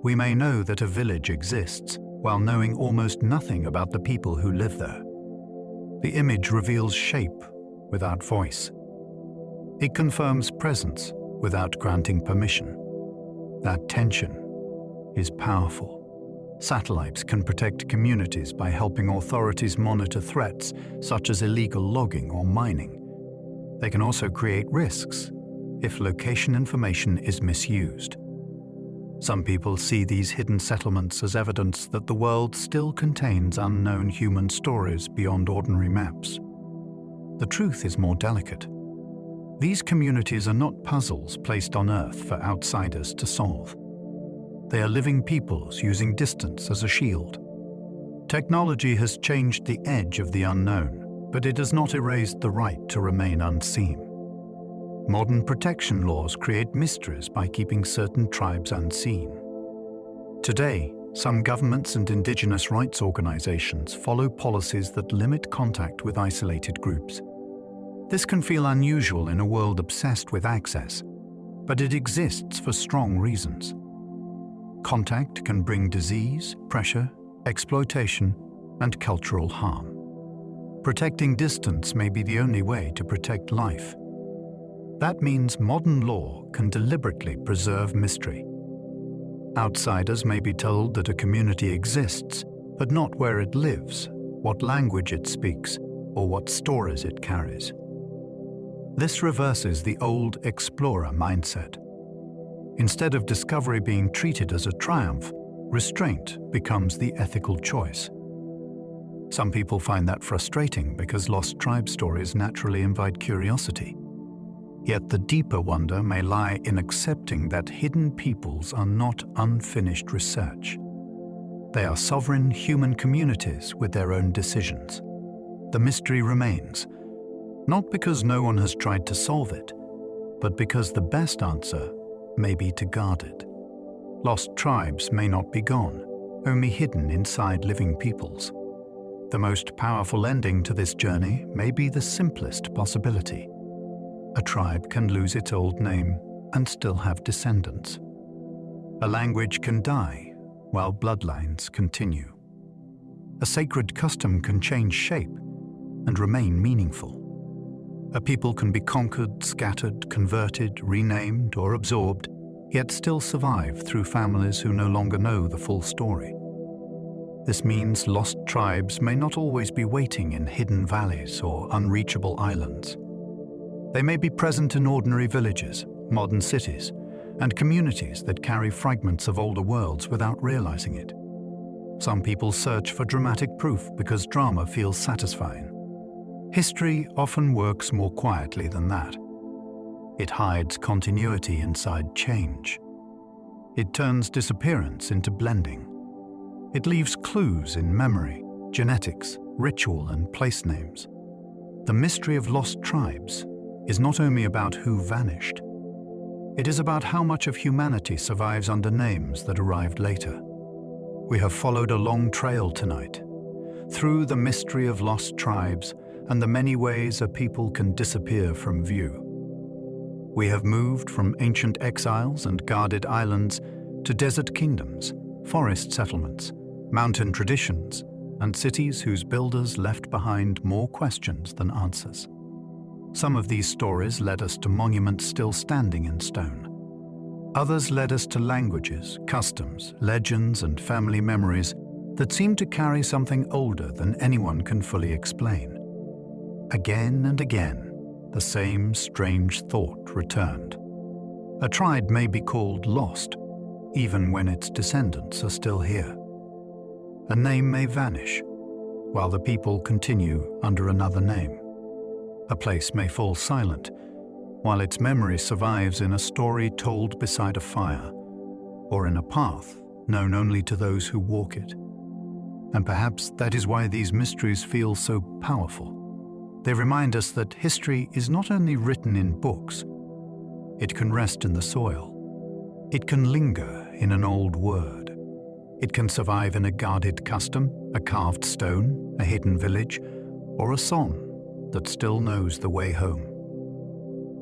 We may know that a village exists while knowing almost nothing about the people who live there. The image reveals shape without voice. It confirms presence without granting permission. That tension is powerful. Satellites can protect communities by helping authorities monitor threats such as illegal logging or mining. They can also create risks if location information is misused. Some people see these hidden settlements as evidence that the world still contains unknown human stories beyond ordinary maps. The truth is more delicate. These communities are not puzzles placed on Earth for outsiders to solve. They are living peoples using distance as a shield. Technology has changed the edge of the unknown, but it has not erased the right to remain unseen. Modern protection laws create mysteries by keeping certain tribes unseen. Today, some governments and indigenous rights organizations follow policies that limit contact with isolated groups. This can feel unusual in a world obsessed with access, but it exists for strong reasons. Contact can bring disease, pressure, exploitation, and cultural harm. Protecting distance may be the only way to protect life. That means modern law can deliberately preserve mystery. Outsiders may be told that a community exists, but not where it lives, what language it speaks, or what stories it carries. This reverses the old explorer mindset. Instead of discovery being treated as a triumph, restraint becomes the ethical choice. Some people find that frustrating because lost tribe stories naturally invite curiosity. Yet the deeper wonder may lie in accepting that hidden peoples are not unfinished research. They are sovereign human communities with their own decisions. The mystery remains, not because no one has tried to solve it, but because the best answer may be to guard it. Lost tribes may not be gone, only hidden inside living peoples. The most powerful ending to this journey may be the simplest possibility. A tribe can lose its old name and still have descendants. A language can die while bloodlines continue. A sacred custom can change shape and remain meaningful. A people can be conquered, scattered, converted, renamed, or absorbed, yet still survive through families who no longer know the full story. This means lost tribes may not always be waiting in hidden valleys or unreachable islands. They may be present in ordinary villages, modern cities, and communities that carry fragments of older worlds without realizing it. Some people search for dramatic proof because drama feels satisfying. History often works more quietly than that. It hides continuity inside change. It turns disappearance into blending. It leaves clues in memory, genetics, ritual, and place names. The mystery of lost tribes is not only about who vanished. It is about how much of humanity survives under names that arrived later. We have followed a long trail tonight, through the mystery of lost tribes and the many ways a people can disappear from view. We have moved from ancient exiles and guarded islands to desert kingdoms, forest settlements, mountain traditions, and cities whose builders left behind more questions than answers. Some of these stories led us to monuments still standing in stone. Others led us to languages, customs, legends, and family memories that seem to carry something older than anyone can fully explain. Again and again, the same strange thought returned. A tribe may be called lost, even when its descendants are still here. A name may vanish, while the people continue under another name. A place may fall silent, while its memory survives in a story told beside a fire, or in a path known only to those who walk it. And perhaps that is why these mysteries feel so powerful. They remind us that history is not only written in books, it can rest in the soil. It can linger in an old word. It can survive in a guarded custom, a carved stone, a hidden village, or a song that still knows the way home.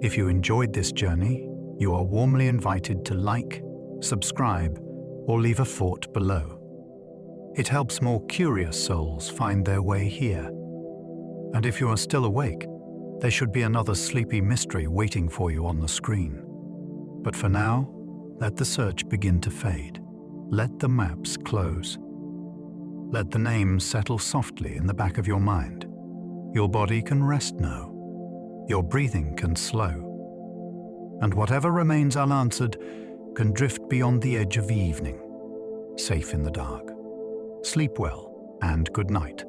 If you enjoyed this journey, you are warmly invited to like, subscribe, or leave a thought below. It helps more curious souls find their way here. And if you are still awake, there should be another sleepy mystery waiting for you on the screen. But for now, let the search begin to fade. Let the maps close. Let the names settle softly in the back of your mind. Your body can rest now. Your breathing can slow. And whatever remains unanswered can drift beyond the edge of the evening, safe in the dark. Sleep well and good night.